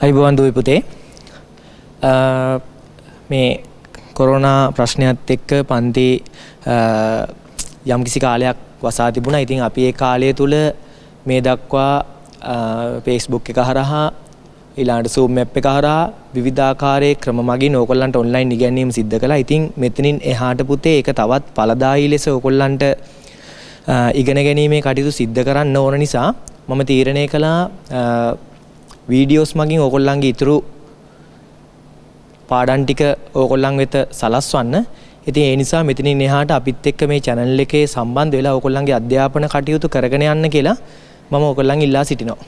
අයිබෝවන් දුවේ පුතේ මේ කොරෝනා ප්‍රශ්නයත් එක්ක පන්ති යම්කිසි කාලයක් වසා තිබුණා. ඉතින් අපි ඒ කාලය තුල මේ දක්වා Facebook එක හරහා ඊළඟට Zoom app එක හරහා විවිධාකාරයේ ක්‍රම මගින් ඕගොල්ලන්ට ඔන්ලයින් ඉගැන්වීම් සිද්ධ කළා. ඉතින් මෙතනින් එහාට පුතේ ඒක තවත් ඵලදායී ලෙස ඕගොල්ලන්ට ඉගෙන ගැනීමේ කටයුතු සිද්ධ කරන්න ඕන නිසා මම තීරණය කළා වීඩියෝස් මගින් ඕගොල්ලන්ගේ ඉතුරු පාඩම් ටික ඕගොල්ලන් වෙත සලස්වන්න. ඉතින් ඒ නිසා මෙතනින් එහාට අපිත් එක්ක මේ channel එකේ සම්බන්ධ වෙලා ඕගොල්ලන්ගේ අධ්‍යාපන කටයුතු කරගෙන යන්න කියලා මම ඕගොල්ලන් ඉල්ලා සිටිනවා.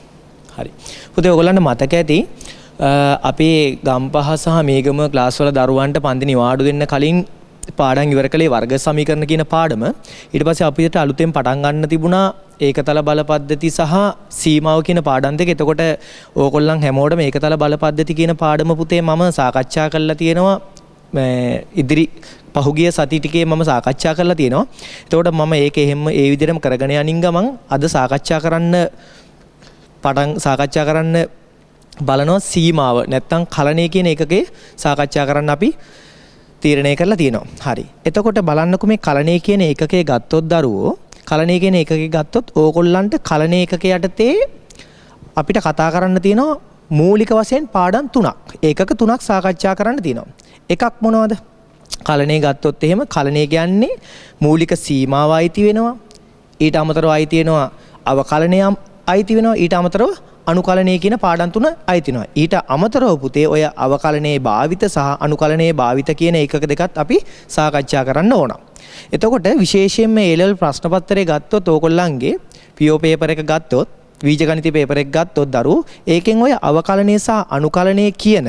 හරි. පුතේ ඕගොල්ලන්ට මතක ඇති අපි ගම්පහ සහ මේගම ක්ලාස් වල දරුවන්ට පන්ති නිවාඩු දෙන්න කලින් පාඩම් ඉවර කළේ වර්ග සමීකරණ කියන පාඩම. ඊට පස්සේ අපිට අලුතෙන් පටන් ගන්න තිබුණා ඒකතල බල පද්ධති සහ සීමාව කියන පාඩම් දෙක. එතකොට ඕගොල්ලන් හැමෝටම ඒකතල බල පද්ධති කියන පාඩම පුතේ මම සාකච්ඡා කරලා තියෙනවා. ඉදිරි පහුගිය සති ටිකේ මම සාකච්ඡා කරලා තියෙනවා. එතකොට මම ඒක එහෙම ඒ විදිහටම කරගෙන යනින් ගමන් අද සාකච්ඡා කරන්න බලනවා සීමාව නැත්තම් කලණය කියන එකකේ සාකච්ඡා කරන්න අපි තීරණය කරලා තියෙනවා. හරි. එතකොට බලන්නකො මේ කලණය කියන එකකේ ගත්තොත් දරුවෝ කලණය කියන එකකේ ගත්තොත් ඕගොල්ලන්ට කලණය එකක යටතේ අපිට කතා කරන්න තියෙනවා මූලික වශයෙන් පාඩම් තුනක්. ඒකක තුනක් සාකච්ඡා කරන්න තියෙනවා. එකක් මොනවද? කලණය ගත්තොත් එහෙම කලණය කියන්නේ මූලික සීමාව අයිති වෙනවා. ඊට අමතරව අයිති වෙනවා අවකලණය අයිති වෙනවා. ඊට අමතරව අනුකලණය කියන පාඩම් තුන අයිති වෙනවා. ඊට අමතරව පුතේ ඔය අවකලණයේ භාවිත සහ අනුකලණයේ භාවිත කියන එකක දෙකත් අපි සාකච්ඡා කරන්න ඕන. එතකොට විශේෂයෙන්ම A level ප්‍රශ්න පත්‍රය ගත්තොත් ඕගොල්ලන්ගේ PO පේපර් එක ගත්තොත් බීජගණිත පේපර් එක ගත්තොත් දරුවෝ ඒකෙන් ඔය අවකලණය සහ අනුකලණය කියන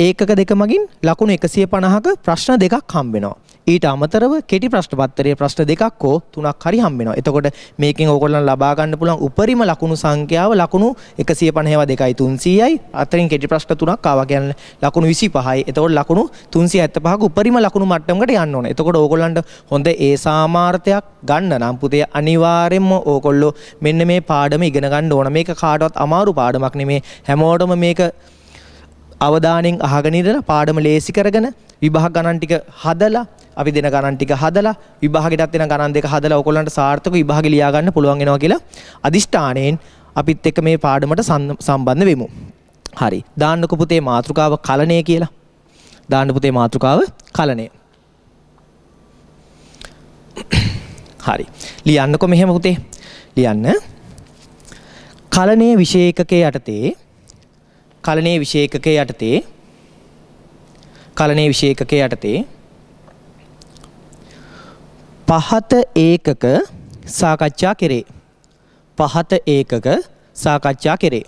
ඒකක දෙක මගින් ලකුණු 150ක ප්‍රශ්න දෙකක් හම්බ වෙනවා. ඊට අමතරව කෙටි ප්‍රශ්න පත්‍රයේ ප්‍රශ්න දෙකක් හෝ තුනක් හරි හම්බ වෙනවා. එතකොට මේකෙන් ඕගොල්ලන් ලබා ගන්න පුළුවන් උපරිම ලකුණු සංඛ්‍යාව ලකුණු 150 2යි 300යි. අතරින් කෙටි ප්‍රශ්න තුනක් ආවා කියන්නේ ලකුණු 25යි. එතකොට ලකුණු 375ක උපරිම ලකුණු මට්ටමකට යන්න ඕනේ. එතකොට ඕගොල්ලන්ට හොඳ ඒ සාමාර්ථයක් ගන්න නම් පුතේ අනිවාර්යයෙන්ම ඕගොල්ලෝ මෙන්න මේ පාඩම ඉගෙන ගන්න ඕන. මේක කාටවත් අමාරු පාඩමක් නෙමේ. හැමෝටම මේක අවධානයෙන් අහගෙන ඉඳලා පාඩම ලේසි කරගෙන විභාග ගණන් ටික හදලා අපි දෙන ගණන් ටික හදලා විභාගෙටත් දෙන ගණන් දෙක හදලා ඔයගොල්ලන්ට සාර්ථක විභාගෙ ලියා ගන්න පුළුවන් වෙනවා කියලා අදිෂ්ඨාණයෙන් අපිත් එක්ක මේ පාඩමට සම්බන්ධ වෙමු. හරි. දාන්නකො පුතේ මාතෘකාව කලණය කියලා. දාන්න පුතේ මාතෘකාව කලණය. හරි. ලියන්නකො මෙහෙම පුතේ. ලියන්න. කලණය විශේෂකයේ යටතේ කලණයේ විශේෂකයේ යටතේ පහත ඒකක සාකච්ඡා කෙරේ. පහත ඒකක සාකච්ඡා කෙරේ.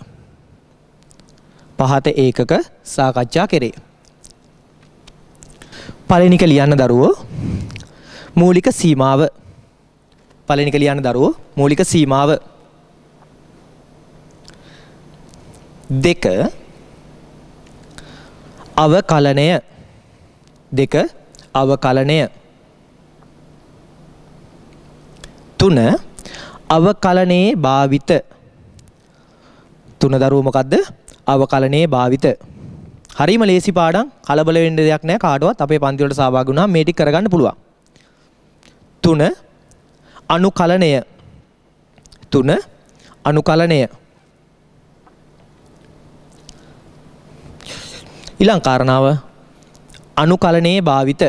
පහත ඒකක සාකච්ඡා කෙරේ. පළවෙනික ලියන්න දරුවෝ මූලික සීමාව. පළවෙනික ලියන්න දරුවෝ මූලික සීමාව. දෙක අවකලනය. දෙක අවකලනය. තුන අවකලනයේ භාවිත. තුන දරුවෝ මොකද්ද? අවකලනයේ භාවිත. හරිම ලේසි පාඩම්. කලබල වෙන්න දෙයක් නැහැ. කාටවත් අපේ පන්ති වලට සහභාගී වුණාම මේ ටික කරගන්න පුළුවන්. තුන අනුකලනය. තුන අනුකලනය. ඊළඟ කාරණාව අනුකලනයේ භාවිත.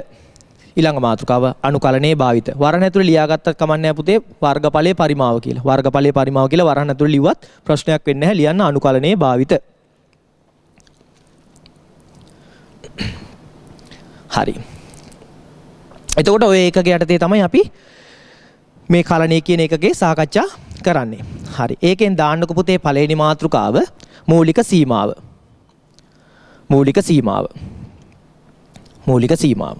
ඊළඟ මාතෘකාව අනුකලනයේ භාවිත. වරණ ඇතුළේ ලියාගත්තත් කමන්නේ පුතේ වර්ගඵලයේ පරිමාව කියලා. වර්ගඵලයේ පරිමාව කියලා වරණ ඇතුළේ ලිව්වත් ප්‍රශ්නයක් වෙන්නේ නැහැ. ලියන්න අනුකලනයේ භාවිත. හරි. එතකොට ඔය ඒකක යටතේ තමයි අපි මේ කලණය කියන එකකේ සාකච්ඡා කරන්නේ. හරි. ඒකෙන් දාන්නකො පුතේ පළවෙනි මාතෘකාව මූලික සීමාව. මූලික සීමාව. මූලික සීමාව.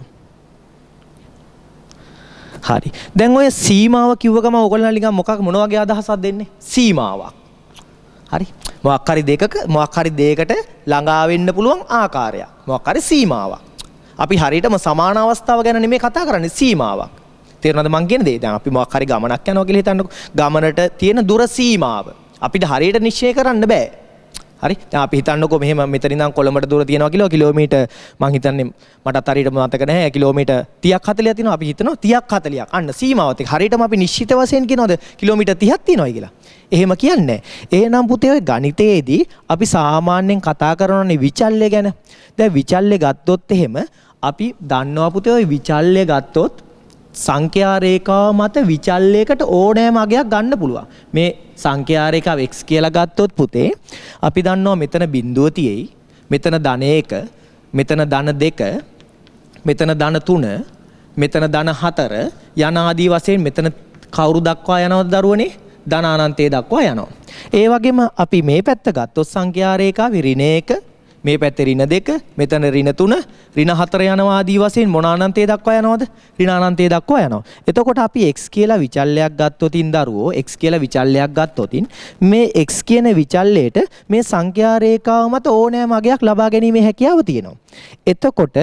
හරි. දැන් ඔය සීමාව කිව්ව ගම ඕගොල්ලෝ නිකන් මොන වගේ අදහසක් දෙන්නේ? සීමාවක්. හරි. මොකක් හරි දෙයකට ළඟා වෙන්න පුළුවන් ආකාරයක්. මොකක් හරි සීමාවක්. අපි හරියටම සමාන අවස්ථාව ගැන නෙමෙයි කතා කරන්නේ සීමාවක්. තේරෙනවද මං කියන දේ? දැන් අපි මොකක් හරි ගමනක් යනවා කියලා හිතන්නකෝ. ගමනට තියෙන දුර සීමාව අපිට හරියට නිශ්චය කරන්න බෑ. හරි. දැන් අපි හිතන්නකෝ මෙහෙම මෙතන ඉඳන් කොළඹට දුර තියෙනවා කියලා කිලෝමීටර් මං හිතන්නේ මටත් හරියට මතක නැහැ කිලෝමීටර් 30ක් 40ක් තියෙනවා. අපි හිතනවා 30ක් 40ක්. අන්න සීමාවත් එක්ක හරියටම අපි නිශ්චිත වශයෙන් කියනවාද කිලෝමීටර් 30ක් තියෙනවායි කියලා. එහෙම කියන්නේ නැහැ. එහෙනම් පුතේ ඔය ගණිතයේදී අපි සාමාන්‍යයෙන් කතා කරනවානේ විචල්්‍ය ගැන. දැන් විචල්්‍ය ගත්තොත් එහෙම අපි දන්නවා පුතේ ඔය විචල්්‍ය ගත්තොත් සංඛ්‍යා රේඛාව මත විචල්්‍යයකට ඕනෑම අගයක් ගන්න පුළුවන්. මේ සංඛ්‍යා රේඛාව x කියලා ගත්තොත් පුතේ අපි දන්නවා මෙතන බිඳුව තියෙයි. මෙතන ධන 1, මෙතන ධන 2, මෙතන ධන 3, මෙතන ධන 4 යන ආදී වශයෙන් මෙතන කවුරු දක්වා යනවද දරුවනේ? ධන අනන්තයේ දක්වා යනවා. ඒ වගේම අපි මේ පැත්ත ගත්තොත් සංඛ්‍යා රේඛාවේ ඍණ 1, මේ පැත්තේ ඍණ 2, මෙතන ඍණ 3, ඍණ 4 යනවා ආදී වශයෙන් මොන අනන්තයේ දක්වා යනවද? ඍණ අනන්තයේ දක්වා යනවා. එතකොට අපි x කියලා විචල්්‍යයක් ගත්තොතින් දරුවෝ x කියලා විචල්්‍යයක් ගත්තොතින් මේ x කියන විචල්්‍යයට මේ සංඛ්‍යා රේඛාව මත ඕනෑම අගයක් ලබා ගැනීමේ හැකියාව තියෙනවා. එතකොට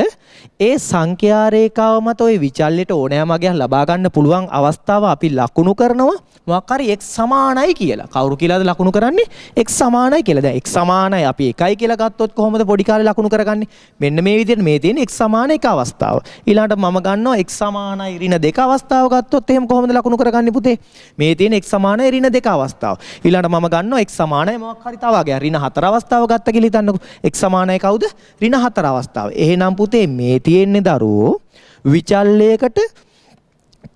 ඒ සංඛ්‍යා රේඛාව මත ওই විචල්්‍යයට ඕනෑම අගයක් ලබා ගන්න පුළුවන් අවස්ථාව අපි ලකුණු කරනවා මොකක් හරි x සමානයි කියලා. කවුරු කියලාද ලකුණු කරන්නේ? x සමානයි කියලා. දැන් x සමානයි අපි 1යි කියලා ගත්තොත් කොහොමද පොඩි කාලේ ලකුණු කරගන්නේ? මෙන්න මේ විදිහට මේ තියෙන x සමාන 1 අවස්ථාව. ඊළඟට මම ගන්නවා x සමානයි ඍණ 2 අවස්ථාව ගත්තොත් එහෙම කොහොමද ලකුණු කරගන්නේ පුතේ? මේ තියෙන x සමානයි ඍණ 2 අවස්ථාව. ඊළඟට මම ගන්නවා x සමානයි මොකක් හරි තව අගයක් ඍණ 4 අවස්ථාව ගත්ත කියලා හිතන්නකෝ. x සමානයි කවුද? ඍණ 4 අවස්ථාව. එහෙනම් පුතේ මේ තියෙන්නේ දරුවෝ විචල්්‍යයකට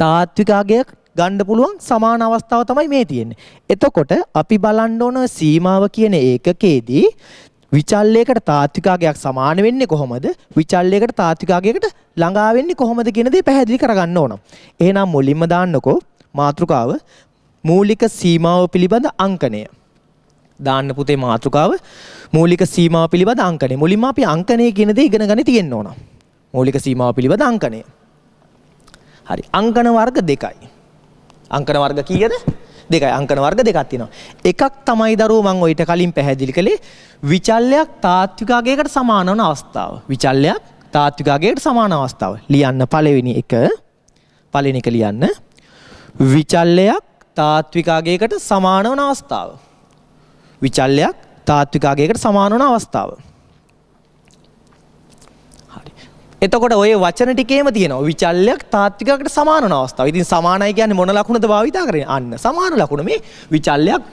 තාත්වික අගයක් ගන්න පුළුවන් සමාන අවස්ථාව තමයි මේ තියෙන්නේ. එතකොට අපි බලන්න ඕන සීමාව කියන ඒකකයේදී විචල්්‍යයකට තාත්වික අගයක් සමාන වෙන්නේ කොහොමද? විචල්්‍යයකට තාත්වික අගයකට ළඟා වෙන්නේ කොහොමද කියන දේ පැහැදිලි කරගන්න ඕන. එහෙනම් මුලින්ම දාන්නකෝ මාතෘකාව මූලික සීමාව පිළිබඳ අංකණය. දාන්න පුතේ මාතෘකාව මූලික සීමාව පිළිබඳ අංකණය. මුලින්ම අපි අංකණය කියන දේ ඉගෙන ගන්න තියෙන්න ඕන. මූලික සීමාව පිළිබඳ අංකණය. හරි. අංකන වර්ග දෙකයි. අංකන වර්ග කීයද? දෙකයි. අංකන වර්ග දෙකක් තියෙනවා. එකක් තමයි දරුවෝ මම ඔයිට කලින් පැහැදිලි කළේ විචල්්‍යයක් තාත්වික අගයකට සමාන වන අවස්ථාව. විචල්්‍යයක් තාත්වික අගයකට සමාන අවස්ථාව. ලියන්න පළවෙනි එක. පළවෙනි එක ලියන්න. විචල්්‍යයක් තාත්වික අගයකට සමාන වන අවස්ථාව. විචල්්‍යයක් තාත්වික අගයකට සමාන වන අවස්ථාව. හරි. එතකොට ඔය වචන ටිකේම තියෙනවා විචල්්‍යයක් තාත්විකයකට සමාන වන අවස්ථාව. ඉතින් සමානයි කියන්නේ මොන ලකුණද භාවිතා කරන්නේ? අන්න සමාන ලකුණ මේ විචල්්‍යයක්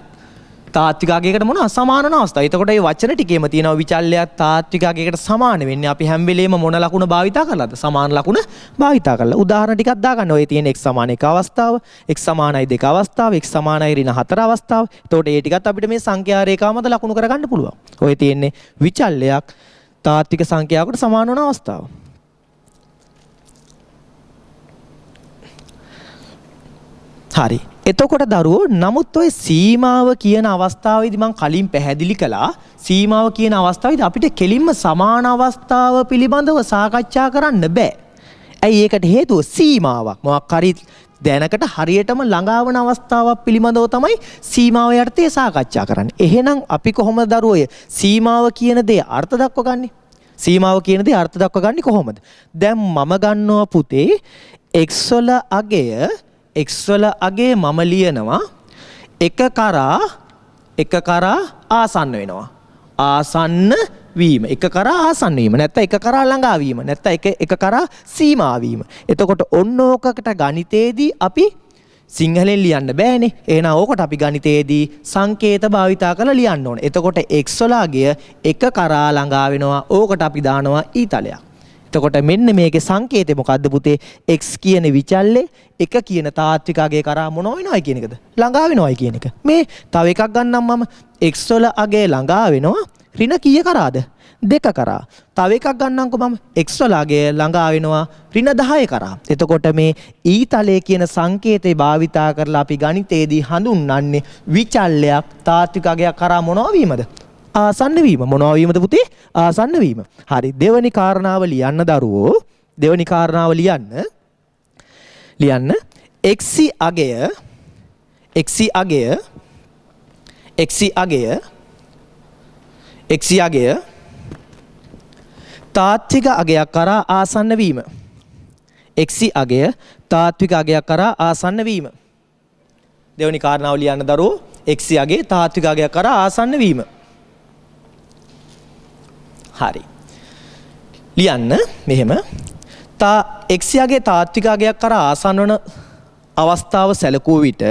තාත්වික අගයකට මොනවා සමාන වන අවස්ථාව. එතකොට මේ වචන ටිකේම තියෙනවා විචල්්‍යයක් තාත්වික අගයකට සමාන වෙන්නේ අපි හැම වෙලේම මොන ලකුණ භාවිතා කරලාද? සමාන ලකුණ භාවිතා කරලා. උදාහරණ ටිකක් දාගන්න. ඔය තියෙන x සමාන 1 අවස්ථාව, x සමානයි 2 අවස්ථාව, x සමානයි ඍණ 4 අවස්ථාව. එතකොට මේ ටිකත් අපිට මේ සංඛ්‍යා රේඛාව මත ලකුණු කරගන්න පුළුවන්. ඔය තියෙන්නේ විචල්්‍යයක් තාත්වික සංඛ්‍යාවකට සමාන වන අවස්ථාව. හරි. එතකොට දරුවෝ නමුත් ඔය සීමාව කියන අවස්ථාවේදී මම කලින් පැහැදිලි කළා සීමාව කියන අවස්ථාවේදී අපිට කෙලින්ම සමාන අවස්ථාව පිළිබඳව සාකච්ඡා කරන්න බෑ. ඇයි ඒකට හේතුව සීමාවක්. මොකක් හරි දැනකට හරියටම ළඟා වන අවස්ථාවක් පිළිබඳව තමයි සීමාව යටතේ සාකච්ඡා කරන්නේ. එහෙනම් අපි කොහොමද දරුවෝ සීමාව කියන දේ අර්ථ දක්වගන්නේ? සීමාව කියන දේ අර්ථ දක්වගන්නේ කොහොමද? දැන් මම ගන්නවා පුතේ x වල අගය x වල අගේ මම ලියනවා එක කරා ආසන්න වෙනවා. ආසන්න වීම. එක කරා ආසන්න වීම. නැත්නම් එක කරා ළඟා වීම. නැත්නම් එක කරා සීමා වීම. එතකොට ඔන්න ඕකකට ගණිතයේදී අපි සිංහලෙන් ලියන්න බෑනේ. එහෙනම් ඕකට අපි ගණිතයේදී සංකේත භාවිතා කරලා ලියන්න ඕනේ. එතකොට x වල අගය එක කරා ළඟා වෙනවා. ඕකට අපි දානවා ඊතලයක්. එතකොට මෙන්න මේකේ සංකේතය මොකද්ද පුතේ? x කියන විචල්්‍යේ එක කියන තාත්වික අගය කරා මොන වෙනවයි කියන එකද? ළඟා වෙනවයි කියන එක. මේ තව එකක් ගන්නම් මම. x වල අගය ළඟා වෙනවා ඍණ කීය කරාද? 2 කරා. තව එකක් ගන්නම්කෝ මම. x වල අගය ළඟා වෙනවා ඍණ 10 කරා. එතකොට මේ ඊතලයේ කියන සංකේතය භාවිතා කරලා අපි ගණිතයේදී හඳුන්වන්නේ විචල්්‍යයක් තාත්වික අගයක් කරා මොනවා වීමද? ආසන්න වීම. මොනවා වීමද පුතේ? ආසන්න වීම. හරි. දෙවැනි කාරණාව ලියන්න දරුවෝ. දෙවැනි කාරණාව ලියන්න x අගය තාත්වික අගයක් කරා ආසන්න වීම. x අගය තාත්වික අගයක් කරා ආසන්න වීම. දෙවැනි කාරණාව ලියන්න දරුවෝ x අගය තාත්වික අගයක් කරා ආසන්න වීම. හරි. ලියන්න මෙහෙම. x යගේ තාත්වික අගයක් කරා ආසන්න වන අවස්ථාව සැලකුව විට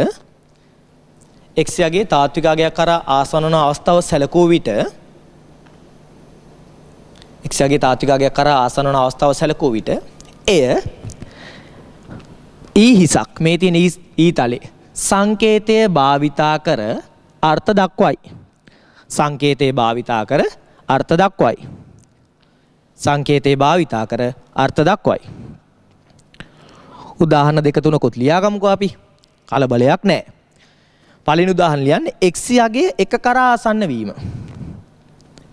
x යගේ තාත්වික අගයක් කරා ආසන්න වන අවස්ථාව සැලකුව විට x යගේ තාත්වික අගයක් කරා ආසන්න වන අවස්ථාව සැලකුව විට එය හිසක් මේ තියෙන ඊතලේ සංකේතය භාවිතා කර අර්ථ දක්වයි. සංකේතය භාවිතා කර අර්ථ දක්වයි. සංකේතය භාවිතා කර අර්ථ දක්වයි. උදාහරණ දෙක තුනකුත් ලියාගමුකෝ අපි. කලබලයක් නැහැ. පළවෙනි උදාහරණ ලියන්නේ x යගේ එක කරා ආසන්න වීම.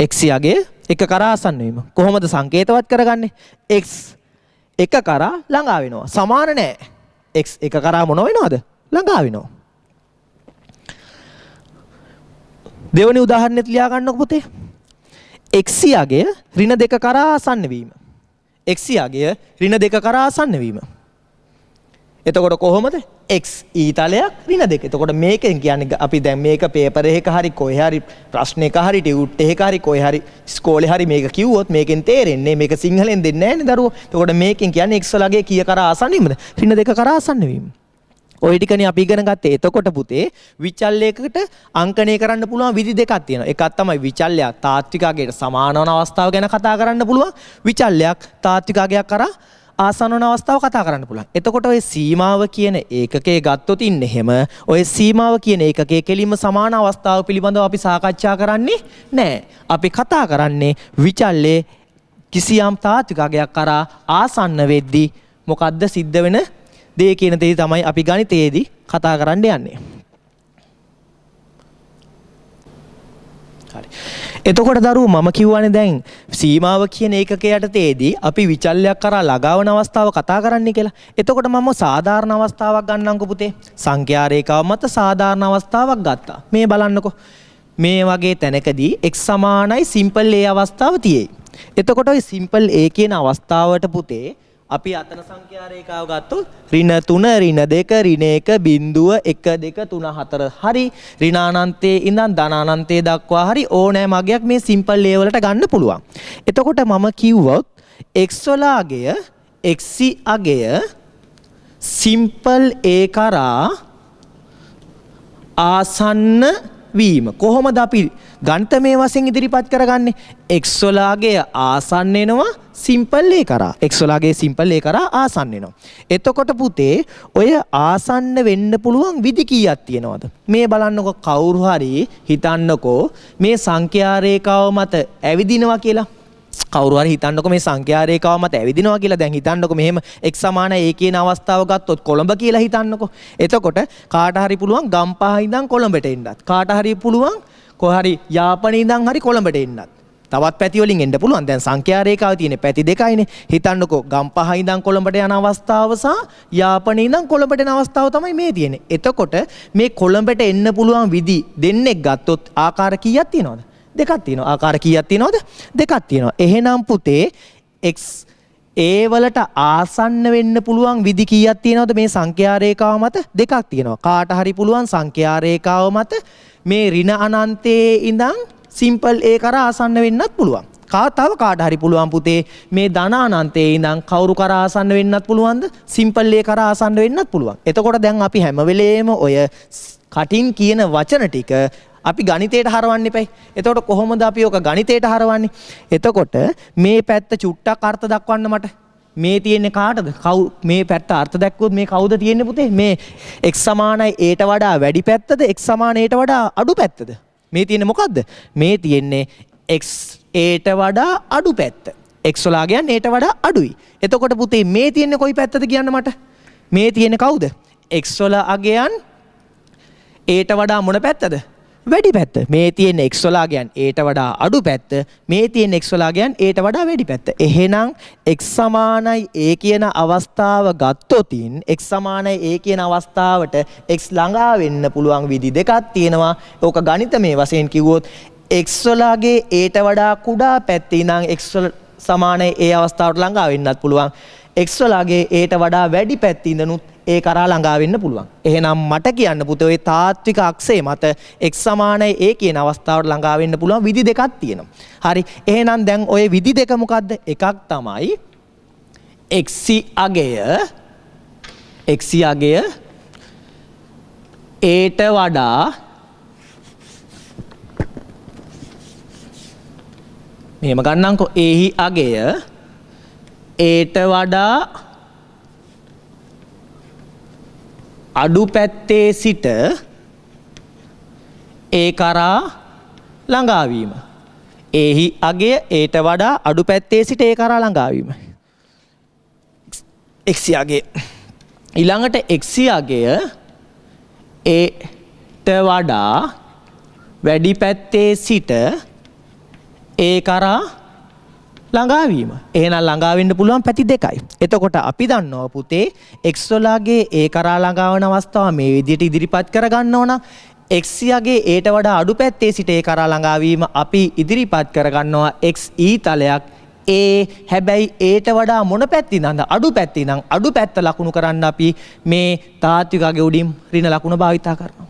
x යගේ එක කරා ආසන්න වීම. කොහොමද සංකේතවත් කරගන්නේ? x එක කරා ළඟා වෙනවා. සමාන නැහැ. x එක කරා මොන වෙනවද? ළඟා වෙනවා. දෙවෙනි උදාහරණෙත් ලියා ගන්නකො පුතේ. x යගය ඍණ දෙක කරා ආසන්න වීම. x යගය ඍණ දෙක කරා ආසන්න වීම. එතකොට කොහොමද? x ඊතලයක් ඍණ දෙක. එතකොට මේකෙන් කියන්නේ අපි දැන් මේක පේපර් එකක හරි කොහේ හරි ප්‍රශ්නයක හරි ටියුට් එකක හරි කොහේ හරි ඉස්කෝලේ හරි මේක කිව්වොත් මේකෙන් තේරෙන්නේ මේක සිංහලෙන් දෙන්නේ නැහැ නේ දරුවෝ. එතකොට මේකෙන් කියන්නේ x වලගේ කීය කරා ආසන්න වීමද? ඍණ දෙක කරා ආසන්න වීම. ඔය ටිකනේ අපි ඉගෙන ගත්තේ. එතකොට පුතේ විචල්‍යයකට අංකණය කරන්න පුළුවන් විදි දෙකක් තියෙනවා. එකක් තමයි විචල්‍යයක් තාත්වික අගයට සමාන වන අවස්ථාව ගැන කතා කරන්න පුළුවන්. විචල්‍යයක් තාත්වික අගයක් කරා ආසන්න වන අවස්ථාව කතා කරන්න පුළුවන්. එතකොට ඔය සීමාව කියන ඒකකයේ ගත්තොත් ඉන්නේ එහෙම ඔය සීමාව කියන ඒකකයේ කෙලින්ම සමාන අවස්ථාව පිළිබඳව අපි සාකච්ඡා කරන්නේ නැහැ. අපි කතා කරන්නේ විචල්‍යයේ කිසියම් තාත්වික අගයක් කරා ආසන්න වෙද්දී මොකද්ද සිද්ධ වෙන දේ කියන දේ තමයි අපි ගණිතයේදී කතා කරන්න යන්නේ. හරි. එතකොට දරුවෝ මම කියවනේ දැන් සීමාව කියන ඒකකයේ යටතේදී අපි විචල්‍යයක් කරා ළඟාවන අවස්ථාව කතා කරන්න කියලා. එතකොට මම සාධාරණ අවස්ථාවක් ගන්නම්කො පුතේ. සංඛ්‍යා රේඛාව මත සාධාරණ අවස්ථාවක් ගත්තා. මේ බලන්නකො. මේ වගේ තැනකදී x සමානයි සිම්පල් a අවස්ථාව තියෙයි. එතකොට ওই සිම්පල් a කියන අවස්ථාවට පුතේ අපි අතන සංඛ්‍යා රේඛාව ගත්තොත් ඍණ 3 ඍණ 2 ඍණ 1 බිංදුව 1 2 3 4 හරි ඍණ අනන්තයේ ඉඳන් ධන අනන්තයේ දක්වා හරි ඕනෑම අගයක් මේ සිම්පල් a වලට ගන්න පුළුවන්. එතකොට මම කිව්වොත් x වල අගය x අගය සිම්පල් a කරා ආසන්න වීම කොහොමද අපි ගණිතමය වශයෙන් ඉදිරිපත් කරගන්නේ? x වල අගය ආසන්න වෙනවා සිම්පල් a කරා. x වල අගය සිම්පල් a කරා ආසන්න වෙනවා. එතකොට පුතේ ඔය ආසන්න වෙන්න පුළුවන් විදි කීයක් තියෙනවද? මේ බලන්නකො කවුරු හරි හිතන්නකෝ මේ සංඛ්‍යා රේඛාව මත ඇවිදිනවා කියලා. කවුරු හරි හිතන්නකො මේ සංඛ්‍යා රේඛාව මත ඇවිදිනවා කියලා. දැන් හිතන්නකො මෙහෙම x සමාන a කියන අවස්ථාව ගත්තොත් කොළඹ කියලා හිතන්නකො. එතකොට කාට හරි පුළුවන් ගම්පහ ඉඳන් කොළඹට එන්නත්. කාට හරි පුළුවන් කොහරි යාපනයේ ඉඳන් හරි කොළඹට එන්නත්. තවත් පැති වලින් එන්න පුළුවන්. දැන් සංඛ්‍යා රේඛාවේ තියෙන පැති දෙකයිනේ. හිතන්නකෝ ගම්පහ ඉඳන් කොළඹට යන අවස්ථාව සහ යාපනයේ ඉඳන් කොළඹට එන අවස්ථාව තමයි මේ තියෙන්නේ. එතකොට මේ කොළඹට එන්න පුළුවන් විදි දෙන්නෙක් ගත්තොත් ආකාර කීයක් තියෙනවද? දෙකක් තියෙනවා. ආකාර කීයක් තියෙනවද? දෙකක් තියෙනවා. එහෙනම් පුතේ x a වලට ආසන්න වෙන්න පුළුවන් විදි කීයක් තියෙනවද මේ සංඛ්‍යා රේඛාව මත? දෙකක් තියෙනවා. කාට හරි පුළුවන් සංඛ්‍යා රේඛාව මත මේ ඍණ අනන්තයේ ඉඳන් සිම්පල් a කරා ආසන්න වෙන්නත් පුළුවන්. තව කාට හරි පුළුවන් පුතේ මේ ධන අනන්තයේ ඉඳන් කවුරු කරා ආසන්න වෙන්නත් පුළුවන්ද? සිම්පල් a කරා ආසන්න වෙන්නත් පුළුවන්. එතකොට දැන් අපි හැම වෙලේම ඔය කටින් කියන වචන ටික අපි ගණිතයට හරවන්න එපයි. එතකොට කොහොමද අපි ඔක ගණිතයට හරවන්නේ? එතකොට මේ පැත්ත චුට්ටක් අර්ථ දක්වන්න මට. මේ තියෙන්නේ කාටද? මේ පැත්ත අර්ථ දැක්වුවොත් මේ කවුද තියෙන්නේ පුතේ? මේ x සමානයි a ට වඩා වැඩි පැත්තද x සමාන a ට වඩා අඩු පැත්තද? මේ තියෙන්නේ මොකද්ද? මේ තියෙන්නේ x a ට වඩා අඩු පැත්ත. x වල අගයන් a ට වඩා අඩුයි. එතකොට පුතේ මේ තියෙන්නේ කොයි පැත්තද කියන්න මට? මේ තියෙන්නේ කවුද? x වල අගයන් a ට වඩා මොන පැත්තද? වැඩි පැත්ත. මේ තියෙන x වල අගයන් a ට වඩා අඩු පැත්ත. මේ තියෙන x වල අගයන් a ට වඩා වැඩි පැත්ත. එහෙනම් x සමානයි a කියන අවස්ථාව ගත්තොතින් x සමානයි a කියන අවස්ථාවට x ළඟා වෙන්න පුළුවන් විදි දෙකක් තියෙනවා. ඕක ගණිතමය වශයෙන් කිව්වොත් x වල අගේ a ට වඩා කුඩා පැත්තේ ඉඳන් x වල සමානයි a අවස්ථාවට ළඟා වෙන්නත් පුළුවන්. x වල අගේ a ට වඩා වැඩි පැත්තේ ඉඳනුත් ඒ කරා ළඟා වෙන්න පුළුවන්. එහෙනම් මට කියන්න පුතේ ওই තාත්වික අක්ෂය මත x සමානයි a කියන අවස්ථාවට ළඟා වෙන්න පුළුවන් විදි දෙකක් තියෙනවා. හරි. එහෙනම් දැන් ওই විදි දෙක මොකද්ද? එකක් තමයි x අගය aට වඩා මෙහෙම ගන්නම්කෝ a අගය aට වඩා අඩු පැත්තේ සිට a කරා ළඟා වීම. a අගය aට වඩා අඩු පැත්තේ සිට a කරා ළඟා වීම. x අගය ඊළඟට x අගය aට වඩා වැඩි පැත්තේ සිට a කරා ළඟා වීම. එහෙනම් ළඟා වෙන්න පුළුවන් පැති දෙකයි. එතකොට අපි දන්නවා පුතේ x වලගේ a කරා ළඟා වන අවස්ථාව මේ විදිහට ඉදිරිපත් කර ගන්න ඕන. x යගේ aට වඩා අඩු පැත්තේ සිට a කරා ළඟා වීම අපි ඉදිරිපත් කර ගන්නවා x තලයක් a හැබැයි aට වඩා මොන පැත්තින්ද අඩු පැත්තින් අඩු පැත්ත ලකුණු කරන්න අපි මේ තාත්විකගේ උඩින් ඍණ ලකුණ භාවිතා කරනවා.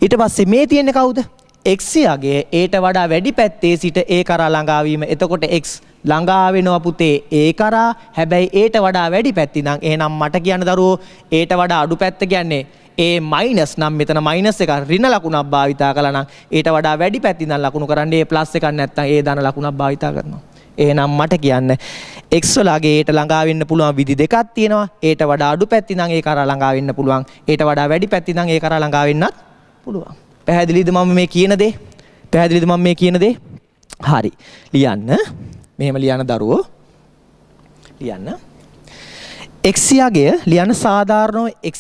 ඊට පස්සේ මේ තියෙන්නේ කවුද? x යගේ aට වඩා වැඩි පැත්තේ සිට a කරා ළඟා වීම. එතකොට x ළඟා වෙනවා පුතේ a කරා හැබැයි aට වඩා වැඩි පැත්තින්. එහෙනම් මට කියන්න දරුවෝ aට වඩා අඩු පැත්ත කියන්නේ a මයිනස් නම් මෙතන මයිනස් එක ඍණ ලකුණක් භාවිතා කළා නම් aට වඩා වැඩි පැත්තින් ලකුණු කරන්නේ a ප්ලස් එකක් නැත්නම් a ධන ලකුණක් භාවිතා කරනවා. එහෙනම් මට කියන්න x වලගේ aට ළඟා වෙන්න පුළුවන් විදි දෙකක් තියෙනවා. aට වඩා අඩු පැත්තින් a කරා ළඟා වෙන්න පුළුවන්. aට වඩා වැඩි පැත්තින් a කරා ළඟා වෙන්නත් පුළුවන්. පැහැදිලිද මම මේ කියන දේ? පැහැදිලිද මම මේ කියන දේ? හරි. ලියන්න. මෙහෙම ලියන දරුවෝ. ලියන්න. x යගය ලියන්න සාධාරණව x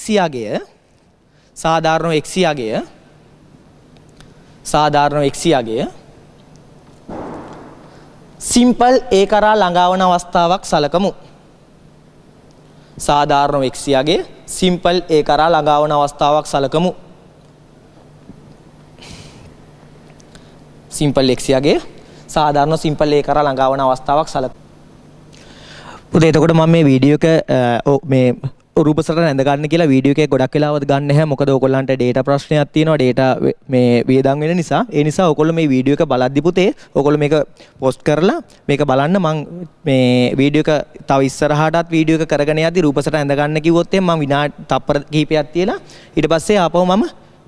යගය සිම්පල් a කරා ළඟා වන අවස්ථාවක් සලකමු. සාධාරණ x යගය සිම්පල් a කරා ළඟා වන අවස්ථාවක් සලකමු. සිම්පල් x යගේ සාධාරණ සිම්පල් a කරා ළඟා වන අවස්ථාවක් සලකමු. පුතේ එතකොට මම මේ වීඩියෝ එක මේ රූපසටහන ඇඳ ගන්න කියලා වීඩියෝ එකේ ගොඩක් වෙලාවත් ගන්න නැහැ. මොකද ඕගොල්ලන්ට ඩේටා ප්‍රශ්නයක් තියෙනවා. ඩේටා මේ වියදම් වෙන නිසා. ඒ නිසා ඕගොල්ලෝ මේ වීඩියෝ එක බලද්දි පුතේ ඕගොල්ලෝ මේක පෝස්ට් කරලා මේක බලන්න. මම මේ වීඩියෝ එක තව ඉස්සරහටත් වීඩියෝ එක කරගෙන යද්දි රූපසටහන ඇඳ ගන්න කිව්වොත් මම විනාඩි තප්පර කිහිපයක් තියලා ඊට පස්සේ ආපහු මම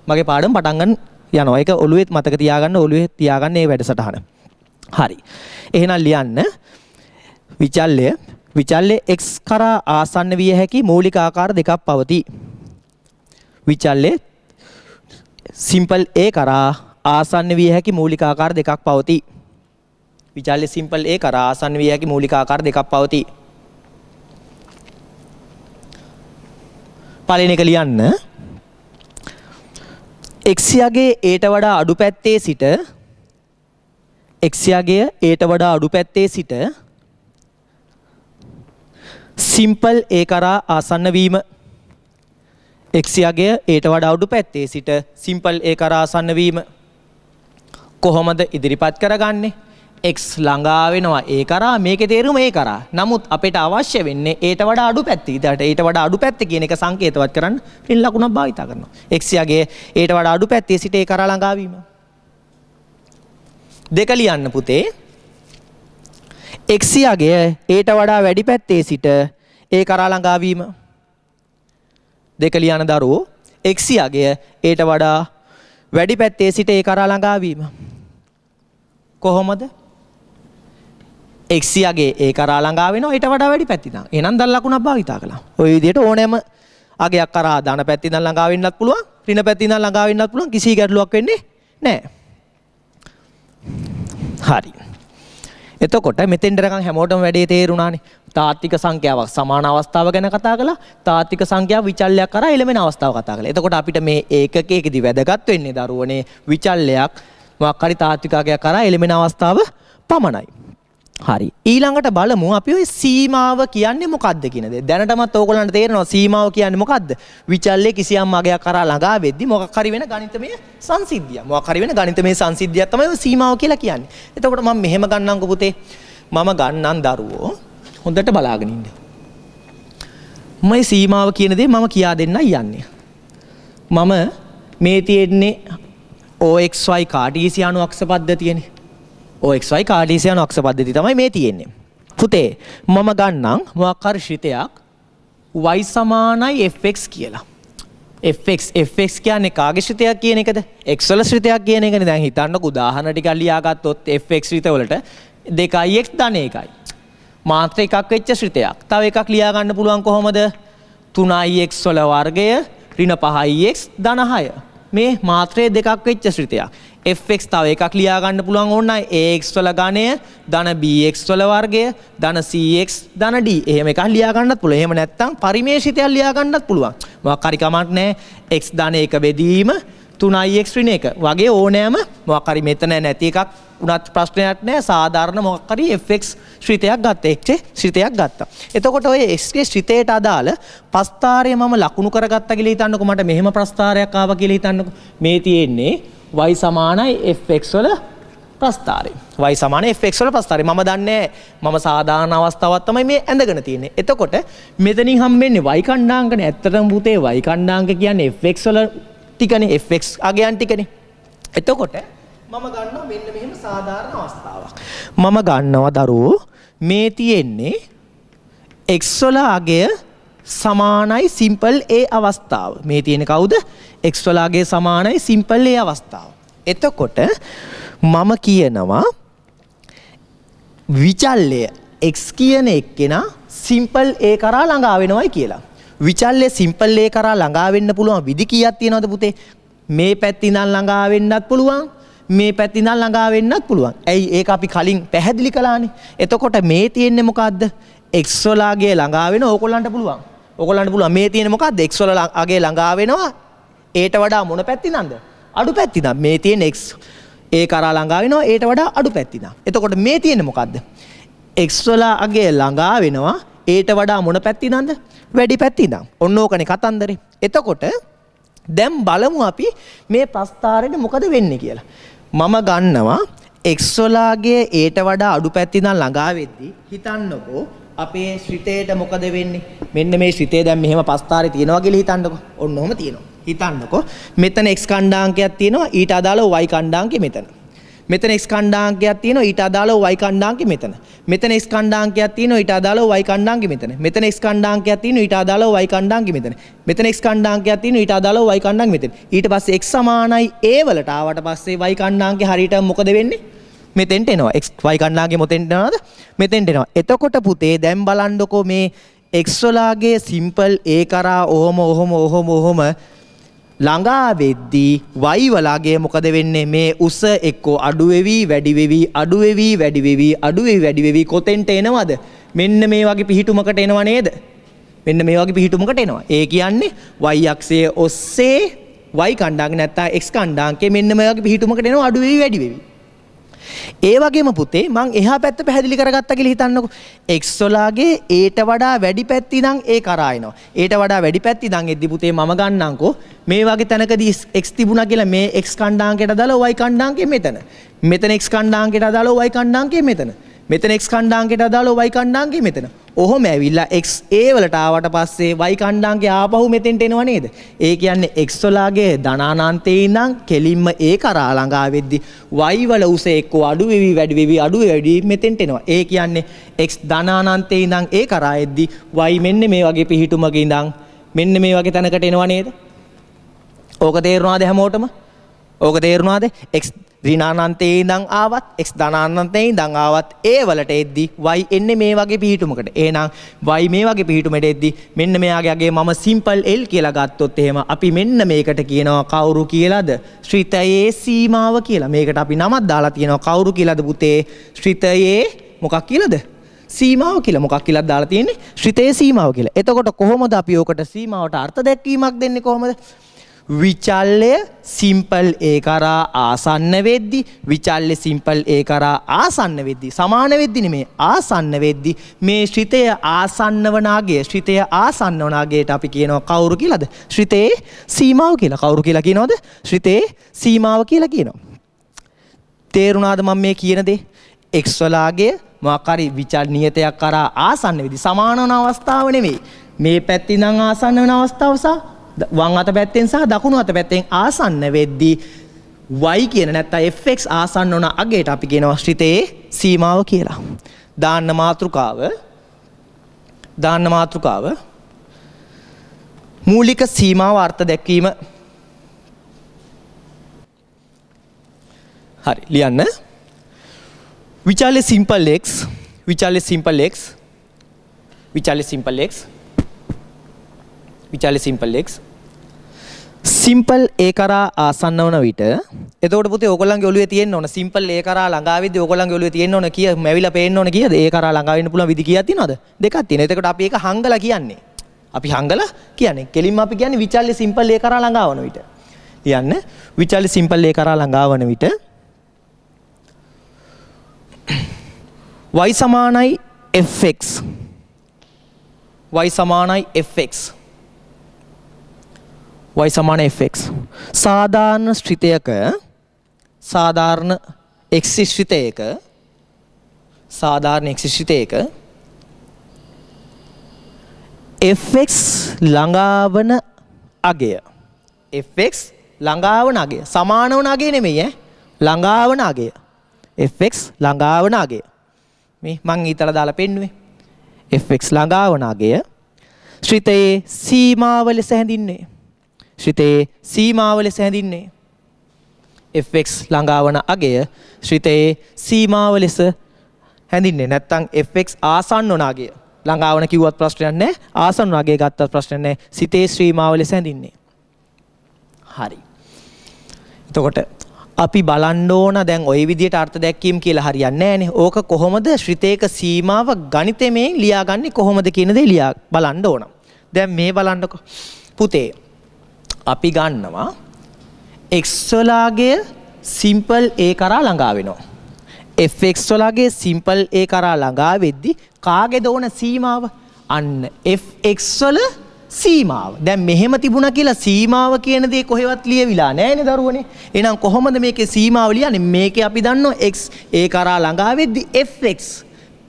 මගේ පාඩම පටන් ගන්න යනවා. ඒක ඔළුවේ මතක තියාගන්න මේ වැඩසටහන. හරි. එහෙනම් ලියන්න විචල්්‍ය x කරා ආසන්න විය හැකි මූලික ආකාර දෙකක් පවතී. විචල්්‍ය සිම්පල් a කරා ආසන්න විය හැකි මූලික ආකාර දෙකක් පවතී. විචල්්‍ය සිම්පල් a කරා ආසන්න විය හැකි මූලික ආකාර දෙකක් පවතී. පළවෙනි එක ලියන්න. x යගේ aට වඩා අඩු පැත්තේ සිට x යගේ aට වඩා අඩු පැත්තේ සිට සිම්පල් a කරා ආසන්න වීම. x යගේ aට වඩා අඩු පැත්තේ සිට සිම්පල් a කරා ආසන්න වීම කොහොමද ඉදිරිපත් කරගන්නේ? x ළඟා වෙනවා a කරා. මේකේ තේරුම a කරා. නමුත් අපිට අවශ්‍ය වෙන්නේ aට වඩා අඩු පැත්ත. ඊට වඩා අඩු පැත්ත කියන එක සංකේතවත් කරන්න ඍණ ලකුණක් භාවිතා කරනවා. x යගේ aට වඩා අඩු පැත්තේ සිට a කරා ළඟා වීම. දෙක ලියන්න පුතේ. x යගේ aට වඩා වැඩි පැත්තේ සිට a කරා ළඟා වීම. දෙක ලියන දරුවෝ x යගේ aට වඩා වැඩි පැත්තේ සිට a කරා ළඟා වීම. කොහොමද? x යගේ a කරා ළඟා වෙනවා ඊට වඩා වැඩි පැත්තින්. එහෙනම් දල ලකුණක් භාවිතා කළා. ওই විදිහට ඕනෑම අගයක් කරා ධන පැත්තින් ළඟා වෙන්නත් පුළුවන්, ඍණ පැත්තින් ළඟා වෙන්නත් පුළුවන්. කිසි ගැටලුවක් වෙන්නේ නැහැ. හරි. එතකොට මෙතෙන්ට නිකන් හැමෝටම වැඩේ තේරුණානේ. තාත්වික සංඛ්‍යාවක් සමාන අවස්ථාව ගැන කතා කළා. තාත්වික සංඛ්‍යාව විචල්්‍යයක් කරා එළමෙන අවස්ථාව කතා කළා. එතකොට අපිට මේ ඒකකයකදී වැදගත් වෙන්නේ දරුවනේ විචල්්‍යයක් මොකක් හරි තාත්විකයක් කරා එළමෙන අවස්ථාව පමණයි. හරි. ඊළඟට බලමු අපි ওই සීමාව කියන්නේ මොකක්ද කියන දේ. දැනටමත් ඕගොල්ලන්ට තේරෙනවා සීමාව කියන්නේ මොකක්ද? විචල්්‍ය කිසියම් අගයක් කරා ළඟා වෙද්දි මොකක් හරි වෙන ගණිතමය සංසිද්ධියක්. මොකක් හරි වෙන ගණිතමය සංසිද්ධියක් තමයි ওই සීමාව කියලා කියන්නේ. එතකොට මම මෙහෙම ගන්නම්කෝ පුතේ. මම ගන්නම් දරුවෝ හොඳට බලාගෙන ඉන්න. මේ සීමාව කියන දේ මම කියා දෙන්නයි යන්නේ. මම මේ තියෙන්නේ OXY කාටීසියානු අක්ෂ පද්ධතියනේ. OXY කාටීසියානු අක්ෂ පද්ධතිය තමයි මේ තියෙන්නේ. පුතේ මම ගන්නම් මොකක් හරි ශ්‍රිතයක් y සමානයි fx කියලා. fx කියන්නේ කාගේ ශ්‍රිතයක් කියන එකද? x වල ශ්‍රිතයක් කියන එකනේ. දැන් හිතන්නකෝ උදාහරණ ටිකක් ලියාගත්තොත් fx ශ්‍රිත වලට 2x ධන 1යි. මාත්‍ර එකක් වෙච්ච ශ්‍රිතයක්. තව එකක් ලියා ගන්න පුළුවන් කොහොමද? 3x වල වර්ගය ඍණ 5x ධන 6. මේ මාත්‍රයේ දෙකක් වෙච්ච ශ්‍රිතයක්. fx තව එකක් ලියා ගන්න පුළුවන් ඕනයි ax වල ඝනය ධන bx වල වර්ගය ධන cx ධන d. එහෙම එකක් ලියා ගන්නත් පුළුවන්. එහෙම නැත්නම් පරිමේය ශ්‍රිතයක් ලියා ගන්නත් පුළුවන්. මොකක් හරි කමක් නැහැ. x ධන 1 බෙදීම 3ix ඍණ 1 වගේ ඕනෑම මොකක් හරි මෙතන නැති එකක් උනත් ප්‍රශ්නයක් නැහැ. සාධාරණ මොකක් හරි fx ශ්‍රිතයක් ගත්තා. x ශ්‍රිතයක් ගත්තා. එතකොට ඔය x ගේ ශ්‍රිතයට අදාළ ප්‍රස්ථාරය මම ලකුණු කරගත්තා කියලා හිතන්නකෝ. මට මෙහෙම ප්‍රස්ථාරයක් ආවා කියලා හිතන්නකෝ. මේ තියෙන්නේ y සමානයි fx වල ප්‍රස්ථාරය. y සමානයි fx වල ප්‍රස්ථාරය. මම දන්නේ මම සාධාරණ අවස්ථාවක් තමයි මේ ඇඳගෙන තියෙන්නේ. එතකොට මෙතනින් හම්බෙන්නේ y කණ්ඩාංකනේ. ඇත්තටම පුතේ y කණ්ඩාංක කියන්නේ fx වල ටිකනේ. fx අගයන් ටිකනේ. එතකොට මම ගන්නවා මෙන්න මෙහෙම සාධාරණ අවස්ථාවක්. මම ගන්නවා දරුවෝ මේ තියෙන්නේ x වල අගය සමානයි සිම්පල් a අවස්ථාව. මේ තියෙන්නේ කවුද? x වල අගය සමානයි සිම්පල් a අවස්ථාව. එතකොට මම කියනවා විචල්්‍ය x කියන එක්කෙනා සිම්පල් a කරා ළඟා වෙනවයි කියලා. විචල්්‍ය සිම්පල් a කරා ළඟා වෙන්න පුළුවන් විදි කීයක් තියෙනවද පුතේ? මේ පැත්ත ඉඳන් ළඟා වෙන්නත් පුළුවන්. මේ පැත්ත ඉඳන් ළඟා වෙන්නත් පුළුවන්. ඇයි ඒක අපි කලින් පැහැදිලි කළානේ. එතකොට මේ තියෙන්නේ මොකද්ද? x වල අගය ළඟා වෙන ඕගොල්ලන්ට පුළුවන්. ඕගොල්ලන්ට පුළුවන් මේ තියෙන්නේ මොකද්ද? x වල අගය ළඟා වෙනවා ඒට වඩා මොන පැත්තින්ද? අඩු පැත්තින්ද. මේ තියෙන x a කරා ළඟා වෙනවා ඒට වඩා අඩු පැත්තින්ද. එතකොට මේ තියෙන්නේ මොකද්ද? x වල අගය ළඟා වෙනවා ඒට වඩා මොන පැත්තින්ද? වැඩි පැත්තින්ද. ඔන්න ඕකනේ කතන්දරේ. එතකොට දැන් බලමු අපි මේ ප්‍රස්ථාරෙට මොකද වෙන්නේ කියලා. මම ගන්නවා x වල අගය ඒට වඩා අඩු පැත්තින්ද ළඟා වෙද්දී හිතන්නකෝ අපේ ශ්‍රිතේට මොකද වෙන්නේ? මෙන්න මේ ශ්‍රිතේ දැන් මෙහෙම ප්‍රස්ථාරේ තියෙනවා කියලා හිතන්නකෝ. ඔන්න ඔහම තියෙනවා. හිතන්නකෝ මෙතන x කණ්ඩාංකයක් තියෙනවා ඊට අදාළව y කණ්ඩාංකය මෙතන. මෙතන x කණ්ඩාංකයක් තියෙනවා ඊට අදාළව y කණ්ඩාංකය මෙතන. මෙතන x කණ්ඩාංකයක් තියෙනවා ඊට අදාළව y කණ්ඩාංකය මෙතන. මෙතන x කණ්ඩාංකයක් තියෙනවා ඊට අදාළව y කණ්ඩාංකය මෙතන. මෙතන x කණ්ඩාංකයක් තියෙනවා ඊට අදාළව y කණ්ඩාංකය මෙතන. ඊට පස්සේ x සමානයි a වලට ආවට පස්සේ y කණ්ඩාංකය හරියට මොකද වෙන්නේ? මෙතෙන්ට එනවා. x y කණ්ඩාංකය මොතෙන්ට එනවද? මෙතෙන්ට එනවා. එතකොට පුතේ දැන් බලන්නකෝ මේ x වලගේ සිම්පල් a කරා ඔහොම ළඟා වෙද්දී y වලගේ මොකද වෙන්නේ? මේ උස එක්කෝ අඩු වෙවි වැඩි වෙවි අඩු වෙවි වැඩි වෙවි අඩු වෙවි වැඩි වෙවි කොතෙන්ට එනවද? මෙන්න මේ වගේ පිහිටුමකට එනව නේද? මෙන්න මේ වගේ පිහිටුමකට එනවා. ඒ කියන්නේ y අක්ෂයේ ඔස්සේ y කණ්ඩාංකය නැත්නම් x කණ්ඩාංකය මෙන්න මේ වගේ පිහිටුමකට එනවා අඩු වෙවි වැඩි වෙවි. ඒ වගේම පුතේ මං එහා පැත්ත පැහැදිලි කරගත්තා කියලා හිතන්නකෝ. x වලගේ ඒට වඩා වැඩි පැත්ත ඉඳන් ඒ කරා එනවා. ඒට වඩා වැඩි පැත්ත ඉඳන් එද්දි පුතේ මම ගන්නම්කෝ මේ වගේ තැනකදී x තිබුණා කියලා මේ x කණ්ඩාංකයට අදාළව y කණ්ඩාංකය මෙතන. මෙතන x කණ්ඩාංකයට අදාළව y කණ්ඩාංකය මෙතන. මෙතන x කණ්ඩාංකයට අදාළව y කණ්ඩාංකය මෙතන. ඔහොම ඇවිල්ලා x a වලට ආවට පස්සේ y කණ්ඩාංකය ආපහු මෙතෙන්ට එනවා නේද? ඒ කියන්නේ x වලගේ ධනානන්තයේ ඉඳන් කෙලින්ම a කරා ළඟා වෙද්දි y වල උස එක්ක අඩු වෙවි වැඩි වෙවි අඩු වෙවි මෙතෙන්ට එනවා. ඒ කියන්නේ x ධනානන්තයේ ඉඳන් a කරා එද්දි y මෙන්න මේ වගේ පිහිටුමක ඉඳන් මෙන්න මේ වගේ තැනකට එනවා නේද? ඕක තේරුණාද හැමෝටම? ඕක තේරුණාද? x ඍණානන්තයේ ඉඳන් ආවත් x ධනානන්තයේ ඉඳන් ආවත් a වලට එද්දි y එන්නේ මේ වගේ පිහිටුමකට. එහෙනම් y මේ වගේ පිහිටුමකට එද්දි මෙන්න මෙයාගේ අගේ මම සිම්පල් l කියලා ගත්තොත් එහෙම අපි මෙන්න මේකට කියනවා කවුරු කියලාද? ශ්‍රිතයේ සීමාව කියලා. මේකට අපි නමක් දාලා තියෙනවා කවුරු කියලාද පුතේ? ශ්‍රිතයේ මොකක් කියලාද? සීමාව කියලා. මොකක් කියලාද දාලා තියෙන්නේ? ශ්‍රිතයේ සීමාව කියලා. එතකොට කොහොමද අපි ඔකට සීමාවට අර්ථ දැක්වීමක් දෙන්නේ කොහොමද? විචල්්‍ය සිම්පල් a කරා ආසන්න වෙද්දි විචල්්‍ය සිම්පල් a කරා ආසන්න වෙද්දි සමාන වෙද්දි නෙමේ ආසන්න වෙද්දි මේ ශ්‍රිතය ආසන්න වන අගය ශ්‍රිතය ආසන්න වන අගයට අපි කියනවා කවුරු කියලාද? ශ්‍රිතයේ සීමාව කියලා. කවුරු කියලා කියනවද? ශ්‍රිතයේ සීමාව කියලා කියනවා. තේරුණාද මම මේ කියන දේ? x වල අගය මොකක් හරි විචල් නියතයක් කරා ආසන්න වෙද්දි සමාන වන අවස්ථාව නෙමෙයි. මේ පැත්තේ ඉඳන් ආසන්න වෙන අවස්ථාව සහ වම් අත පැත්තෙන් සහ දකුණු අත පැත්තෙන් ආසන්න වෙද්දී y කියන නැත්නම් fx ආසන්න වන අගයට අපි කියනවා ශ්‍රිතයේ සීමාව කියලා. දාන්න මාතෘකාව මූලික සීමාව අර්ථ දැක්වීම. හරි ලියන්න. which are simple x simple ඒ කරා ආසන්න වන විට එතකොට පුතේ ඕගොල්ලන්ගේ ඔළුවේ තියෙන්න ඕන සිම්පල් ඒ කරා ළඟා වෙද්දී ඕගොල්ලන්ගේ ඔළුවේ තියෙන්න ඕන කිය මැවිලා පේන්න ඕන කීයද ඒ කරා ළඟා වෙන්න පුළුවන් විදි කීයක් තියෙනවද දෙකක් තියෙනවා එතකොට අපි ඒක හංගලා කියන්නේ කෙලින්ම අපි කියන්නේ විචල්්‍ය සිම්පල් ඒ කරා ළඟා වන විට ලියන්න විචල්්‍ය සිම්පල් ඒ කරා ළඟා වන විට y සමානයි fx y සමාන fx සාධාරණ ශ්‍රිතයක x ශ්‍රිතයක fx ළඟාවන අගය සමාන වන අගය නෙමෙයි ළඟාවන අගය fx ළඟාවන අගය මේ මං ඊතල දාලා පෙන්නුවේ fx ළඟාවන අගය ශ්‍රිතයේ සීමාව ලෙස හැඳින්වේ fx ළඟාවන අගය ශ්‍රිතයේ සීමාව ලෙස හැඳින්වේ නැත්නම් fx ආසන්න වන අගය ළඟාවන කිව්වත් ප්‍රශ්නයක් නැහැ ආසන්න වන අගය ගත්තත් ප්‍රශ්නයක් නැහැ සිතේ සීමාව ලෙස හැඳින්වේ. හරි. එතකොට අපි බලන්න ඕන දැන් ওই විදිහට අර්ථ දැක්වීම කියලා හරියන්නේ නැහැනේ. ඕක කොහොමද ශ්‍රිතේක සීමාව ගණිතයෙන් ලියාගන්නේ කොහොමද කියන දේ බලන්න ඕන. දැන් මේ බලන්නකො පුතේ අපි ගන්නවා x වලගේ සිම්පල් a කරා ළඟා වෙනවා. fx වලගේ සිම්පල් a කරා ළඟා වෙද්දි කාගේද ඕන සීමාව? අන්න fx වල සීමාව. දැන් මෙහෙම තිබුණා කියලා සීමාව කියන දේ කොහෙවත් ලියවිලා නැහැනේ දරුවනේ. එහෙනම් කොහොමද මේකේ සීමාව ලියන්නේ? මේකේ අපි දන්නවා x a කරා ළඟා වෙද්දි fx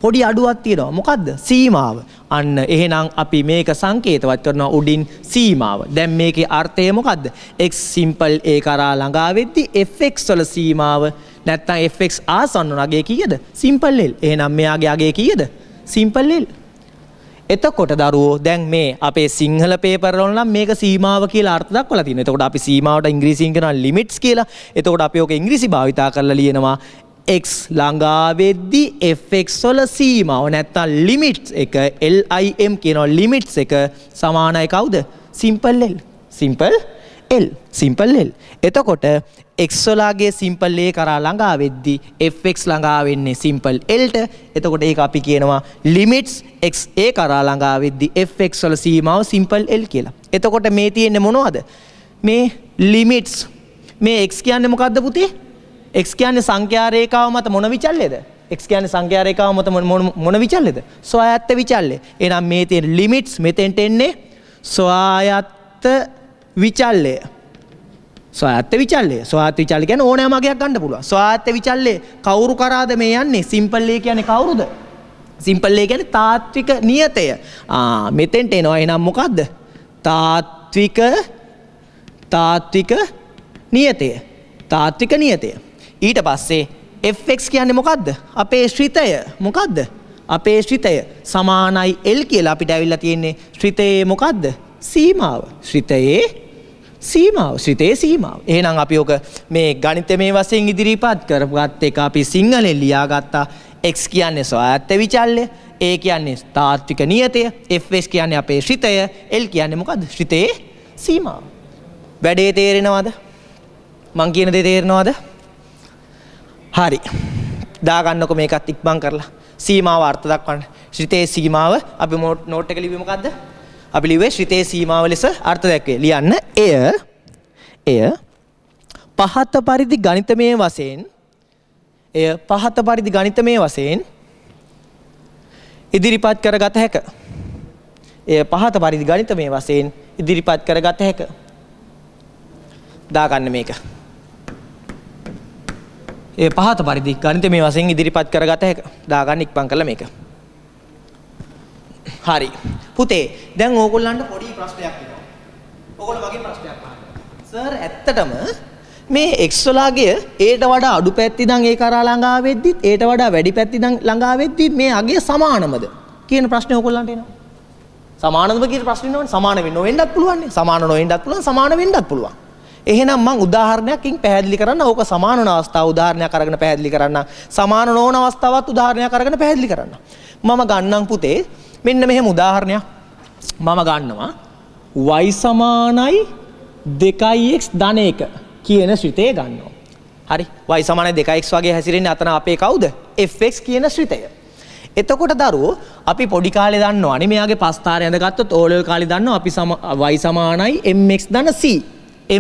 පොඩි අඩුවක් තියෙනවා. මොකද්ද? සීමාව. අන්න එහෙනම් අපි මේක සංකේතවත් කරනවා උඩින් සීමාව. දැන් මේකේ අර්ථය මොකද්ද? x සිම්පල් a කරා ළඟා වෙද්දි fx වල සීමාව නැත්නම් fx ආසන්න වන අගය කීයද? Simple l. එහෙනම් මෙයාගේ අගය කීයද? Simple l. එතකොට දරුවෝ දැන් මේ අපේ සිංහල පේපර් වල නම් මේක සීමාව කියලා අර්ථ දක්වලා තියෙනවා. එතකොට අපි සීමාවට ඉංග්‍රීසියෙන් කියනවා ලිමිට්ස් කියලා. එතකොට අපි ඔක ඉංග්‍රීසි භාවිතා කරලා ලියනවා x ළඟා වෙද්දි fx වල සීමාව නැත්නම් ලිමිට්ස් එක lim කියනවා ලිමිට්ස් එක සමානයි කවුද? Simple l. Simple l. එතකොට x වලගේ සිම්පල් a කරා ළඟා වෙද්දි fx ළඟා වෙන්නේ සිම්පල් l ට. එතකොට ඒක අපි කියනවා ලිමිට්ස් x a කරා ළඟා වෙද්දි fx වල සීමාව සිම්පල් l කියලා. එතකොට මේ තියෙන්නේ මොනවද? මේ ලිමිට්ස්. මේ x කියන්නේ මොකද්ද පුතේ? x කියන්නේ සංඛ්‍යා රේඛාව මත මොන විචල්‍යද? x කියන්නේ සංඛ්‍යා රේඛාව මත මොන විචල්‍යද? ස්වයත්ත විචල්‍ය. එහෙනම් මේ තියෙන ලිමිට්ස් මෙතෙන්ට එන්නේ ස්වයත්ත විචල්‍ය. ස්වයත්ත විචල්‍ය කියන්නේ ඕනෑම අගයක් ගන්න පුළුවන්. ස්වයත්ත විචල්‍ය කවුරු කරාද මේ යන්නේ? සිම්පල් a කියන්නේ කවුරුද? සිම්පල් a කියන්නේ තාත්වික නියතය. මෙතෙන්ට එනවා. එහෙනම් මොකද්ද? තාත්වික නියතය. ඊට පස්සේ fx කියන්නේ මොකද්ද? අපේ ශ්‍රිතය. මොකද්ද? අපේ ශ්‍රිතය සමානයි l කියලා අපිට ඇවිල්ලා තියෙන්නේ. ශ්‍රිතයේ මොකද්ද? සීමාව. ශ්‍රිතයේ සීමාව. එහෙනම් අපි ඔක මේ ගණිතමය වශයෙන් ඉදිරිපත් කරගත් එක අපි සිංහලෙන් ලියාගත්තා. x කියන්නේ ස්වයත්ත විචල්‍ය, a කියන්නේ තාත්වික නියතය, fx කියන්නේ අපේ ශ්‍රිතය, l කියන්නේ මොකද්ද? ශ්‍රිතයේ සීමාව. වැඩේ තේරෙනවද? මං කියන දේ තේරෙනවද? හරි. දාගන්නකො මේකත් ඉක්මන් කරලා. සීමාව අර්ථ දක්වන්න. ශ්‍රිතයේ සීමාව අපි නෝට් එක ලිව්වේ මොකද්ද? අපි ලිව්වේ ශ්‍රිතයේ සීමාව ලෙස අර්ථ දැක්වේ. ලියන්න එය පහත පරිදි ගණිතමය වශයෙන් ඉදිරිපත් කරගත හැක. දාගන්න මේක. පහත පරිදි ගණිතමය වශයෙන් ඉදිරිපත් කරගත හැක. දාගන්න ඉක්මන් කරලා මේක. හරි. පුතේ දැන් ඕගොල්ලන්ට පොඩි ප්‍රශ්නයක් එනවා. ඕගොල්ලෝ මගෙන් ප්‍රශ්නයක් අහන්න. සර් ඇත්තටම මේ x වලාගේ ඒට වඩා අඩු පැත්ති ඉඳන් ඒ කරා ළඟා වෙද්දිත් ඒට වඩා වැඩි පැත්ති ඉඳන් ළඟා වෙද්දිත් මේ අගය සමානමද කියන ප්‍රශ්නේ ඕගොල්ලන්ට එනවා. සමානමද කියන ප්‍රශ්නේ නෝනේ. සමාන වෙන්නත් පුළුවන් නේ. සමාන නොවෙන්නත් පුළුවන්, සමාන වෙන්නත් පුළුවන්. එහෙනම් මම උදාහරණයකින් පැහැදිලි කරන්න. ඕක සමාන වන අවස්ථාව උදාහරණයක් අරගෙන පැහැදිලි කරන්න. සමාන නොවන අවස්ථාවත් උදාහරණයක් අරගෙන පැහැදිලි කරන්න. මම ගන්නම් පුතේ මෙන්න මෙහෙම උදාහරණයක්. මම ගන්නවා y සමානයි 2x ධන 1 කියන ශ්‍රිතය ගන්නවා. හරි. y සමානයි 2x වගේ හැසිරෙන්නේ අතන අපේ කවුද? fx කියන ශ්‍රිතය. එතකොට දරුවෝ අපි පොඩි කාලේ දන්නවනේ මෙයාගේ පස්තාරය ඇඳගත්තොත් ඕලෙවල් කාලේ දන්නවා අපි y සමානයි mx ධන c.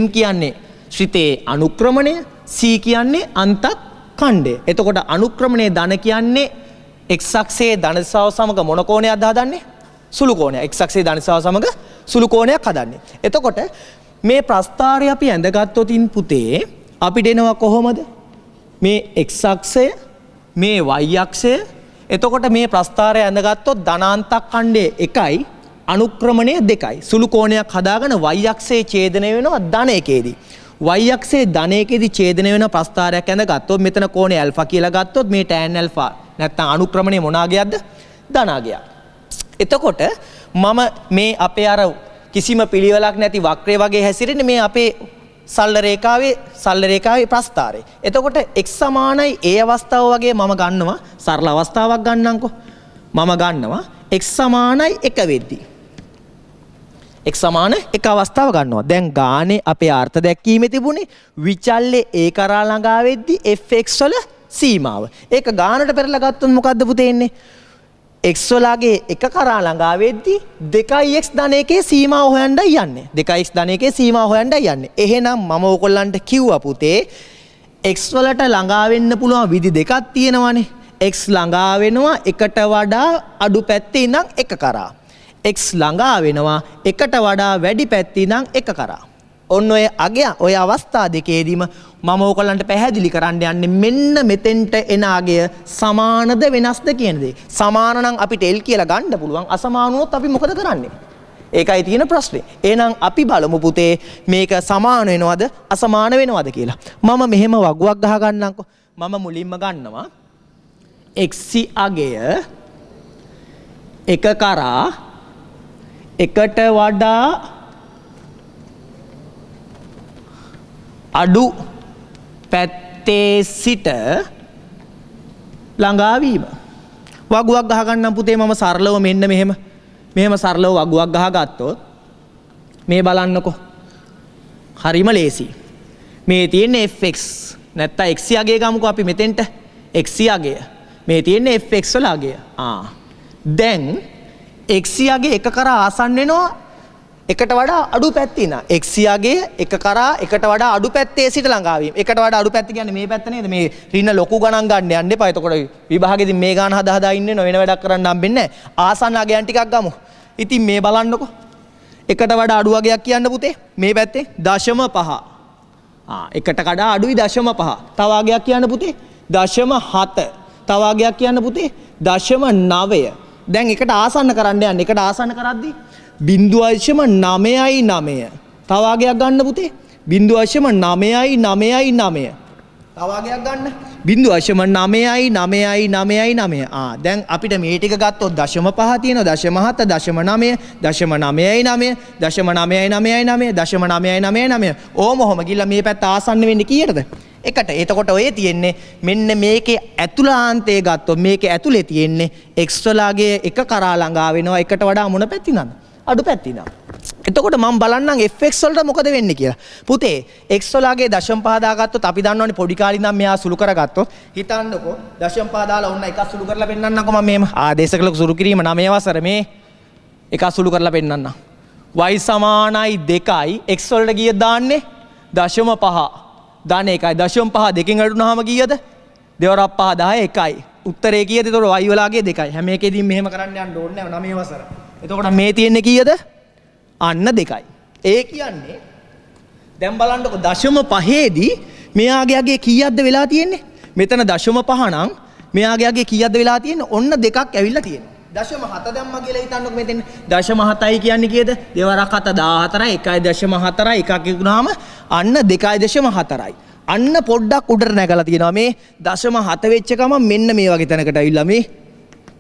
m කියන්නේ ශ්‍රිතේ අනුක්‍රමණය, c කියන්නේ අන්තක් ඛණ්ඩය. එතකොට අනුක්‍රමණයේ ධන කියන්නේ x අක්ෂයේ ධන දිශාව සමග මොන කෝණයක්ද හදන්නේ? සුළු කෝණයක්. x අක්ෂයේ ධන දිශාව සමග සුළු කෝණයක් හදන්නේ. එතකොට මේ ප්‍රස්ථාරය අපි ඇඳගත්තොත් ඉන් පුතේ අපිට එනවා කොහොමද? මේ x අක්ෂය, මේ y අක්ෂය. එතකොට මේ ප්‍රස්ථාරය ඇඳගත්තොත් ධනාන්තක් ඛණ්ඩය 1යි, අනුක්‍රමණය 2යි. සුළු කෝණයක් හදාගෙන y අක්ෂයේ ඡේදනය වෙනවා ධන 1ේදී. y අක්ෂයේ ධන 1ේදී ඡේදනය වෙන ප්‍රස්ථාරයක් ඇඳගත්තොත් මෙතන කෝණය ඇල්ෆා කියලා ගත්තොත් මේ tan ඇල්ෆා නැත්නම් අනුක්‍රමණය මොන ආගයක්ද? ධන ආගයක්. එතකොට මම මේ අපේ අර කිසිම පිළිවෙලක් නැති වක්‍රය වගේ හැසිරෙන්නේ මේ අපේ සරල රේඛාවේ ප්‍රස්ථාරය. එතකොට x සමානයි a අවස්ථාව වගේ මම ගන්නවා සරල අවස්ථාවක් ගන්නම්කෝ. මම ගන්නවා x සමානයි 1 වෙද්දී. x සමාන 1 අවස්ථාව ගන්නවා. දැන් ගානේ අපේ අර්ථ දැක්වීමේ තිබුණේ විචල්්‍ය a කරා ළඟා වෙද්දී fx වල සීමාව. ඒක ගානට පෙරලා ගත්තොත් මොකද්ද පුතේ එන්නේ? x වලගේ 1 කරා ළඟා වෙද්දී 2x ධන 1 සීමාව හොයන්නයි යන්නේ. 2x ධන 1 සීමාව හොයන්නයි යන්නේ. එහෙනම් මම ඕගොල්ලන්ට කිව්වා පුතේ x වලට ළඟා වෙන්න පුළුවන් විදි දෙකක් තියෙනවානේ. x ළඟා වෙනවා 1ට වඩා අඩු පැත්තේ ඉඳන් 1 කරා. x ළඟා වෙනවා 1ට වඩා වැඩි පැත්තේ ඉඳන් 1 කරා. ඔන්න ඔය අවස්ථා දෙකේදීම මම ඕගොල්ලන්ට පැහැදිලි කරන්න යන්නේ මෙන්න මෙතෙන්ට එන අගය සමානද වෙනස්ද කියන දේ. සමාන නම් අපිට L කියලා ගන්න පුළුවන්. අසමාන වුණොත් අපි මොකද කරන්නේ? ඒකයි තියෙන ප්‍රශ්නේ. එහෙනම් අපි බලමු පුතේ මේක සමාන වෙනවද අසමාන වෙනවද කියලා. මම මෙහෙම වගුවක් ගහ ගන්නම්කෝ. මම මුලින්ම ගන්නවා x අගය 1 කරා 1ට වඩා අඩු පැත්තේ සිට ළඟා වීම. වගුවක් ගහ ගන්නම් පුතේ මම සරලව මෙන්න මෙහෙම සරලව වගුවක් ගහගත්තොත් මේ බලන්නකෝ. හරිම ලේසි. මේ තියෙන්නේ fx නැත්නම් x අගය ගමුකෝ අපි මෙතෙන්ට x අගය. මේ තියෙන්නේ fx වල අගය. දැන් x අගය 1 කරා ආසන්න වෙනවා 1ට වඩා අඩු පැත්තේ ඉඳන් x අගය 1 කරා 1ට වඩා අඩු පැත්තේ සිට ළඟා වීම. 1ට වඩා අඩු පැත්ත කියන්නේ මේ පැත්ත නේද? මේ ඍණ ලොකු ගණන් ගන්න යන්න එපා. එතකොට විභාගෙදී මේ ගාන හදා ඉන්න වෙන වැඩක් කරන්න හම්බෙන්නේ නැහැ. ආසන්න අගයන් ටිකක් ගමු. ඉතින් මේ බලන්නකෝ. 1ට වඩා අඩු අගයක් කියන්න පුතේ. මේ පැත්තේ 0.5. 1ට වඩා අඩුයි 0.5. තව අගයක් කියන්න පුතේ 0.7. තව අගයක් කියන්න පුතේ 0.9. දැන් එකට ආසන්න කරන්න යන්න. එකට ආසන්න කරද්දී 0.9. තව අගයක් ගන්න පුතේ 0.9. තව අගයක් ගන්න 0.9. දැන් අපිට මේ ටික ගත්තොත් 0.5 තියෙනවා 0.7 0.9 0.9. ඔහොම ගිහලා මේ පැත්ත ආසන්න වෙන්නේ කීයටද? එකට. එතකොට ඔය තියෙන්නේ මෙන්න මේකේ ඇතුළාන්තය ගත්තොත් මේකේ ඇතුලේ තියෙන්නේ x වලගේ 1 කරා ළඟා වෙනවා 1ට වඩා මොන පැත්තින්ද? අඩු පැත්තින්ද. එතකොට මම බලන්නම් fx වලට මොකද වෙන්නේ කියලා. පුතේ x වලගේ 0.5 දාගත්තොත් අපි දන්නවනේ පොඩි කාලේ ඉඳන් මෙයා සුළු කරගත්තොත් හිතන්නකෝ 0.5 දාලා ඔන්න එකක් සුළු කරලා පෙන්නන්නකෝ මම මේම ආදේශකල සුළු කිරීම 9 වසර මේ එකක් සුළු කරලා පෙන්නන්න. y සමානයි 2යි x වලට කීයද දාන්නේ 0.5 ධන 1යි 0.5 දෙකෙන් අඩුනහම කීයද 2 5 10 1යි උත්තරේ කීයද? ඒතකොට y වලගේ 2යි. හැම එකෙදීම මෙහෙම කරන්න යන්න ඕනේ නැහැ 9 වසර. එතකොට මේ තියෙන්නේ කීයද? අන්න 2යි. ඒ කියන්නේ දැන් බලන්නකො 0.5 දී මෙයාගේ අගේ කීයක්ද වෙලා තියෙන්නේ? මෙතන 0.5 නම් මෙයාගේ අගේ කීයක්ද වෙලා තියෙන්නේ? ඔන්න 2ක් ඇවිල්ලා තියෙනවා. දශම 7 දැම්මා කියලා හිතන්නකො මෙතන. දශම 7යි කියන්නේ කීයද? දෙවරක් 7 14යි 1.4යි එකක් ඉක්ුණාම අන්න 2.4යි. අන්න පොඩ්ඩක් උඩට නැගලා තියෙනවා මේ දශම 7 වෙච්ච ගමන් මෙන්න මේ වගේ තැනකට ඇවිල්ලා මේ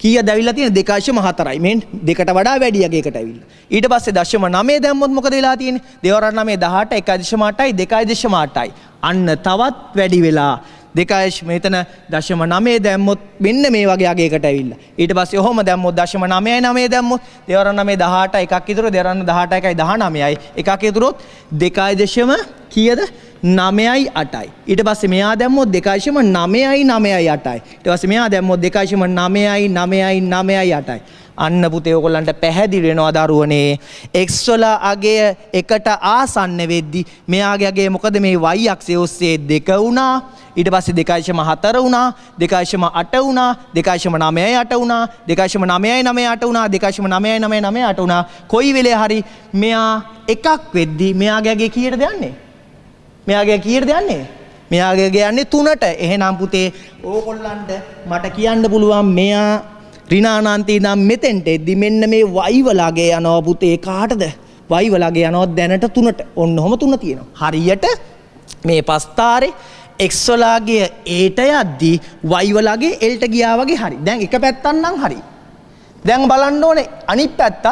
කීයද ඇවිල්ලා තියෙන්නේ 2.4යි. මේ දෙකට වඩා වැඩි යකේකට ඇවිල්ලා. ඊට පස්සේ දශම 9 දැම්මොත් මොකද වෙලා තියෙන්නේ? දෙවරක් 9 18 1.8යි 2.8යි. අන්න තවත් වැඩි වෙලා මෙතන දශම 9 දැම්මොත් මෙන්න මේ වගේ අගයකට ඇවිල්ලා. ඊට පස්සේ ඔහොම දැම්මොත් දශම 9යි 9 දැම්මොත් දෙවරක් 9 18 එකක් ඉතුරු දෙවරක් 18 එකයි 19යි එකක් ඉතුරුත් 2. කීයද? 9යි 8යි. ඊට පස්සේ මෙයා දැම්මොත් 2.9යි 9යි 8යි. ඊට පස්සේ මෙයා දැම්මොත් 2.9යි 9යි 9යි 8යි. අන්න පුතේ ඔයගොල්ලන්ට පැහැදිලි වෙනවා දරුවනේ x වල අගය එකට ආසන්න වෙද්දි මෙයාගේ අගය මොකද මේ y අක්ෂය ඔස්සේ 2 වුණා. ඊට පස්සේ 2.4 වුණා 2.8 වුණා 2.98 වුණා 2.998 වුණා 2.998 වුණා. කොයි වෙලේ හරි මෙයා එකක් වෙද්දි මෙයාගේ අගය කීයටද යන්නේ? මෙයාගේ කීයටද යන්නේ? මෙයාගේ අගය යන්නේ 3ට. එහෙනම් පුතේ ඕගොල්ලන්ට මට කියන්න පුළුවන් මෙයා ඍණානන්තේ නම් මෙතෙන්ට එද්දි මෙන්න මේ y වලගේ යනවා පුතේ කාටද? y වලගේ යනවා දැනට 3ට. ඔන්න ඔහම 3 තියෙනවා. හරියට මේ පස්තාරේ x වලගේ aට යද්දි y වලගේ l ට ගියා වගේ හරි. දැන් එක පැත්තක් නම් හරි. දැන් බලන්න ඕනේ අනිත් පැත්තත්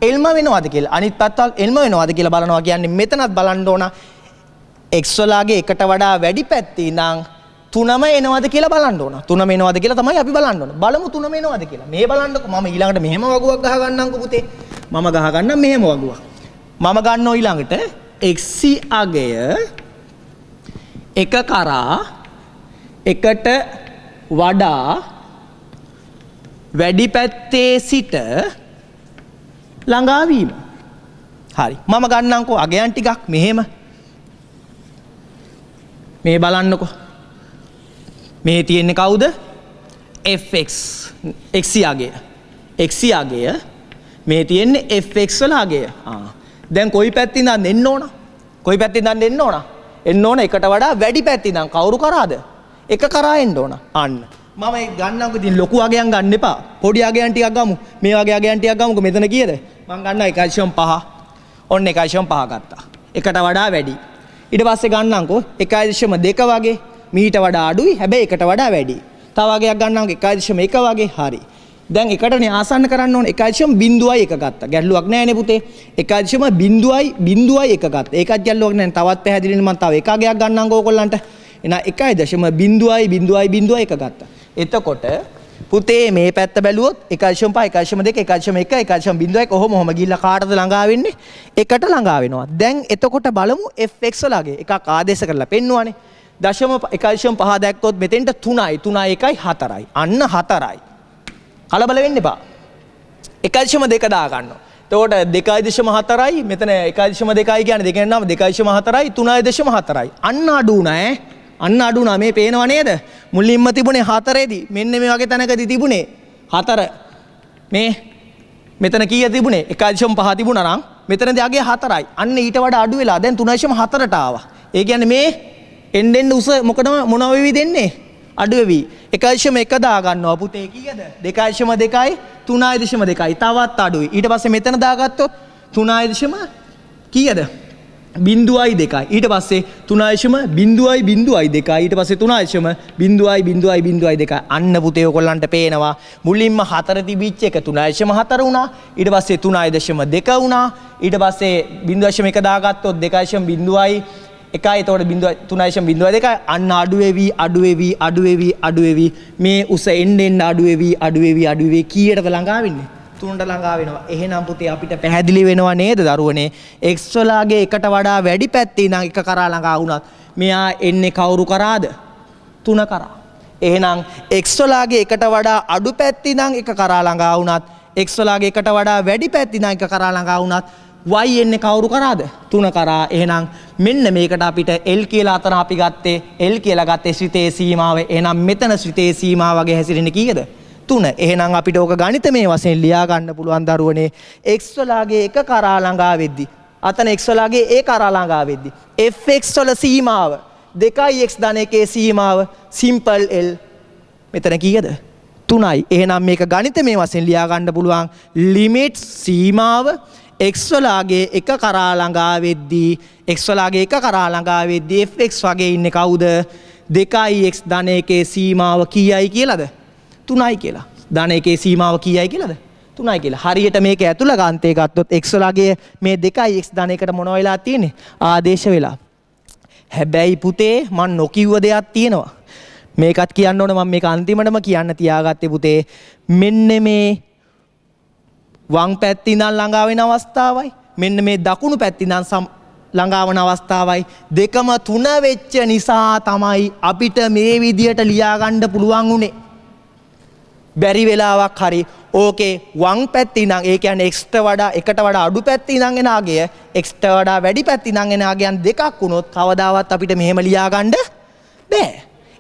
lම වෙනවද කියලා. අනිත් පැත්තත් lම වෙනවද කියලා බලනවා කියන්නේ මෙතනත් බලන්න ඕන x වලගේ එකට වඩා වැඩි පැත්තේ ඉඳන් 3ම එනවද කියලා බලන්න ඕන. 3ම එනවද කියලා තමයි අපි බලන්න ඕන. බලමු 3ම එනවද කියලා. මේ බලන්නකො මම ඊළඟට මෙහෙම වගුවක් ගහ ගන්නම්කො පුතේ. මම ගහ ගන්නම් මෙහෙම වගුවක්. මම ගන්නෝ ඊළඟට x අගය එක කරා එකට වඩා වැඩි පැත්තේ සිට ළඟා වීම. හරි. මම ගන්නම්කො අගයන් ටිකක් මෙහෙම. මේ බලන්නකො. මේ තියෙන්නේ කවුද? fx x අගය. x අගය මේ තියෙන්නේ fx වල අගය. දැන් කොයි පැත්තෙන් ඉඳන් එන්න ඕන? කොයි පැත්තෙන් ඉඳන් එන්න ඕන? එන්න ඕන එකට වඩා වැඩි පැත්තෙන් ඉඳන්. කවුරු කරාද? එක කරා එන්න ඕන. අන්න. මම ඒ ගන්නම්කො ඉතින් ලොකු අගයන් ගන්න එපා. පොඩි අගයන් ටිකක් ගමු. මේ වගේ අගයන් ටිකක් ගමුකෝ. මෙතන කීයද? මම ගන්නවා 1.5. ඔන්න 1.5 ගත්තා. එකට වඩා වැඩි. ඊට පස්සේ ගන්නම්කො 1.2 වගේ. මීට වඩා අඩුයි හැබැයි එකට වඩා වැඩි. තව වගේක් ගන්නම්කො 1.1 වගේ. හරි. දැන් එකටනේ ආසන්න කරන්න ඕනේ. 1.01 ගත්තා. ගැටලුවක් නැහැ නේ පුතේ. 1.01 ගත්තා. ඒකත් ගැටලුවක් නැහැ. තවත් පැහැදිලිනේ මම තව එක අගයක් ගන්නම්කො ඕගොල්ලන්ට. එහෙනම් 1.01 ගත්තා. එතකොට පුතේ මේ පැත්ත බැලුවොත් 1.5 1.2 1.1 1.01 ඔහොම ගිහිල්ලා කාටද ළඟා වෙන්නේ? එකට ළඟා වෙනවා. දැන් එතකොට බලමු fx වලගේ එකක් ආදේශ කරලා පෙන්නුවානේ. දශම 1.5 දැක්කොත් මෙතෙන්ට 3යි 3යි 1යි 4යි. අන්න 4යි. කලබල වෙන්න එපා. 1.2 දා ගන්නවා. එතකොට 2.4යි මෙතන 1.2යි කියන්නේ දෙකෙන් නම් 2.4යි 3.4යි. අන්න අඩු නෑ. අන්න අඩු නා මේ පේනව නේද? මුලින්ම තිබුණේ 4ේදී. මෙන්න මේ වගේ තැනකදී තිබුණේ 4. මේ මෙතන කීයද තිබුණේ? 1.5 තිබුණා නම් මෙතනදී අගේ 4යි. අන්න ඊට වඩා අඩු වෙලා දැන් 3.4ට ආවා. ඒ කියන්නේ මේ එන්න උස මොන වෙවි දෙන්නේ? අඩු වෙවි. 1.1 දා ගන්නවා පුතේ කීයද? 2.2යි 3.2යි. තවත් අඩුයි. ඊට පස්සේ මෙතන දාගත්තොත් 3. කීයද? 0.2යි. ඊට පස්සේ 3.0.02යි. ඊට පස්සේ 3.0.0.02. අන්න පුතේ ඔයගොල්ලන්ට පේනවා මුලින්ම 4 තිබිච්ච එක 3.4 වුණා. ඊට පස්සේ 3.2 වුණා. ඊට පස්සේ 0.1 දාගත්තොත් 2.0 එකයි. එතකොට 3.02 අන්න අඩු වෙවි මේ උස එන්න අඩු වෙවි කීයටද ළඟා වෙන්නේ? 3ට ළඟා වෙනවා. එහෙනම් පුතේ අපිට පැහැදිලි වෙනවා නේද දරුවනේ x වලගේ එකට වඩා වැඩි පැත්තේ ඉඳන් එක කරා ළඟා වුණත් මෙයා එන්නේ කවුරු කරාද? 3 කරා. එහෙනම් x වලගේ එකට වඩා අඩු පැත්තේ ඉඳන් එක කරා ළඟා වුණත් x වලගේ එකට වඩා වැඩි පැත්තේ ඉඳන් එක කරා ළඟා වුණත් y එන්නේ කවුරු කරාද? 3 කරා. එහෙනම් මෙන්න මේකට අපිට l කියලා අතන අපි ගත්තේ l කියලා ගත්තේ ශ්‍රිතේ සීමාව. එහෙනම් මෙතන ශ්‍රිතේ සීමාව වගේ හැසිරෙන්නේ කීයද? 3. එහෙනම් අපිට ඕක ගණිතමය වශයෙන් ලියා ගන්න පුළුවන් දරුවනේ x වලගේ එක කරා ළඟා වෙද්දි අතන x වලගේ ඒ කරා ළඟා වෙද්දි fx වල සීමාව 2x ධන එකේ සීමාව සිම්පල් l මෙතන කීයද? 3යි. එහෙනම් මේක ගණිතමය වශයෙන් ලියා ගන්න පුළුවන් limits සීමාව x වලගේ එක කරා ළඟා වෙද්දී x වලගේ එක කරා ළඟා වෙද්දී fx වගේ ඉන්නේ කවුද? 2x ධන එකේ සීමාව කීයයි කියලාද? 3යි කියලා. ධන එකේ සීමාව කීයයි කියලාද? 3යි කියලා. හරියට මේක ඇතුළගාන්තේ ගත්තොත් x වලගේ මේ 2x ධන එකට මොන වෙලා තියෙන්නේ? ආදේශ වෙලා. හැබැයි පුතේ මම නොකියුව දෙයක් තියෙනවා. මේකත් කියන්න ඕන මම මේක අන්තිමටම කියන්න තියාගත්තේ පුතේ. මෙන්න මේ වම් පැත්තේ ඉඳන් ළඟා වෙන අවස්ථාවයි මෙන්න මේ දකුණු පැත්තේ ඉඳන් ළඟා වන අවස්ථාවයි දෙකම 3 වෙච්ච නිසා තමයි අපිට මේ විදියට ලියා ගන්න පුළුවන් උනේ. බැරි වෙලාවක් හරි ඕකේ වම් පැත්තේ ඉඳන් ඒ කියන්නේ x ට වඩා එකට වඩා අඩු පැත්තේ ඉඳන් එන අගය x ට වඩා වැඩි පැත්තේ ඉඳන් එන අගයන් දෙකක් වුණොත් කවදාවත් අපිට මෙහෙම ලියා ගන්න බෑ.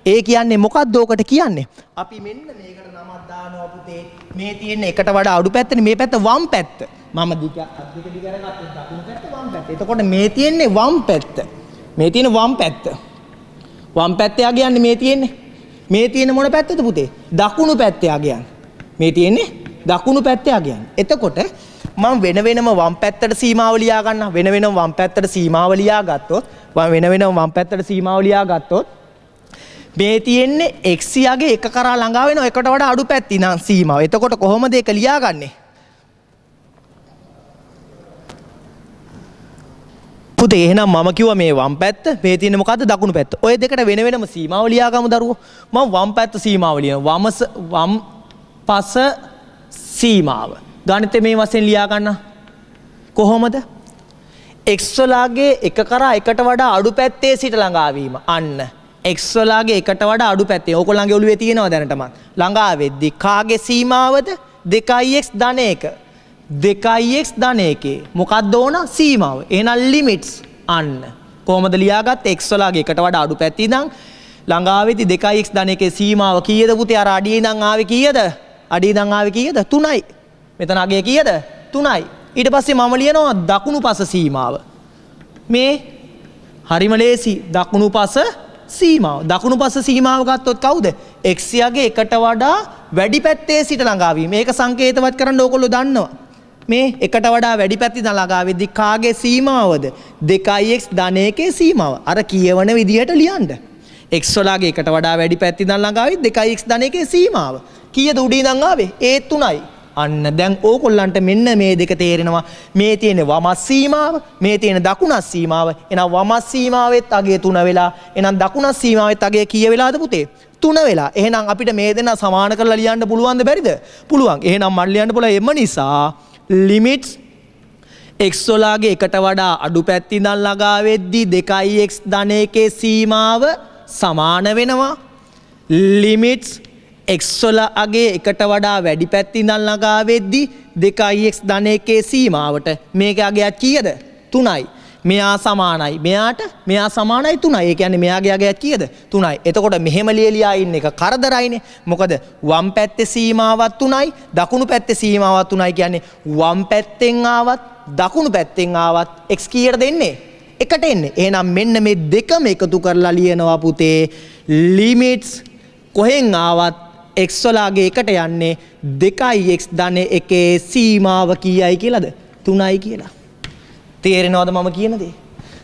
ඒ කියන්නේ මොකක්ද ඕකට කියන්නේ? අපි මෙන්න මේකට නමක් දානවා පුතේ. මේ තියෙන එකට වඩා අඩු පැත්තනේ මේ පැත්ත වම් පැත්ත. මම දිග කරගත්තොත් දකුණු පැත්ත වම් පැත්ත. එතකොට මේ තියෙන්නේ වම් පැත්ත. මේ තියෙන වම් පැත්ත. වම් පැත්තේ අගයන්නේ මේ තියෙන්නේ. මේ තියෙන මොන පැත්තද පුතේ? දකුණු පැත්තේ අගයන්. මේ තියෙන්නේ දකුණු පැත්තේ අගයන්. එතකොට මම වෙන වෙනම වම් පැත්තට සීමාව ලියා ගන්න. වෙන වෙනම වම් පැත්තට සීමාව ලියා ගත්තොත් වෙන වෙනම වම් පැත්තට සීමාව ලියා ගත්තොත් මේ තියෙන්නේ x යගේ එක කරා ළඟා වෙන එකට වඩා අඩු පැත්තේ ඉඳන් සීමාව. එතකොට කොහොමද ඒක ලියාගන්නේ? පුතේ එහෙනම් මම කිව්වා මේ වම් පැත්ත මේ තියෙන්නේ මොකද්ද දකුණු පැත්ත. ඔය දෙකට වෙන වෙනම සීමාව ලියාගමු දරුවෝ. මම වම් පැත්ත සීමාව ලියනවා. වම් පස සීමාව. ගණිතේ මේ වශයෙන් ලියා ගන්න. කොහොමද? x වලගේ එක කරා එකට වඩා අඩු පැත්තේ සිට ළඟා වීම. අන්න x වලගේ එකට වඩා අඩු පැත්තේ ඕගොල්ලන්ගේ ඔළුවේ තියෙනවා දැනටම ළඟා වෙද්දි කාගේ සීමාවද 2x ධන 1 2x ධන 1 මොකක්ද ඕන සීමාව එහෙනම් limits අන්න කොහොමද ලියාගත්තේ x වලගේ එකට වඩා අඩු පැත්තේ ඉඳන් ළඟා වෙද්දි 2x ධන 1 සීමාව කීයද පුතේ අර අඩියේ ඉඳන් ආවේ කීයද අඩියේ ඉඳන් ආවේ කීයද 3යි මෙතන අගය කීයද 3යි ඊට පස්සේ මම ලියනවා දකුණු පස සීමාව මේ හරිම ලේසි දකුණු පස සීමාව දකුණු පස සීමාව ගත්තොත් කවුද x යගේ එකට වඩා වැඩි පැත්තේ සිට ළඟා වීම මේක සංකේතවත් කරන්න ඕගොල්ලෝ දන්නවා මේ එකට වඩා වැඩි පැත්තේ ඉඳන් ළඟා වෙද්දි කාගේ සීමාවද 2x ධන 1 සීමාව අර කියවන විදිහට ලියන්න x වලගේ එකට වඩා වැඩි පැත්තේ ඉඳන් ළඟා වෙද්දි 2x ධන 1 සීමාව කීයද උඩින් ඉඳන් ආවේ ඒ 3යි අන්න දැන් ඕගොල්ලන්ට මෙන්න මේ දෙක තේරෙනවා මේ තියෙන වමස් සීමාව මේ තියෙන දකුණස් සීමාව එහෙනම් වමස් සීමාවෙත් අගය 3 වෙලා එහෙනම් දකුණස් සීමාවෙත් අගය කීය වෙලාද පුතේ 3 වෙලා එහෙනම් අපිට මේ දෙන්න සමාන කරලා ලියන්න පුළුවන්ද බැරිද පුළුවන් එහෙනම් මම ලියන්න පුළුවන් එම නිසා limits x වලගේ එකට වඩා අඩු පැත්තේ ඉඳන් ළඟා වෙද්දී 2x ධන 1 සීමාව සමාන වෙනවා limits x වල අගේ එකට වඩා වැඩි පැත්තේ ඉඳන් ළඟා වෙද්දි 2x ධන 1 සීමාවට මේකේ අගයක් කීයද 3යි මෙයා සමානයි මෙයා සමානයි 3යි ඒ කියන්නේ මෙයාගේ අගයක් කීයද 3යි එතකොට මෙහෙම ලියලියා ඉන්න එක කරදරයිනේ මොකද වම් පැත්තේ සීමාවක් 3යි දකුණු පැත්තේ සීමාවක් 3යි කියන්නේ වම් පැත්තෙන් ආවත් දකුණු පැත්තෙන් ආවත් x කීයටද එන්නේ එකට එන්නේ එහෙනම් මෙන්න මේ දෙකම එකතු කරලා ලියනවා පුතේ limits කොහෙන් ආවත් x වලගේ එකට යන්නේ 2x ධන 1 සීමාව කීයයි කියලාද 3යි කියලා. තේරෙනවද මම කියන දේ?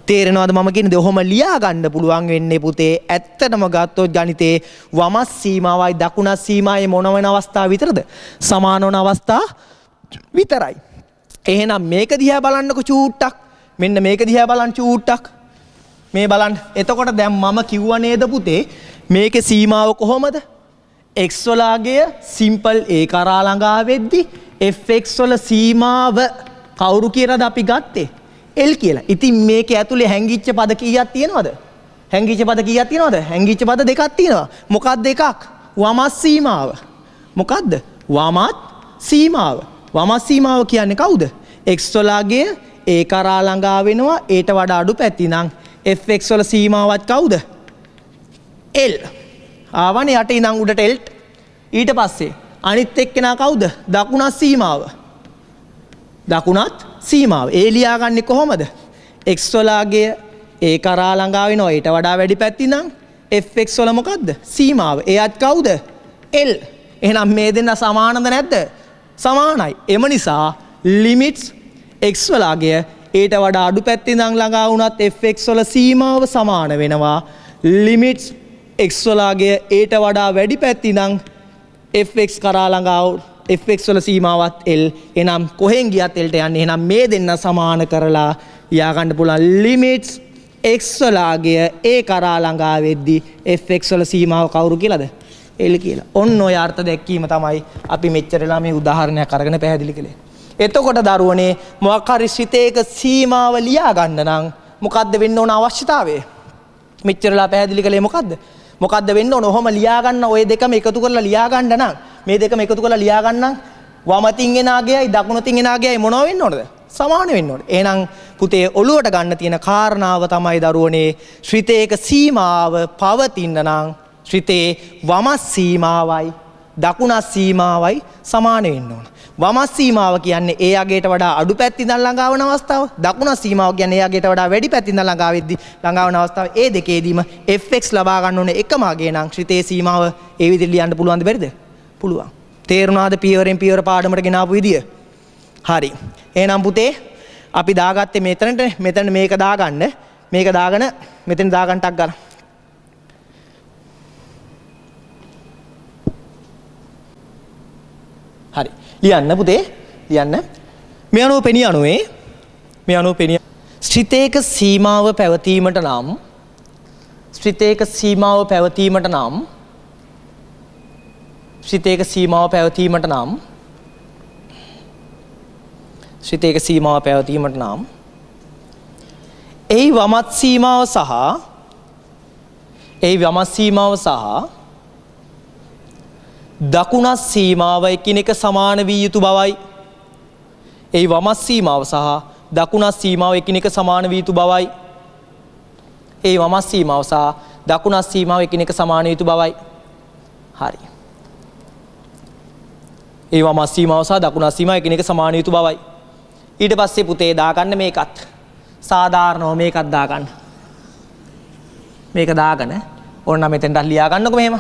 තේරෙනවද මම කියන දේ? ඔහොම ලියා ගන්න පුළුවන් වෙන්නේ පුතේ. ඇත්තටම ගත්තොත් ගණිතේ වමස් සීමාවයි දකුණස් සීමාවේ මොන වෙන අවස්ථා විතරද? සමාන වන අවස්ථා විතරයි. එහෙනම් මේක දිහා බලන්නකො චූට්ටක්. මෙන්න මේක දිහා බලන්න චූට්ටක්. මේ බලන්න. එතකොට දැන් මම කිව්වා නේද පුතේ මේකේ සීමාව කොහොමද? x වලගේ සිම්පල් ඒ කරා ළඟා වෙද්දි fx වල සීමාව කවුරු කියලාද අපි ගත්තේ l කියලා. ඉතින් මේකේ ඇතුලේ හැංගිච්ච පද කීයක් තියෙනවද? හැංගිච්ච පද කීයක් තියෙනවද? හැංගිච්ච පද දෙකක් තියෙනවා. මොකක්ද එකක්? වමස් සීමාව. මොකක්ද? වමත් සීමාව. වමස් සීමාව කියන්නේ කවුද? x වලගේ ඒ කරා ළඟා වෙනවා ඊට වඩා අඩු පැති නම් fx වල සීමාවත් කවුද? l. ආවනේ යට ඉඳන් උඩට l ඊට පස්සේ අනිත් එක්කෙනා කවුද? දකුණත් සීමාව. දකුණත් සීමාව. ඒ ලියාගන්නේ කොහොමද? x වලගේ ඒ කරා ළඟා වෙනවා ඊට වඩා වැඩි පැති නම් fx වල මොකද්ද? සීමාව. එයත් කවුද? l. එහෙනම් මේ දෙන්න සමානද නැද්ද? සමානයි. එම නිසා ලිමිට්ස් x වලගේ ඊට වඩා අඩු පැත්තේ ඉඳන් ළඟා වුණත් fx වල සීමාව සමාන වෙනවා. ලිමිට්ස් x වලගේ ඊට වඩා වැඩි පැත්තේ ඉඳන් fx කරා ළඟා fx වල සීමාවත් l. එනම් කොහෙන් ගියත් l ට යන්නේ. එහෙනම් මේ දෙන්න සමාන කරලා යා ගන්න පුළුවන් ලිමිට්ස් x වලගේ ඒ කරා ළඟා වෙද්දි fx වල සීමාව කවුරු කියලාද? l කියලා. ඔන්න ඔය අර්ථ දැක්වීම තමයි අපි මෙච්චරලා මේ උදාහරණයක් අරගෙන පැහැදිලි කළේ. එතකොට දරුවනේ මොකක් හරි ශ්‍රිතයක සීමාව ලියා ගන්න නම් මොකද්ද වෙන්න ඕන අවශ්‍යතාවය? මෙච්චරලා පැහැදිලි කළේ මොකද්ද? මොකද්ද වෙන්න ඕන? ඔහොම ලියා ගන්න ඔය දෙකම එකතු කරලා ලියා ගන්න නම් මේ දෙකම එකතු කරලා ලියා ගන්න වමතින් එන අගයයි දකුණතින් එන අගයයි මොනව වෙන්න ඕනද? සමාන වෙන්න ඕනේ. එහෙනම් පුතේ ඔළුවට ගන්න තියෙන කාරණාව තමයි දරුවනේ ශ්‍රිතයක සීමාව පවතින නම් ශ්‍රිතේ වමස් සීමාවයි දකුණස් සීමාවයි සමාන වෙන්න ඕන. වමස් සීමාව කියන්නේ ඒ අගයට වඩා අඩු පැත්ත ඉඳන් ළඟා වන අවස්ථාව. දකුණස් සීමාව කියන්නේ ඒ අගයට වඩා වැඩි පැත්ත ඉඳන් ළඟා වෙද්දි ළඟා වන අවස්ථාව. ඒ දෙකේදීම fx ලබා ගන්න ඕනේ එකම අගය නම් ශ්‍රිතේ සීමාව ඒ විදිහට ලියන්න පුළුවන්ද බැරිද? පුළුවන්. තේරුණාද පියවරෙන් පියවර පාඩමට ගෙනාපු විදිය? හරි. එහෙනම් පුතේ අපි දාගත්තේ මෙතන මේක දාගන්න. මේක දාගෙන මෙතන දාගන්න ටක් ගන්න. හරි. ලියන්න පුතේ ලියන්න. මේ අනුව පෙනිය ශ්‍රිතයක සීමාව පැවතීමට නම් ශ්‍රිතයක සීමාව පැවතීමට නම් එහි වමත් සීමාව සහ දකුණස් සීමාව එකිනෙක සමාන වී යුතු බවයි. එහි වමස් සීමාව සහ දකුණස් සීමාව එකිනෙක සමාන වී යුතු බවයි. එහි වමස් සීමාව සහ දකුණස් සීමාව එකිනෙක සමාන වී යුතු බවයි. හරි. එහි වමස් සීමාව සහ දකුණස් සීමාව එකිනෙක සමාන වී යුතු බවයි. ඊට පස්සේ පුතේ දාගන්න මේකත් සාධාරණව මේකත් දාගන්න. මේක දාගෙන ඕන්න මෙතෙන්ට ලියා ගන්නකො මෙහෙම.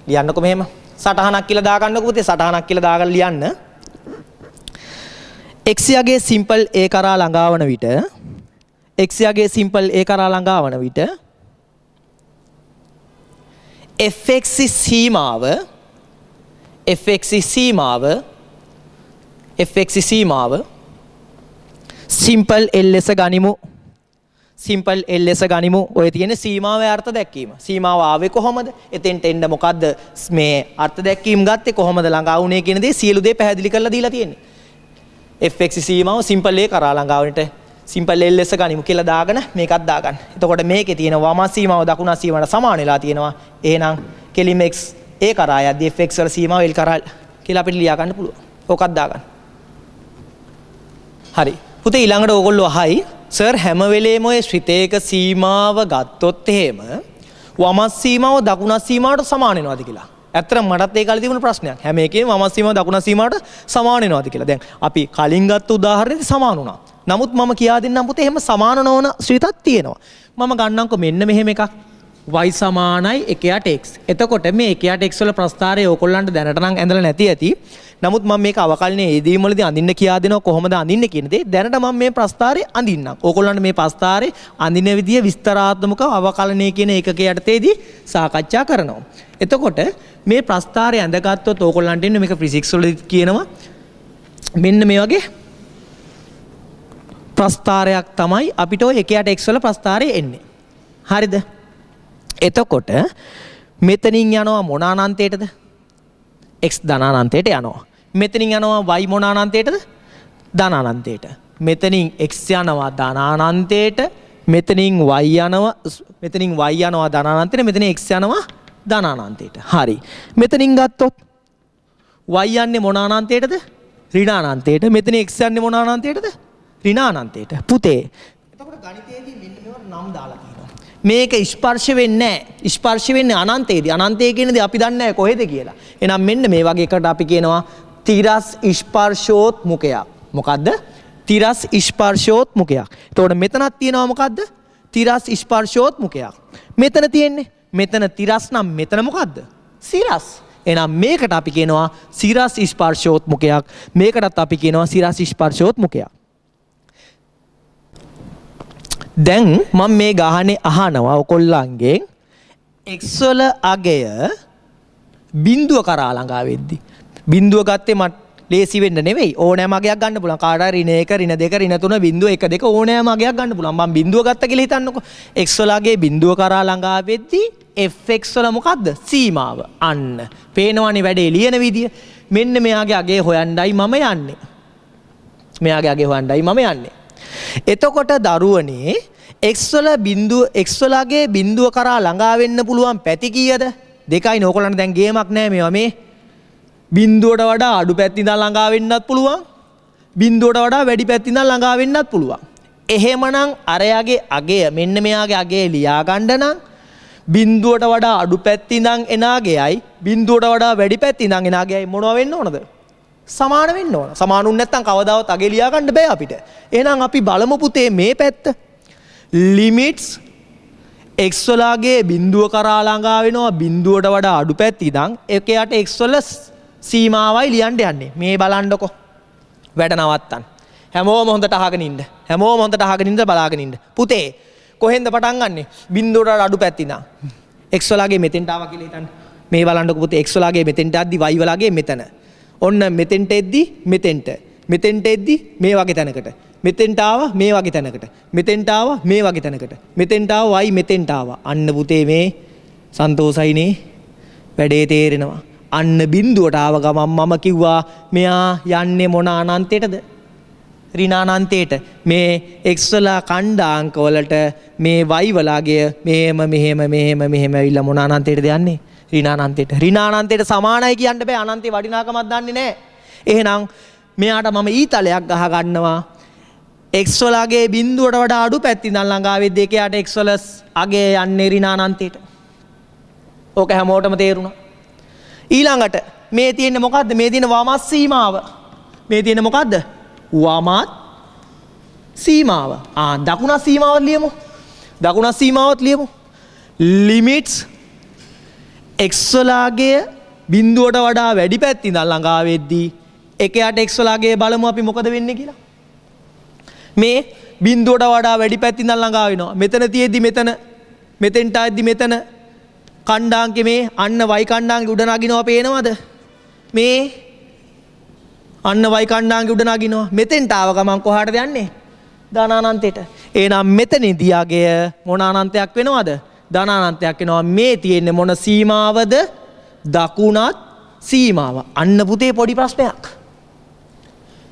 ලියන්නකො මෙහෙම. සටහනක් කියලා දාගන්නකො පුතේ. සටහනක් කියලා දාගෙන ලියන්න. x යගේ සිම්පල් a කරා ළඟා වන විට fx සීමාව සිම්පල් l ලෙස ගනිමු. ඔය තියෙන සීමාවේ අර්ථ දැක්වීම. සීමාව ආවේ කොහොමද? එතෙන්ට එන්න මොකද්ද මේ අර්ථ දැක්වීම ගත්තේ කොහොමද ළඟා වුණේ කියන දේ සියලු දේ පැහැදිලි කරලා දීලා තියෙන්නේ. fx සීමාව සිම්පල් a කරා ළඟා වන්නට සිම්පල් l ලෙස ගනිමු කියලා දාගෙන මේකත් දාගන්න. එතකොට මේකේ තියෙන වමස් සීමාව දකුණස් සීමාවට සමාන වෙලා තියෙනවා. එහෙනම් කෙලිම x a කරා යද්දී fx වල සීමාව l කරා කියලා අපිට ලියා ගන්න පුළුවන්. ඕකත් දාගන්න. හරි. පුතේ ඊළඟට ඕගොල්ලෝ අහයි සර් හැම වෙලේම ඔය ශ්‍රිතයක සීමාව ගත්තොත් එහෙම වමස් සීමාව දකුණස් සීමාවට සමාන වෙනවද කියලා. ඇත්තටම මටත් ඒ කාලේ තිබුණ ප්‍රශ්නයක්. හැම එකේම වමස් සීමාව දකුණස් සීමාවට සමාන වෙනවද කියලා. දැන් අපි කලින් ගත්ත උදාහරණෙදි සමාන වුණා. නමුත් මම කියා දෙන්නම් පුතේ එහෙම සමාන නොවන ශ්‍රිතක් තියෙනවා. මම ගන්නම්කො මෙන්න මෙහෙම එකක්. y සමානයි 1යට x. එතකොට මේ 1යට x වල ප්‍රස්ථාරය ඕගොල්ලන්ට දැනට නම් ඇඳලා නැති ඇති. නමුත් මම මේක අවකලනයේ යෙදීම් වලදී අඳින්න කියා දෙනවා කොහොමද අඳින්නේ කියන දේ. දැනට මම මේ ප්‍රස්ථාරය අඳින්නම්. ඕගොල්ලන්ට මේ ප්‍රස්ථාරය අඳින විදිය විස්තරාත්මකව අවකලනයේ කියන ඒකකයේ යටතේදී සාකච්ඡා කරනවා. එතකොට මේ ප්‍රස්ථාරය ඇඳගත්තොත් ඕගොල්ලන්ට ඉන්නේ මේක ෆිසික්ස් වලදී කියනවා මෙන්න මේ වගේ ප්‍රස්ථාරයක් තමයි අපිට ඔය 1යට x වල ප්‍රස්ථාරය එන්නේ. හරිද? එතකොට මෙතනින් යනවා මොන අනන්තයටද? x ධන අනන්තයට යනවා. මෙතනින් යනවා y මොන අනන්තයටද? ධන අනන්තයට. මෙතනින් x යනවා ධන අනන්තයට, මෙතනින් y යනවා ධන අනන්තයට, මෙතනින් x යනවා ධන අනන්තයට. හරි. මෙතනින් ගත්තොත් y යන්නේ මොන අනන්තයටද? ඍණ අනන්තයට. මෙතන x යන්නේ මොන අනන්තයටද? ඍණ අනන්තයට. පුතේ. එතකොට ගණිතයේදී මෙන්න මේවට නම් දාලා තියෙනවා. මේක ස්පර්ශ වෙන්නේ නැහැ. ස්පර්ශ වෙන්නේ අනන්තයේදී. අනන්තය කියන්නේ අපි දන්නේ නැහැ කොහෙද කියලා. එහෙනම් මෙන්න මේ වගේ එකට අපි කියනවා තිරස් ස්පර්ශෝත්මුඛයක්. මොකද්ද? තිරස් ස්පර්ශෝත්මුඛයක්. එතකොට මෙතනක් තියෙනවා මොකද්ද? තිරස් ස්පර්ශෝත්මුඛයක්. මෙතන තියෙන්නේ. මෙතන තිරස් නම් මෙතන මොකද්ද? සිරස්. එහෙනම් මේකට අපි කියනවා සිරස් ස්පර්ශෝත්මුඛයක්. මේකටත් අපි කියනවා සිරස් ස්පර්ශෝත්මුඛයක්. දැන් මම මේ ගහනේ අහනවා ඔකොල්ලන්ගෙන් x වල අගය බිඳුව කරා ළඟා වෙද්දි. බිඳුව ගත්තේ මට ලේසි වෙන්න නෙවෙයි. ඕනෑම අගයක් ගන්න පුළුවන්. කාට හරි ඍණ 1, ඍණ 2, ඍණ 3, බිඳුව 1, 2 ඕනෑම අගයක් ගන්න පුළුවන්. මම බිඳුව ගත්ත කියලා හිතන්නකෝ. x වල අගයේ බිඳුව කරා ළඟා වෙද්දි fx වල මොකද්ද? සීමාව. අන්න. පේනවනේ වැඩේ ලියන විදිය. මෙන්න මෙයාගේ අගය හොයන්නයි මම යන්නේ. මෙයාගේ අගය හොයන්නයි මම යන්නේ. එතකොට දරුවනේ x වල බිඳුව x වල අගයේ බිඳුව කරා ළඟා වෙන්න පුළුවන් පැති කීයද? දෙකයි. ඕගොල්ලන්ට දැන් ගේමක් නැහැ මේවා මේ. බිඳුවට වඩා අඩු පැත්ත ඉඳන් ළඟා වෙන්නත් පුළුවන්. බිඳුවට වඩා වැඩි පැත්ත ඉඳන් ළඟා වෙන්නත් පුළුවන්. එහෙමනම් අරයාගේ අගය මෙන්න මෙයාගේ අගය ලියා ගන්න නම් බිඳුවට වඩා අඩු පැත්ත ඉඳන් එන අගයයි බිඳුවට වඩා වැඩි පැත්ත ඉඳන් එන අගයයි මොනවා වෙන්න ඕනද? සමාන වෙන්න ඕන. සමානුන් නැත්තම් කවදාවත් අගය ලියා ගන්න බෑ අපිට. එහෙනම් අපි බලමු පුතේ මේ පැත්ත. ලිමිට්ස් x වල අගයේ බිඳුව කරා ළඟා වෙනවා බිඳුවට වඩා අඩු පැත්ත ඉඳන් එකයට x වල සීමාවයි ලියන්න යන්නේ. මේ බලන්නකො. වැඩ නවත්තන්න. හැමෝම හොඳට අහගෙන ඉන්න. හැමෝම හොඳට අහගෙන ඉන්න බලාගෙන ඉන්න. පුතේ කොහෙන්ද පටන් ගන්නෙ? බිඳුවට අඩු පැත්ත ඉඳන්. x වල අගයේ මෙතෙන්ට ආවා කියලා හිතන්න. මේ බලන්නකො පුතේ x වල අගයේ මෙතෙන්ට ආද්දි y වල අගයේ මෙතන. ඔන්න මෙතෙන්ට එද්දි මෙතෙන්ට. මෙතෙන්ට එද්දි මේ වගේ තැනකට. මෙතෙන්ට ආවා මේ වගේ තැනකට. මෙතෙන්ට ආවා මේ වගේ තැනකට. මෙතෙන්ට ආවා y මෙතෙන්ට ආවා. අන්න පුතේ මේ සන්තෝසයිනේ. වැඩේ තේරෙනවා. අන්න බිඳුවට ආව ගමන් මම කිව්වා මෙයා යන්නේ මොන අනන්තයටද? ඍණානන්තයට. මේ x වල ඛණ්ඩාංක වලට මේ y වල අගය මෙහෙම ඇවිල්ලා මොන අනන්තයටද යන්නේ? ඍණානන්තයට. ඍණානන්තයට සමානයි කියන්න බෑ. අනන්තේ වටිනාකමක් දන්නේ නැහැ. එහෙනම් මෙයාට මම ඊතලයක් ගහ ගන්නවා. x වල අගයේ බිඳුවට වඩා අඩු පැත්ත ඉඳන් ළඟා වෙද්දී එකයාට x වල අගය යන්නේ ඍණානන්තයට. ඕක හැමෝටම තේරුණා. ඊළඟට මේ තියෙන්නේ මොකද්ද? මේ තියෙන වමත් සීමාව. මේ තියෙන මොකද්ද? වමත් සීමාව. දකුණත් සීමාවත් ලියමු. දකුණත් සීමාවත් ලියමු. ලිමිට්ස් x වල අගය බිඳුවට වඩා වැඩි පැත්ත ඉඳන් ළඟා වෙද්දී එකයට x වල අගය බලමු අපි මොකද වෙන්නේ කියලා. මේ බිඳුවට වඩා වැඩි පැත්ත ඉඳන් ළඟා වෙනවා. මෙතන තියෙද්දි මෙතෙන්ට ආද්දි මෙතන කණ්ඩාංකේ මේ අන්න y කණ්ඩාංකේ උඩ නගිනවා පේනවද? මේ අන්න y කණ්ඩාංකේ උඩ නගිනවා. මෙතෙන්ට ආව ගමන් කොහාටද යන්නේ? ධනානන්තයට. එහෙනම් මෙතනදී අගය මොන අනන්තයක් වෙනවද? ධනානන්තයක් වෙනවා. මේ තියෙන්නේ මොන සීමාවද? දකුණත් සීමාව. අන්න පුතේ පොඩි ප්‍රශ්නයක්.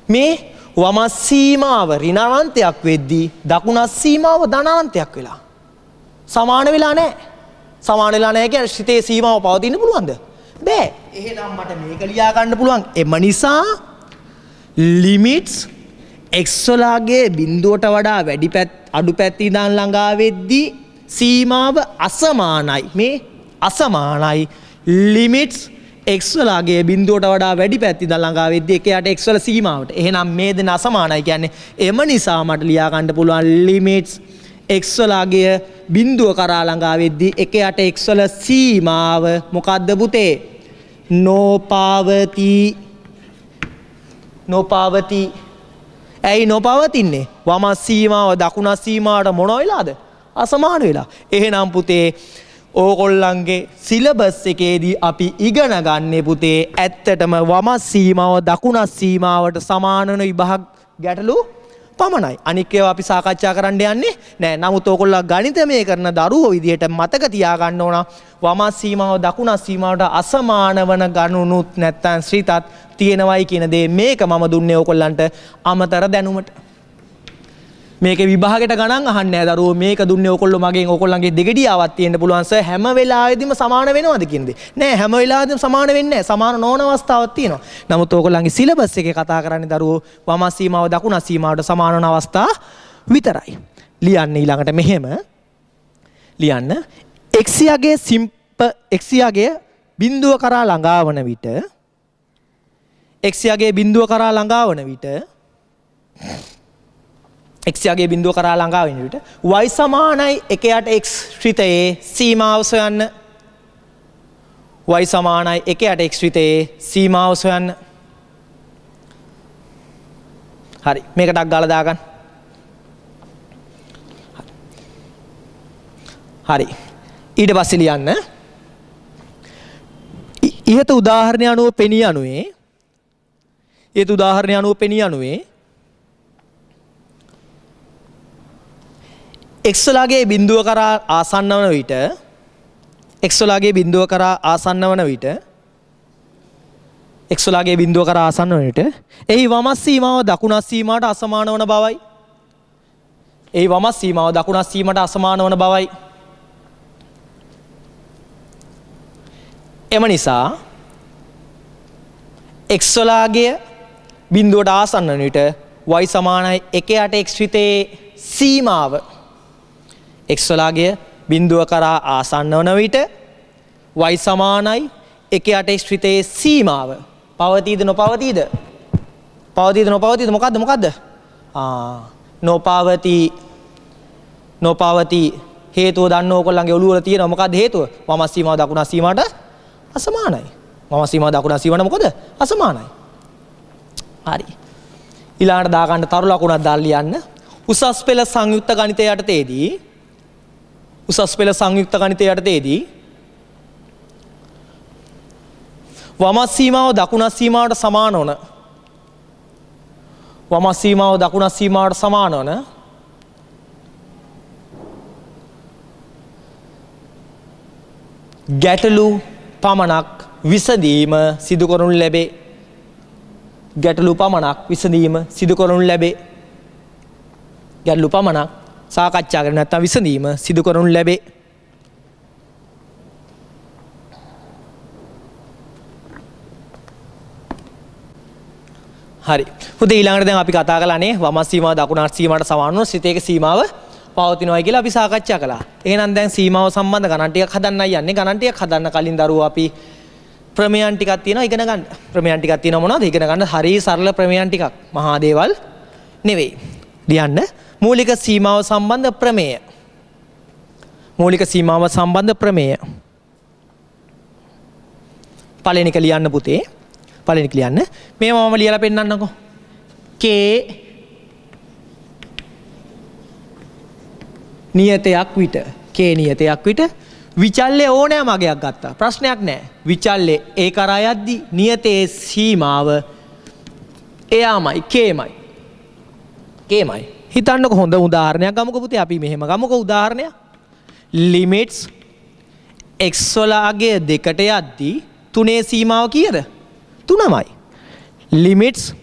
මේ වම සීමාව ඍණානන්තයක් වෙද්දී දකුණත් සීමාව ධනානන්තයක් වෙලා. සමාන වෙලා නැහැ. සමාන වෙලා නැහැ කියන්නේ සිතේ සීමාව පවතින්න පුළුවන්ද? බෑ. එහෙනම් මට මේක ලියා ගන්න පුළුවන්. එම නිසා ලිමිට්ස් x වල අගයේ බිඳුවට වඩා වැඩි අඩු පැත්ත ඉඳන් ළඟා වෙද්දී සීමාව අසමානයි. මේ අසමානයි. ලිමිට්ස් x වල අගයේ බිඳුවට වඩා වැඩි පැත්ත ඉඳන් ළඟා වෙද්දී එකයට x වල සීමාවට. එහෙනම් මේ දෙන අසමානයි කියන්නේ එම නිසා මට ලියා ගන්න පුළුවන් ලිමිට්ස් x වල අගය බිඳුව කරා ළඟා වෙද්දී එකයට x වල සීමාව මොකද්ද පුතේ? නොපවති. ඇයි නොපවතින්නේ? වම සීමාව දකුණ සීමාවට මොන වෙලාද? අසමාන වෙලා. එහෙනම් පුතේ ඕගොල්ලන්ගේ සිලබස් එකේදී අපි ඉගෙන ගන්නේ පුතේ ඇත්තටම වම සීමාව දකුණ සීමාවට සමාන වෙන විභාග ගැටලු පමණයි. අනික් ඒවා අපි සාකච්ඡා කරන්න යන්නේ නෑ. නමුත් ඕගොල්ලෝ ගණිතමය කරන දරුවෝ විදියට මතක තියාගන්න ඕන වම සීමාව දකුණ සීමාවට අසමාන වන ගණනුත් නැත්තම් ශ්‍රීතත් තියෙනවයි කියන දේ මේක මම දුන්නේ ඕගොල්ලන්ට අමතර දැනුමට. මේක විභාගයට ගණන් අහන්නේ නැහැ දරුවෝ. මේක දුන්නේ ඕගොල්ලෝ මගෙන් ඕගොල්ලන්ගේ දෙගඩියාවක් තියෙන්න පුළුවන් සර් හැම වෙලාවෙදිම සමාන වෙනවද කියන දේ. නෑ හැම වෙලාවෙදිම සමාන වෙන්නේ නැහැ. සමාන නොවන අවස්ථාවක් තියෙනවා. නමුත් ඕගොල්ලන්ගේ සිලබස් එකේ කතා කරන්නේ දරුවෝ වම සීමාව දකුණ සීමාවට සමාන වන අවස්ථා විතරයි. ලියන්න ඊළඟට මෙහෙම ලියන්න x යගේ බිඳුව කරා ළඟා වන විට x යගේ බිඳුව කරා ළඟා වන විට x යගේ බිඳුව කරා ළඟා වෙන විට y සමානයි එකයට x ශ්‍රිතයේ සීමාව සොයන්න. y සමානයි 1ට x විතේ සීමාව සොයන්න. හරි මේකටක් ගාලා දාගන්න. හරි ඊට පස්සේ ලියන්න ඉහත උදාහරණය අනුව පෙනී යනුවේ x වලගේ බිඳුව කරා ආසන්න වන විට එහි වමස් සීමාව දකුණස් සීමාවට අසමාන වන බවයි. එම නිසා x වලගේ බිඳුවට ආසන්න වන විට y සමානයි 1ට x විතේ සීමාව x වලගේ බිඳුව කරා ආසන්න වන විට y සමානයි 1ට x විතේ සීමාව පවතීද නොපවතීද? මොකද්ද? නොපවතී. හේතුව දන්න ඕගොල්ලන්ගේ ඔළුව වල තියෙනවා. මොකද්ද හේතුව? වමස් සීමාව දකුණස් සීමාවට අසමානයි. වමස් සීමාව දකුණස් සීමාවට මොකද? අසමානයි. හරි. ඊළඟට දාගන්න තරු ලකුණක් දාලා ලියන්න. උසස් පෙළ සංයුක්ත ගණිතය යටතේදී වමස් සීමාව දකුණස් සීමාවට සමාන වන ගැටලු පමණක් විසඳීම සිදු කරනු ලැබේ. ගැටලු පමණක් සාකච්ඡා කරන නැත්නම් විසඳීම සිදු කරනු ලැබේ. හරි. පුතේ ඊළඟට දැන් අපි කතා කළානේ වමස් සීමාව දකුණස් සීමාවට සමාන වන සිතේක සීමාව පවතිනවායි කියලා අපි සාකච්ඡා කළා. එහෙනම් දැන් සීමාව සම්බන්ධ ගණන් ටිකක් හදන්නයි යන්නේ. ගණන් ටිකක් හදන්න කලින් දරුවෝ අපි ප්‍රමේයන් ටිකක් තියෙනවා ඉගෙන ගන්න. ප්‍රමේයන් ටිකක් තියෙනවා මොනවද? ඉගෙන ගන්න හරිය සරල ප්‍රමේයන් ටිකක්. මහා දේවල් නෙවෙයි. ලියන්න මූලික සීමාව සම්බන්ධ ප්‍රමේය. පළවෙනි එක ලියන්න පුතේ. මේ මම ලියලා පෙන්නන්නකෝ. K නියතයක් විට විචල්්‍ය ඕනෑම අගයක් ගත්තා. ප්‍රශ්නයක් නැහැ. විචල්්‍ය ඒ කරා යද්දි නියතයේ සීමාව එයාමයි Kමයි. හිතන්නකො හොඳ උදාහරණයක් ගමුකෝ පුතේ. අපි මෙහෙම ගමුකෝ උදාහරණයක්. ලිමිට්ස් x වල අගය 2ට යද්දි 3 සීමාව කීයද? 3යි. ලිමිට්ස්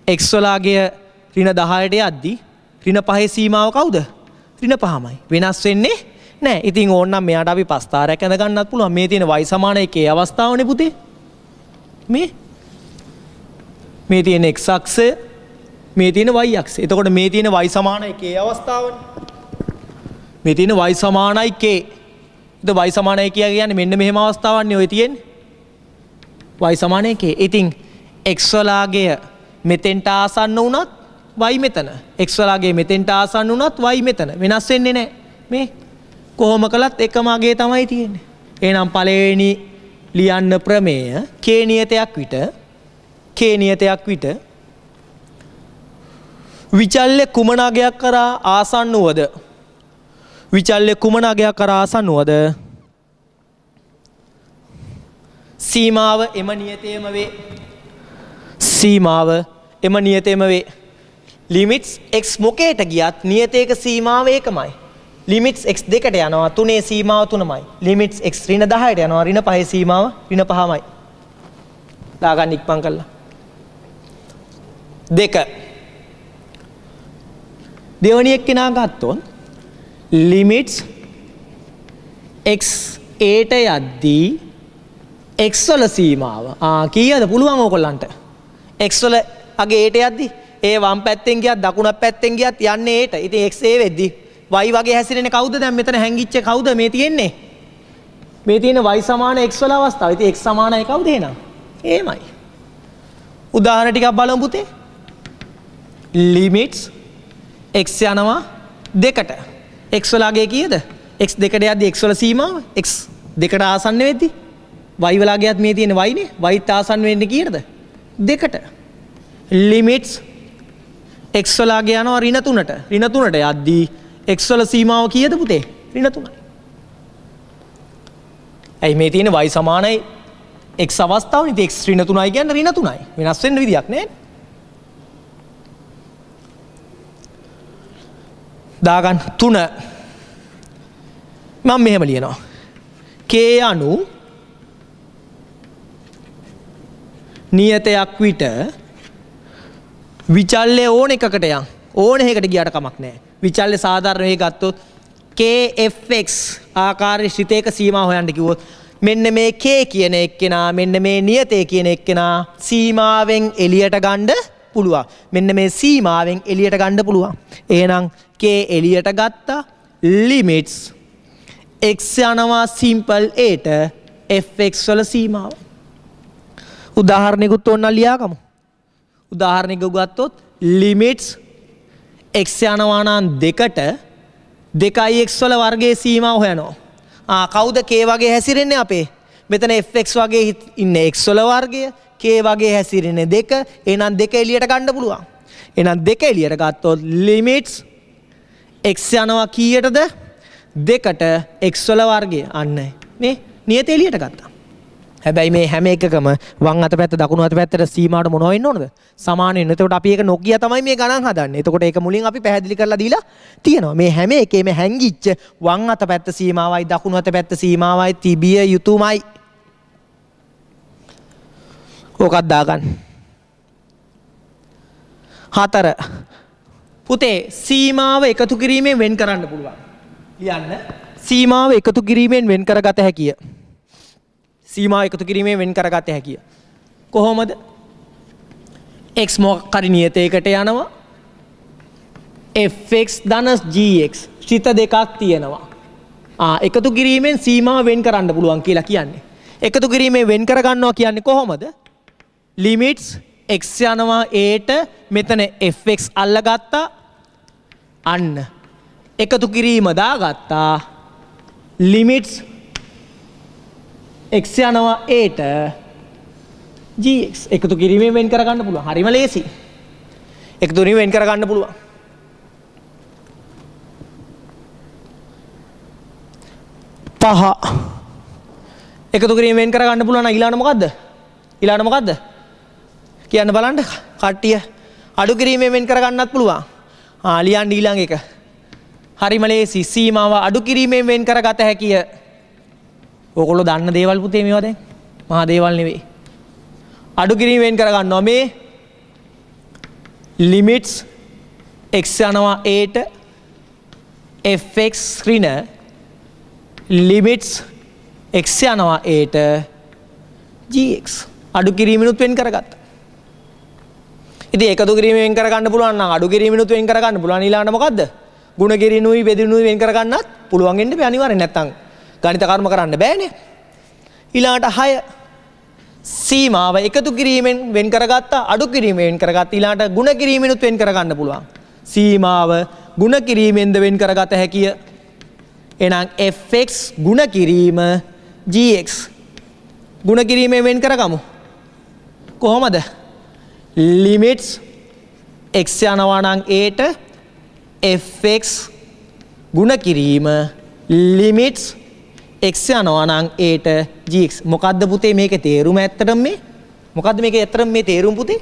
x වල අගය -10ට යද්දි -5 සීමාව කවුද? -5යි. වෙනස් වෙන්නේ නැහැ. ඉතින් ඕනනම් මෙයාට අපි පස්තාරයක් ඇඳ ගන්නත් පුළුවන්. මේ තියෙන y සමාන 1 අවස්ථාවනේ පුතේ. මේ තියෙන x අක්ෂය, මේ තියෙන y අක්ෂය. එතකොට මේ තියෙන y සමාන 1 අවස්ථාවනේ. මේ තියෙන y සමානයි k. එතකොට y සමානයි කියන්නේ මෙන්න මෙහෙම අවස්ථාවන්නේ ඔය තියෙන්නේ. y සමාන 1. ඉතින් x වලගේ මෙතෙන්ට ආසන්න වුණත් y මෙතන. x වලගේ මෙතෙන්ට ආසන්න වුණත් y මෙතන. වෙනස් වෙන්නේ නැහැ. මේ කොහොම කළත් එකම අගේ තමයි තියෙන්නේ. එහෙනම් පළවෙනි ලියන්න ප්‍රමේය k නියතයක් විට විචල්්‍ය කුමන අගයක් කරා ආසන්න වුවද සීමාව එම නියතයම වේ. ලිමිට්ස් x මොකේට ගියත් නියතයක සීමාව ඒකමයි. ලිමිට්ස් x 2ට යනවා 3 සීමාව 3මයි. ලිමිට්ස් x -10ට යනවා -5 සීමාව -5මයි. දාගන්න ඉක්මන් කළා. 2 දෙවැනි එක්කෙනා ගත්තොත් ලිමිට්ස් x aට යද්දී x වල සීමාව කීයද පුළුවන් ඕගොල්ලන්ට? x වල අගේ aට යද්දී ඒ වම් පැත්තෙන් ගියත් දකුණු පැත්තෙන් ගියත් යන්නේ aට. ඉතින් x a වෙද්දී y වගේ හැසිරෙන්නේ කවුද? දැන් මෙතන හැංගිච්ච කවුද මේ තියෙන්නේ? මේ තියෙන y සමාන x වල අවස්ථාව. ඉතින් x සමානයි කවුද එහෙනම්? එමයි. උදාහරණ ටිකක් බලමු පුතේ. ලිමිට්ස් x යනවා 2ට. x වල අගේ කීයද? x 2ට යද්දී x වල සීමාව x 2ට ආසන්න වෙද්දී y වලා ගියත් මේ තියෙන y නේ. y තාසන් වෙන්නේ කීයටද? 2ට. limits x වලා ගියනවා ඍණ 3ට. ඍණ 3ට යද්දී x වල සීමාව කීයද පුතේ? ඍණ 3යි. ඇයි මේ තියෙන y සමානයි x අවස්ථාවනේ. ඉතින් x ඍණ 3යි කියන්නේ ඍණ 3යි. වෙනස් වෙන්න විදියක් නැහැ. දාගන්න 3 මම මෙහෙම ලියනවා. k අනු නියතයක් විට විචල්්‍ය ඕන එකකට යන් ඕන එකකට ගියාට කමක් නැහැ. විචල්්‍ය සාධාරණ වේ ගත්තොත් kfx ආකාරයේ ශ්‍රිතයක සීමා හොයන්න කිව්වොත් මෙන්න මේ k කියන එක්කෙනා මෙන්න මේ නියතය කියන එක්කෙනා සීමාවෙන් එළියට ගන්න පුළුවන්. මෙන්න මේ සීමාවෙන් එළියට ගන්න පුළුවන්. එහෙනම් k එළියට ගත්තා. limits x යනවා simple aට fx වල සීමාව. උදාහරණයකුත් ඕන්න ලියාගමු. උදාහරණයක ගත්තොත් limits x යනවා නම් 2ට 2x වල වර්ගයේ සීමාව හොයනවා. කවුද k වගේ හැසිරෙන්නේ අපේ? මෙතන fx වගේ ඉන්නේ x වල වර්ගය, k වගේ හැසිරෙන්නේ 2. එහෙනම් 2 එළියට ගන්න පුළුවන්. එහෙනම් 2 එළියට ගත්තොත් limits x යනවා කීයටද? 2ට x වල වර්ගය. අන්න මේ නියත එළියට ගත්තා. හැබැයි මේ හැම එකකම වම් අත පැත්ත දකුණු අත පැත්තට සීමාවට මොනව වෙන්න ඕනද? සමාන වෙන්න. එතකොට අපි ඒක නොකිය තමයි මේ ගණන් හදන්නේ. එතකොට ඒක මුලින් අපි පැහැදිලි කරලා දීලා තියෙනවා. මේ හැම එකේම හැංගිච්ච වම් අත පැත්ත සීමාවයි දකුණු අත පැත්ත සීමාවයි තිබිය යුතුමයි. ඕකක් දාගන්න. 4 පුතේ සීමාව එකතු කිරීමෙන් වෙන් කරන්න පුළුවන්. ලියන්න. සීමාව එකතු කිරීමෙන් වෙන් කරගත හැකිය. සීමාව එකතු කිරීමෙන් වෙන් කරගත හැකිය. කොහොමද? x මොකක් හරි නියතයකට යනවා. fx ධනස් gx ශ්‍රිත දෙකක් තියෙනවා. එකතු කිරීමෙන් සීමාව වෙන් කරන්න පුළුවන් කියලා කියන්නේ. එකතු කිරීමෙන් වෙන් කර ගන්නවා කියන්නේ කොහොමද? limits x යනවා aට මෙතන fx අල්ලගත්තා. අන්න එකතු කිරීම දාගත්තා. limits x යනවා aට gx එකතු කිරීමෙන් වෙන් කර ගන්න පුළුවන්. හරිම ලේසි. එකතු කිරීමෙන් වෙන් කර ගන්න පුළුවන්. පහ එකතු කිරීමෙන් වෙන් කර ගන්න පුළුවන්. ඊළඟ මොකද්ද? ඊළඟ මොකද්ද? කියන්න බලන්න කට්ටිය. අඩු කිරීමෙන් වෙන් කර ගන්නත් පුළුවන්. ලියන්න ඊළඟ එක. හරිම ලේසි. සීමාව අඩු කිරීමෙන් වෙන් කරගත හැකිය. ඕගොල්ලෝ දන්න දේවල් පුතේ මේවා දැන්. මහා දේවල් නෙවෙයි. අඩු කිරීම වෙන් කර ගන්නවා මේ limits x යනවා aට fx ඍණ limits x යනවා aට gx අඩු කිරීමනුත් වෙන් කරගත්තා. ඉතින් එකතු කිරීම වෙන් කර ගන්න පුළුවන් නම් අඩු කිරීමනුත් වෙන් කර ගන්න පුළුවන්. ඊළඟට මොකද්ද? ගුණ කිරීමනුයි බෙදීමනුයි වෙන් කර ගන්නත් පුළුවන් වෙන්න බෑ අනිවාර්යෙන්. නැත්තම් ගණිත කර්ම කරන්න බෑනේ. ඊළඟට 6 සීමාව එකතු කිරීමෙන් වෙන් කරගත්තා. අඩු කිරීමෙන් වෙන් කරගත්තා. ඊළඟට ගුණ කිරීමෙනුත් වෙන් කර ගන්න පුළුවන්. සීමාව ගුණ කිරීමෙන්ද වෙන් කරගත හැකිය. එහෙනම් fx ගුණ කිරීම gx ගුණ කිරීමෙන් වෙන් කරගමු. කොහොමද? limits x යනවා නම් aට fx ගුණ කිරීම limits x යනවා නම් aට gx. මොකද්ද පුතේ මේකේ තේරුම ඇත්තටම මේ? මොකද්ද මේකේ ඇත්තටම මේ තේරුම පුතේ?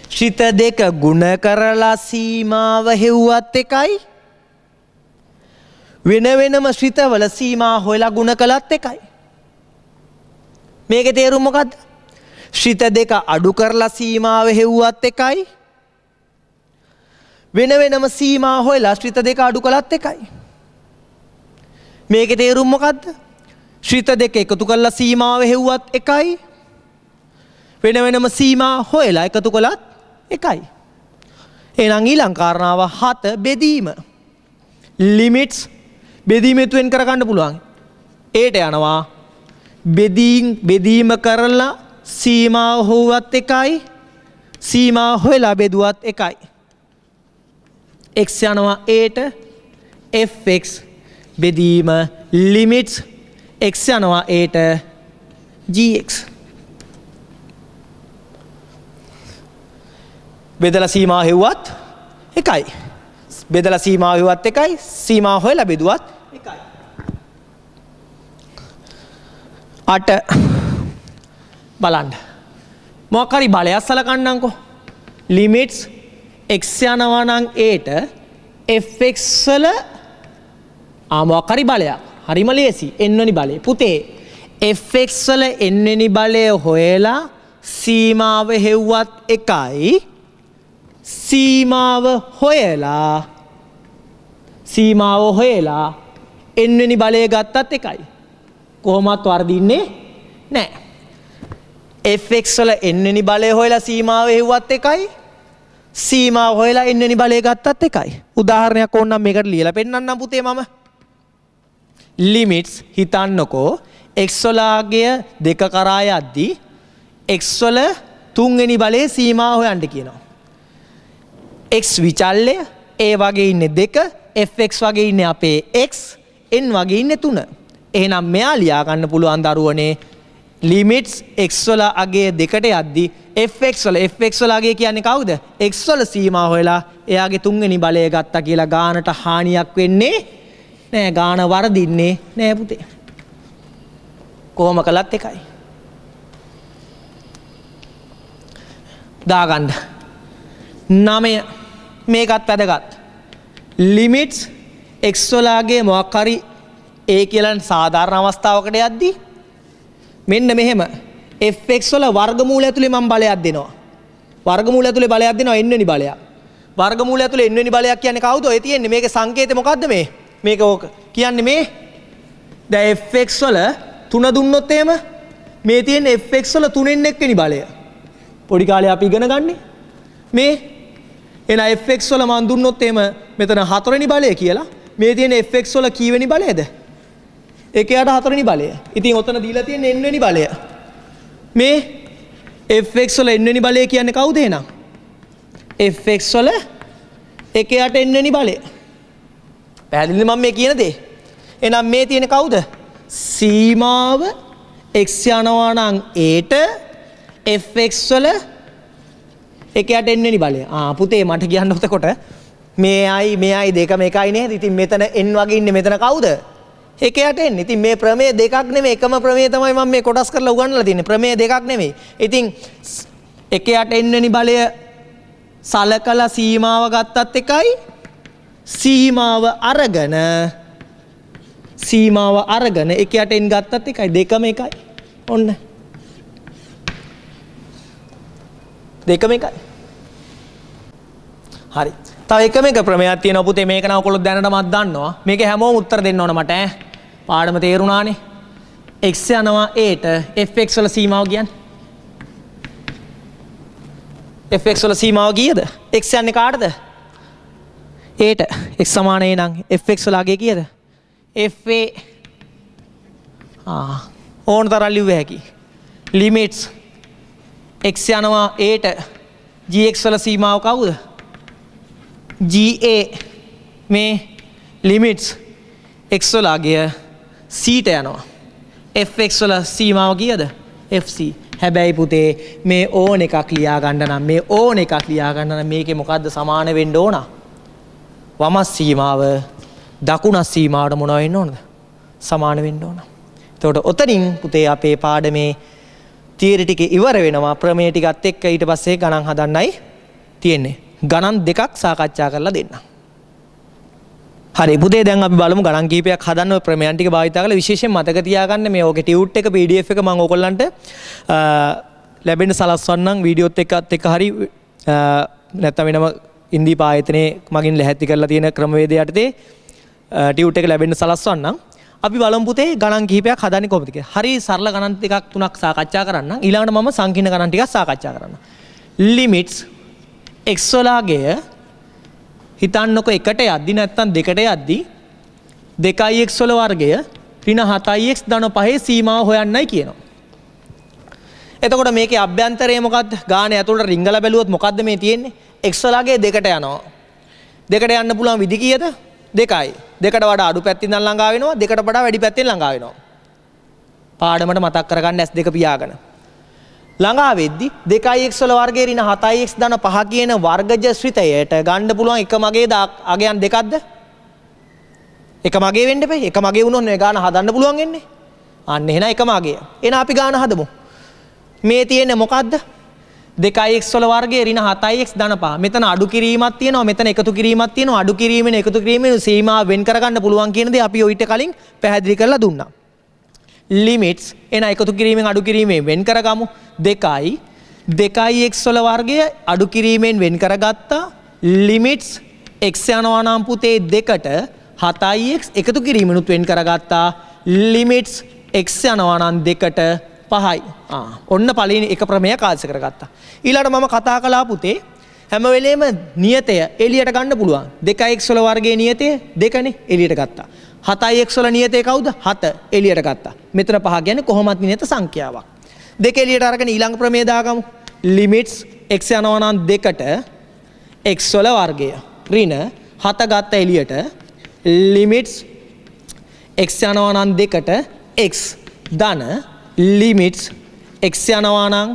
ශ්‍රිත දෙක ගුණ කරලා සීමාව හෙව්වත් එකයි. වෙන වෙනම ශ්‍රිතවල සීමා හොයලා ගුණ කළත් එකයි. මේකේ තේරුම මොකද්ද? ශ්‍රිත දෙක අඩු කරලා සීමාව හෙව්වත් එකයි. වෙන වෙනම සීමා හොයලා ශ්‍රිත දෙක අඩු කළත් එකයි. මේකේ තේරුම මොකද්ද? ශ්‍රිත දෙක එකතු කරලා සීමාව හෙව්වත් එකයි. වෙන වෙනම සීමා හොයලා එකතු කළත් එකයි. එහෙනම් ඊළඟ කාරණාව 7 බෙදීම. limits බෙදීමෙත් වෙන් කර ගන්න පුළුවන්. ඒට යනවා බෙදීම කරලා සීමා හොව්වත් එකයි. සීමා හොයලා බෙදුවත් එකයි. x යනවා aට fx බෙදීම limits x යනවා aට gx. බෙදලා සීමාව හෙව්වත් එකයි. බෙදලා සීමාව හෙව්වත් එකයි. සීමාව හොයලා බෙදුවත් එකයි. 8 බලන්න. මොකක් හරි බලයක් සලකන්නම්කෝ. limits x යනවා නම් aට fx වල මොකක් හරි බලයක්. හරිම ලේසි. n වෙනි බලය. පුතේ fx වල n වෙනි බලය හොයලා සීමාව හෙව්වත් එකයි. සීමාව හොයලා n වෙනි බලය ගත්තත් එකයි. කොහොමත් වර්ධින්නේ නැහැ. fx වල n වෙනි බලය හොයලා සීමාව හෙව්වත් එකයි. සීමාව හොයලා n වෙනි බලය ගත්තත් එකයි. උදාහරණයක් ඕනනම් මේකට ලියලා පෙන්නන්නම් පුතේ මම. limits හිතන්නකෝ x වලගේ දෙක කරා යද්දී x වල තුන්වෙනි බලයේ සීමාව හොයන්න කියනවා. x විචල්ය a වගේ ඉන්නේ 2 fx වගේ ඉන්නේ අපේ x n වගේ ඉන්නේ 3. එහෙනම් මෙයා ලියා ගන්න පුළුවන් දරුවනේ limits x වල අගය දෙකට යද්දී fx වල අගය කියන්නේ කවුද? x වල සීමාව හොයලා එයාගේ තුන්වෙනි බලය ගත්තා කියලා ගානට හානියක් වෙන්නේ නෑ. ගාන වරදින්නේ නෑ පුතේ. කොහොම කළත් එකයි. දාගන්න. 9 මේකත් වැදගත්. limits x වලගේ මොකක් හරි a කියලා සාධාරණ අවස්ථාවකට යද්දී මෙන්න මෙහෙම fx වල වර්ගමූලය ඇතුලේ මම බලයක් දෙනවා. වර්ගමූලය ඇතුලේ බලයක් දෙනවා n වෙනි බලයක්. වර්ගමූලය ඇතුලේ n වෙනි බලයක් කියන්නේ කවුද? ඔය තියෙන්නේ මේකේ සංකේතය මොකද්ද මේ? මේක ඕක කියන්නේ මේ දැන් fx වල 3 දුන්නොත් එහෙම මේ තියෙන fx වල 3න් එක්වෙනි බලය. පොඩි කාලේ අපි ඉගෙන ගන්නේ මේ එන fx වල මන් දුන්නොත් එහෙම මෙතන 4 වෙනි බලය කියලා. මේ තියෙන fx වල කීවෙනි බලයද? එකයට 4 වෙනි බලය. ඉතින් ඔතන දීලා තියෙන n වෙනි බලය. මේ fx වල n වෙනි බලය කියන්නේ කවුද එහෙනම්? fx වල එකයට n වෙනි බලය. පැහැදිලිද මම මේ කියන දේ? එහෙනම් මේ තියෙන කවුද? සීමාව x යනවා නම් aට fx වල එකයට n වෙනි බලය. පුතේ මට කියන්න උතකොට මේයි දෙකම එකයි නේද? ඉතින් මෙතන n වගේ ඉන්නේ මෙතන කවුද? එකයට n. ඉතින් මේ ප්‍රමේය දෙකක් නෙමෙයි එකම ප්‍රමේය තමයි මම මේ කොටස් කරලා උගන්වලා තියෙන්නේ. ප්‍රමේය දෙකක් නෙමෙයි. ඉතින් එකයට n වෙනි බලය සලකලා සීමාව ගත්තත් එකයි. සීමාව අරගෙන එකයට n ගත්තත් එකයි. දෙකම එකයි. ඔන්න. දෙකම එකයි. හරි. තව එකම එක ප්‍රමේයක් තියෙනවා පුතේ. මේක නම් ඔයගොල්ලෝ දැනටමත් දන්නවා. මේක හැමෝම උත්තර දෙන්න ඕන මට ඈ. පාඩම තේරුණානේ. x යනවා aට fx වල සීමාව කියන්නේ. fx වල සීමාව කීයද? x යන්නේ කාටද? aට. x සමාන a නම් fx වල අගය කීයද? fa ඕන තරම් ලිව්ව හැකි. limits x යනවා aට gx වල සීමාව කවුද? ga. මේ limits x වල අගය c ට යනවා. fx වල සීමාව කීයද? fc. හැබැයි පුතේ මේ ඕන එකක් ලියා ගන්න නම් මේකේ මොකද්ද සමාන වෙන්න ඕන? වම සීමාව දකුණ සීමාවට මොනව වෙන්න ඕනද? සමාන වෙන්න ඕන. එතකොට ඔතනින් පුතේ අපේ පාඩමේ තියරි ටික ඉවර වෙනවා. ප්‍රමේය ටිකත් එක්ක ඊට පස්සේ ගණන් හදන්නයි තියෙන්නේ. ගණන් දෙකක් සාකච්ඡා කරලා දෙන්න. හරි පුතේ දැන් අපි බලමු ගණන් කීපයක් හදන්න ඔය ප්‍රමේයන් ටික භාවිත කරලා විශේෂයෙන් මතක තියාගන්න මේ ඔගේ ටියුට් එක PDF එක මම ඔයගොල්ලන්ට ලැබෙන්න සලස්වන්නම් වීඩියෝත් එක්ක හරි නැත්නම් වෙනම ඉන්දීප ආයතනයේ මගින් ලැහැත්ති කරලා තියෙන ක්‍රමවේදය යටතේ ටියුට් එක ලැබෙන්න සලස්වන්නම්. අපි බලමු පුතේ ගණන් කිහිපයක් හදන්නේ කොහොමද කියලා. හරි සරල ගණන් ටිකක් තුනක් සාකච්ඡා කරන්න. ඊළඟට මම සංකීර්ණ ගණන් ටිකක් සාකච්ඡා කරන්න. limits x වලගේ හිතන්නකො එකට යද්දි නැත්නම් දෙකට යද්දි 2x වල වර්ගය ඍණ 7x ධන 5 සීමාව හොයන්නයි කියනවා. එතකොට මේකේ අභ්‍යන්තරය මොකද්ද? ගානේ ඇතුළට රිංගලා බැලුවොත් මොකද්ද මේ තියෙන්නේ? x වලගේ දෙකට යනවා. දෙකට යන්න පුළුවන් විදි කීයද? 2යි. දෙකට වඩා අඩු පැත්තින් ළඟා වෙනවා. දෙකට වඩා වැඩි පැත්තෙන් ළඟා වෙනවා. පාඩමට මතක් කරගන්න S2 පියාගෙන. ළඟා වෙද්දි 2x වල වර්ගය ඍණ 7x ධන 5 කියන වර්ගජ ශ්‍රිතයට ගන්න පුළුවන් එක මගේ අගයන් දෙකක්ද? එක මගේ වෙන්න බෑ. එක මගේ වුණොත් මේ ගාන හදන්න පුළුවන් වෙන්නේ. අන්න එහෙනම් එක මගේ. එහෙනම් අපි ගාන හදමු. මේ තියෙන්නේ මොකද්ද? 2x වල වර්ගය ඍණ 7x ධන 5. මෙතන අඩු කිරීමක් තියෙනවා. මෙතන එකතු කිරීමක් තියෙනවා. අඩු කිරීමෙන් එකතු කිරීමෙන් සීමාව වෙන් කරගන්න පුළුවන් කියන දේ අපි ඔයිට කලින් පැහැදිලි කරලා දුන්නා. ලිමිට්ස් එන එකතු කිරීමෙන් අඩු කිරීමෙන් වෙන් කරගමු. 2x වල වර්ගය අඩු කිරීමෙන් වෙන් කරගත්තා. ලිමිට්ස් x යනවා නම් පුතේ 2ට 7x එකතු කිරීමෙනුත් වෙන් කරගත්තා. ලිමිට්ස් x යනවා නම් 2ට 5යි. ඔන්න පළවෙනි එක ප්‍රමේය කාර්යස කරගත්තා. ඊළඟට මම කතා කළා පුතේ හැම වෙලේම නියතය එළියට ගන්න පුළුවන්. 2x වල වර්ගයේ නියතය 2නේ එළියට ගත්තා. 7x වල නියතය කවුද? 7 එළියට ගත්තා. මෙතන 5 කියන්නේ කොහොමත් නියත සංඛ්‍යාවක්. 2 එළියට අරගෙන ඊළඟ ප්‍රමේය දාගමු. ලිමිට්ස් x යනවා නම් 2ට x වල වර්ගය ඍණ 7 ගත්ත එළියට ලිමිට්ස් x යනවා නම් 2ට x ධන ලිමිට්ස් x යනවා නම්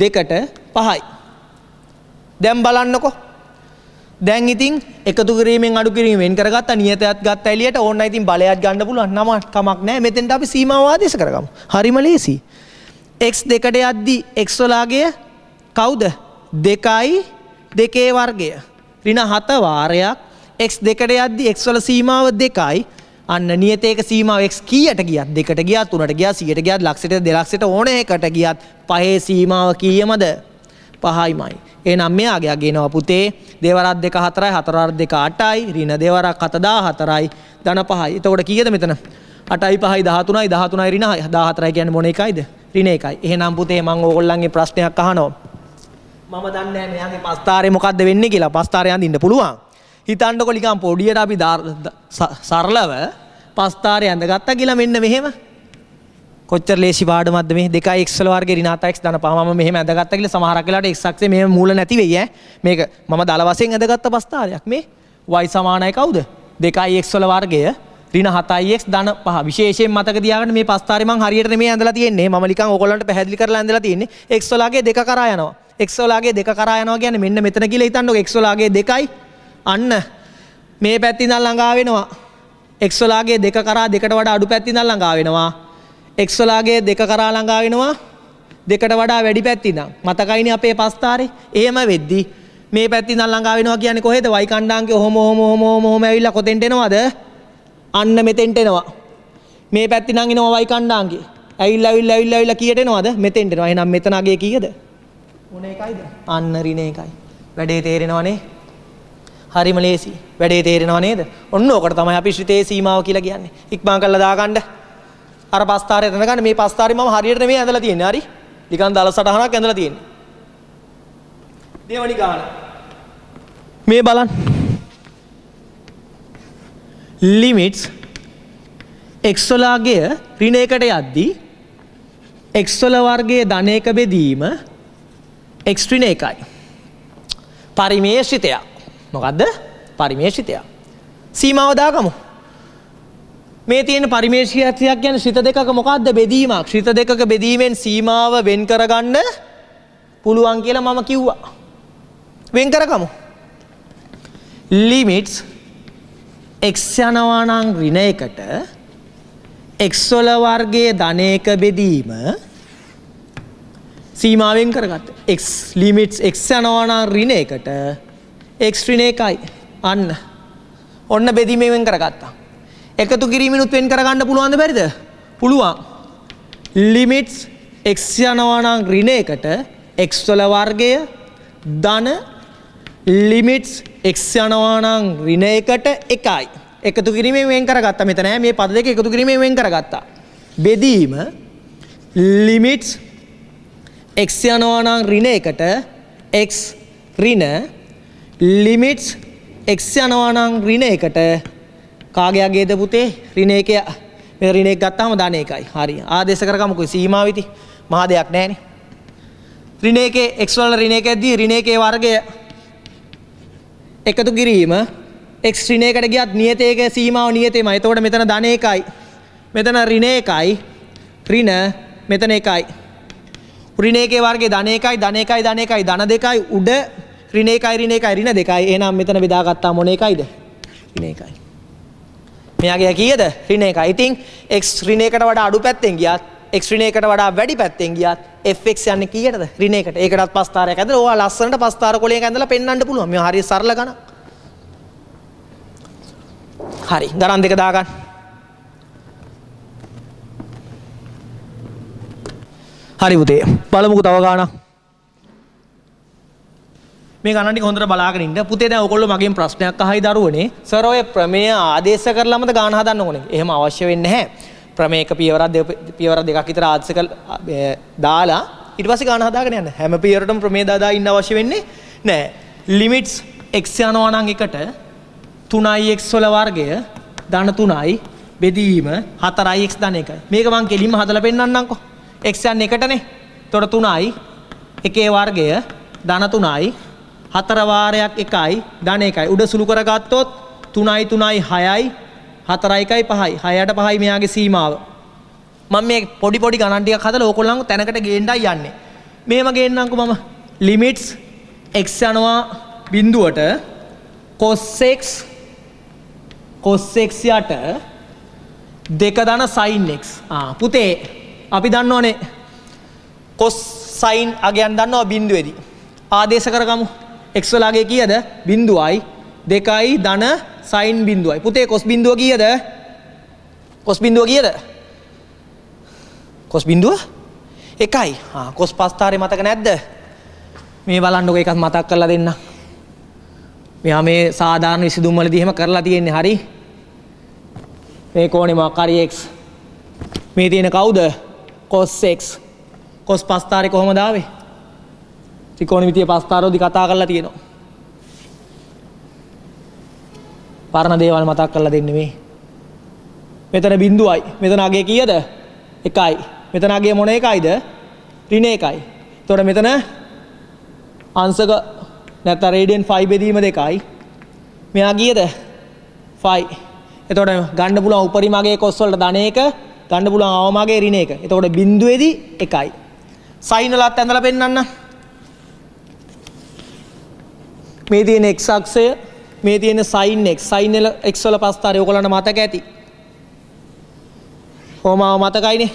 2ට 5යි. දැන් බලන්නකෝ. දැන් ඉතින් එකතු කිරීමෙන් අඩු කිරීමෙන් වෙන් කරගත්තා නියතයත් ගත්ත එළියට ඕන්න ඉතින් බලයක් ගන්න පුළුවන් නම කමක් නැහැ. මෙතෙන්ට අපි සීමාව ආදේශ කරගමු. හරිම ලේසි. x 2ට යද්දි x වලගේ කවුද? 2යි 2 වර්ගය. ඍණ 7 වාරයක් x 2ට යද්දි x වල සීමාව 2යි. අන්න නියතයක සීමාව x කීයට ගියත් 2ට ගියත් 3ට ගියත් 100ට ගියත් ලක්ෂයට 200ට ඕන එකකට ගියත් පහේ සීමාව කීයමද? 5යිමයි. එහෙනම් මෙයාගේ අගේනවා පුතේ දේවරක් 2 4යි 4 වරක් 2 8යි ඍණ දේවරක් 7 14යි ධන 5යි. එතකොට කීයද මෙතන? 8යි 5යි 13යි 13යි ඍණ 14යි කියන්නේ මොන එකයිද? ඍණ එකයි. එහෙනම් පුතේ මම ඕගොල්ලන්ගේ ප්‍රශ්නයක් අහනවා. මම දන්නේ නැහැ මෙයාගේ පස්තාරේ මොකද්ද වෙන්නේ කියලා. පස්තාරේ අඳින්න පුළුවන්. හිතන්නකො නිකන් පොඩියට අපි සරලව පස්තාරේ ඇඳගත්තා කියලා මෙන්න මෙහෙම. කොච්චර ලේසි පාඩමක්ද මේ 2x වල වර්ගය ඍණ 7x ධන 5 මම මෙහෙම ඇඳගත්තා කියලා සමහරක් වෙලාවට x අක්ෂේ මෙහෙම මූල නැති වෙයි ඈ. මේක මම දල වශයෙන් ඇඳගත්ත පස්තාරයක් මේ y සමානයි කවුද? 2x වල වර්ගය ඍණ 7x ධන 5. විශේෂයෙන් මතක තියාගන්න මේ පස්තාරේ මම හරියට නෙමෙයි ඇඳලා තියෙන්නේ. මම නිකන් ඕගොල්ලන්ට පැහැදිලි කරලා ඇඳලා තියෙන්නේ. x වලගේ 2 කරා යනවා. x වලගේ 2 කරා යනවා කියන්නේ මෙන්න මෙතන කියලා හිතන්නකො x වලගේ 2යි. අන්න මේ පැත්තින් ඉඳන් ළඟා වෙනවා. x වලගේ 2 කරා 2ට වඩා අඩු පැත්තින් ඉඳන් ළඟා වෙනවා. x වලගේ 2 කරා ළඟා වෙනවා 2ට වඩා වැඩි පැත්තින් ඉඳන්. මතකයිනේ අපේ පස්තාරේ. එහෙම වෙද්දි මේ පැත්තින් ඉඳන් ළඟා වෙනවා කියන්නේ කොහෙද? y කණ්ඩාංගේ ඔහොම ඇවිල්ලා කොතෙන්ට එනවද? අන්න මෙතෙන්ට එනවා. මේ පැත්තින් නම් එනවා y කණ්ඩාංගේ. ඇවිල්ලා කීයට එනවද? මෙතෙන්ට එනවා. එහෙනම් මෙතන අගේ කීයද? මොන එකයිද? අන්න ඍණ එකයි. වැඩේ තේරෙනවනේ? හරිම ලේසි. වැඩේ තේරෙනව නේද? ඔන්න ඕකට තමයි අපි ශ්‍රිතේ සීමාව කියලා කියන්නේ. ඉක්මන් කරලා දාගන්න. අර පස්තාරේ දැනගන්න මේ පස්තාරේ මම හරියට නෙමෙයි ඇඳලා තියෙන්නේ. හරි? නිකන් දල සටහනක් ඇඳලා තියෙන්නේ. දෙවනි ගාන. මේ බලන්න. ලිමිට්ස් x වලගේ ඍණ 1ට යද්දී x වල වර්ගයේ ධන 1 බෙදීම x ඍණ 1යි. පරිමේය ශ්‍රිතයක්. මොකද්ද? පරිමේය ශ්‍රිතයක්. සීමාව දාගමු. මේ තියෙන පරිමේය ශ්‍රිතයක් කියන්නේ ශ්‍රිත දෙකක මොකද්ද? බෙදීමක්. ශ්‍රිත දෙකක බෙදීමෙන් සීමාව වෙන් කරගන්න පුළුවන් කියලා මම කිව්වා. වෙන් කරගමු. ලිමිට්ස් x යනවා නම් ඍණ 1ට x වල වර්ගයේ ධන 1 බෙදීම සීමාවෙන් කරගත්ත. x ලිමිට්ස් x යනවා නම් ඍණ 1ට x ඍණ 1යි. අන්න ඔන්න බෙදීමෙන් වෙන් කරගත්තා. එකතු කිරීමෙනුත් වෙන් කරගන්න පුළුවන්ද බැරිද? පුළුවන්. ලිමිට්ස් x යනවා නම් ඍණ 1ට x වල වර්ගය ධන ලිමිට්ස් x යනවා නම් ඍණ 1ට 1යි. එකතු කිරීමෙන් වෙන් කරගත්තා. මෙතන මේ පද දෙක එකතු කිරීමෙන් වෙන් කරගත්තා. බෙදීම ලිමිට්ස් x යනවා නම් ඍණ 1ට x ඍණ ලිමිට්ස් x යනවා නම් ඍණ 1ට කාගේ අගේද පුතේ? ඍණ 1. මේ ඍණ 1 ගත්තාම ධන 1යි. හරි. ආදේශ කරගමුකෝ සීමාවිති. මහා දෙයක් නැහැනේ. ඍණ 1 x වල ඍණ 1 ඇද්දී ඍණ 1 වර්ගය එකතු කිරීම x ඍණ 1කට ගියත් නියතයේ සීමාව නියතෙමයි. එතකොට මෙතන ධන 1යි. මෙතන ඍණ 1යි. ඍණ මෙතන 1යි. ඍණ 1 වර්ගයේ ධන 1යි ධන 1යි ධන 1යි ධන 2යි උඩ ඍණ 1යි ඍණ 1යි ඍණ 2යි. එහෙනම් මෙතන බෙදාගත්තා මොන එකයිද? ඍණ 1යි. මෙයාගේ කීයද? ඍණ 1යි. ඉතින් x ඍණ 1කට වඩා අඩු පැත්තෙන් ගියත් x ඍණ 1කට වඩා වැඩි පැත්තෙන් ගියත් fx යන්නේ කීයටද? ඍණ 1කට. ඒකටත් පස්තාරයක් ඇදලා ඕවා ලස්සනට පස්තාර කොලයක ඇඳලා පෙන්වන්න පුළුවන්. මේ හරිය සරල ගණන්. හරි. ගණන් දෙක දාගන්න. හරි පුතේ. බලමුකෝ තව ගානක්. මේ ගණන් ටික හොඳට බලාගෙන ඉන්න. පුතේ දැන් ඔයගොල්ලෝ මගෙන් ප්‍රශ්නයක් අහයි දරුවනේ. සර් ඔය ප්‍රමේය ආදේශ කරලාමද ගාන හදන්න ඕනේ? එහෙම අවශ්‍ය වෙන්නේ නැහැ. ප්‍රමේයක පියවර දෙකක් විතර ආදේශ දාලා ඊට පස්සේ ගාන හදාගෙන යන්න. හැම පියවරටම ප්‍රමේය දාලා ඉන්න අවශ්‍ය වෙන්නේ නැහැ. ලිමිට්ස් x යනවා නම් එකට 3x වල වර්ගය ධන 3යි බෙදීම 4x ධන 1යි. මේක මම කෙලින්ම හදලා පෙන්නන්නම්කෝ. x යන්නේ එකටනේ. එතකොට 3යි එකේ වර්ගය ධන 3යි 4 වාරයක් 1යි ධන 1යි. උඩ සුළු කරගත්තොත් 3යි 3යි 6යි 4යි 1යි 5යි 6ට 5යි මෙයාගේ සීමාව. මම මේ පොඩි ගණන් ටිකක් හදලා ඕගොල්ලන්ව තැනකට ගේන්නයි යන්නේ. මෙහෙම ගේන්නම්කෝ මම. ලිමිට්ස් x යනවා බිඳුවට cos x යට 2 ධන sin x. පුතේ අපි දන්නවනේ cos sin අගයන් දන්නවා බිඳුවේදී. ආදේශ කරගමු. x වල අගය කීයද? බිඳුවයි 2යි ධන sin බිඳුවයි. පුතේ cos බිඳුව කීයද? cos බිඳුව කීයද? cos බිඳුව 1යි. cos පස්තාරේ මතක නැද්ද? මේ බලන්නකො එකක් මතක් කරලා දෙන්න. මෙහා මේ සාධාරණ විසඳුම් වලදී එහෙම කරලා තියෙන්නේ. හරි. මේ කෝණේ මොකක් හරි x. මේ තියෙන කවුද? cos x. cos පස්තාරේ කොහමද ආවේ? ත්‍රිකෝණමිතිය පස්තාරෝදී කතා කරලා තියෙනවා. පරණ දේවල් මතක් කරලා දෙන්නේ මේ. මෙතන බිඳුවයි. මෙතන අගය කීයද? 1යි. මෙතන අගය මොන එකයිද? ඍණ 1යි. එතකොට මෙතන අංශක නැත්නම් රේඩියන් 5 බෙදීම 2යි. මෙයා කීයද? 5. එතකොට ගන්න පුළුවන් උපරිම අගයේ cos වලට ධන 1, ගන්න පුළුවන් අවම අගයේ ඍණ 1. එතකොට බිඳුවේදී 1යි. sin වලත් ඇඳලා පෙන්නන්න. මේ තියෙන x අක්ෂය, මේ තියෙන sin x. sin x වල පස්තාරේ ඔයගොල්ලන්ට මතක ඇති. කොහොමව මතකයිනේ.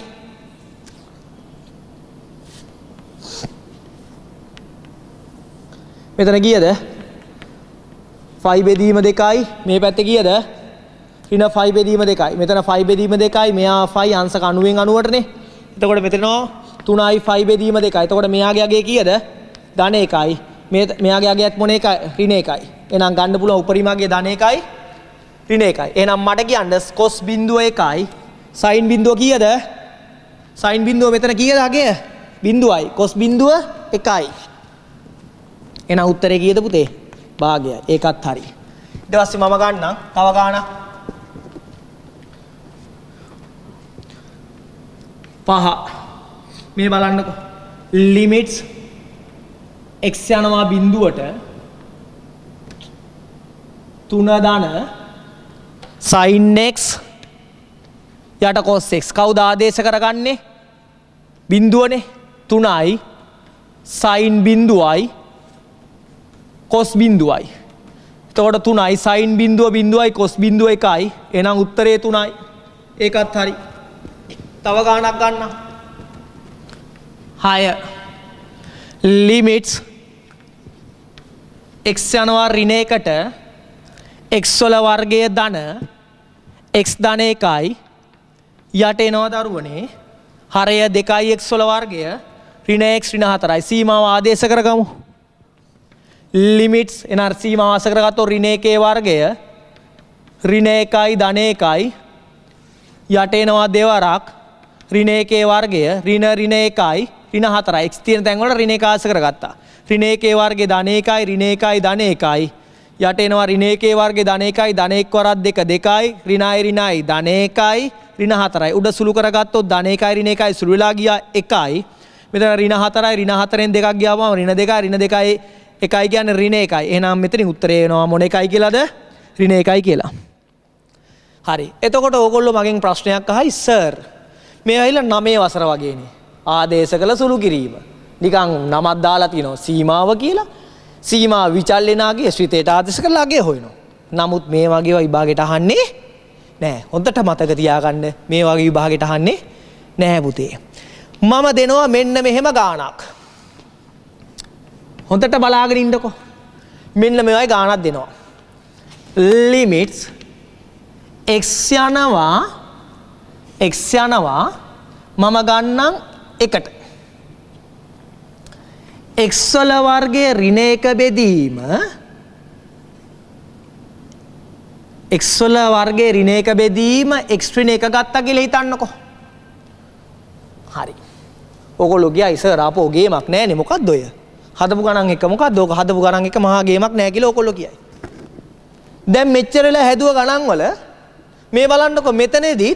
මෙතන කීයද? 5 බෙදීම 2යි. මේ පැත්තේ කීයද? ඍණ 5 බෙදීම 2යි. මෙතන 5 බෙදීම 2යි. මෙයා 5 අංශක 90න් 90ටනේ. එතකොට මෙතන 3යි 5 බෙදීම 2යි. එතකොට මෙයාගේ අගය කීයද? ධන 1යි. මෙයාගේ අගයත් මොන එකයි? ඍණ 1යි. එහෙනම් ගන්න පුළුවන් උපරිම අගය ධන 1යි ඍණ 1යි. එහෙනම් මට කියන්න cos බිඳුව 1යි sin බිඳුව කීයද? sin බිඳුව මෙතන කීයද අගය? බිඳුවයි. cos බිඳුව 1යි. එහෙනම් උත්තරේ කීයද පුතේ? භාගයයි. ඒකත් හරි. ඊට පස්සේ මම ගන්නම් තව ගානක්. 5. මේ බලන්නකෝ. ලිමිට්ස් x යනවා බිඳුවට 3 ධන sin x යට cos x. කවුද ආදේශ කරගන්නේ? බිඳුවනේ. 3යි sin බිඳුවයි cos බිඳුවයි. එතකොට 3යි sin බිඳුව බිඳුවයි cos බිඳුව 1යි. එහෙනම් උත්තරේ 3යි. ඒකත් හරි. තව ගානක් ගන්න. 6. ලිමිට්ස් x යනවා ඍණ 1ට x වල වර්ගය ධන x ධන 1යි යට එනවා දරුවනේ හරය 2යි x වල වර්ගය ඍණ x ඍණ 4යි. සීමාව ආදේශ කරගමු. ලිමිට්ස් එනර් සීමාව ආස කරගත්තොත් ඍණ 1 වර්ගය ඍණ 1යි ධන 1යි යට එනවා දෙවරක් ඍණ 1 වර්ගය ඍණ 1යි ඍණ 4යි. x තියෙන තැන් වල ඍණ 1 ආස කරගත්තා. ඍණ 1 වර්ගය ධන 1යි ඍණ 1යි ධන 1යි යට එනවා ඍණ 1 වර්ගය ධන 1යි ධන 1 වරක් 2 2යි ඍණයි ඍණයි ධන 1යි ඍණ 4යි. උඩ සුළු කරගත්තොත් ධන 1යි ඍණ 1යි සුළු වෙලා ගියා 1යි. මෙතන ඍණ 4යි ඍණ 4ෙන් දෙකක් ගියාම ඍණ 2යි ඍණ 2යි 1යි කියන්නේ ඍණ 1යි. එහෙනම් මෙතනින් උත්තරේ එනවා මොන එකයි කියලාද? ඍණ 1යි කියලා. හරි. එතකොට ඕගොල්ලෝ මගෙන් ප්‍රශ්නයක් අහයි සර් මේ ඇවිල්ලා 9 වසර වගේනේ. ආදේශ කළ සුළු කිරීම. නිකන් නමක් දාලා තිනවා සීමාව කියලා. සීමා විචල්්‍යනාගේ ශ්‍රිතයට ආදේශ කරලා අගේ හොයනවා. නමුත් මේ වගේ විභාගෙට අහන්නේ නෑ. හොඳට මතක තියාගන්න මේ වගේ විභාගෙට අහන්නේ නෑ පුතේ. මම දෙනවා මෙන්න මෙහෙම ගාණක්. හොඳට බලාගෙන ඉන්නකෝ. මෙන්න මේ වගේ ගාණක් දෙනවා. limits x යනවා මම ගන්නම් 1ට. x වල වර්ගයේ ඍණ 1 බෙදීම x වල වර්ගයේ ඍණ 1 බෙදීම x ඍණ 1 ගත්තා කියලා හිතන්නකෝ. හරි. ඕගොල්ලෝ ගියා ඉස්සර ආපෝ ගේමක් නෑනේ මොකද්ද ඔය? හදපු ගණන් එක මොකද්ද? ඕක හදපු ගණන් එක මහා ගේමක් නෑ කියලා ඕගොල්ලෝ කියයි. දැන් මෙච්චර වෙලා හැදුව ගණන් වල මේ බලන්නකො මෙතනදී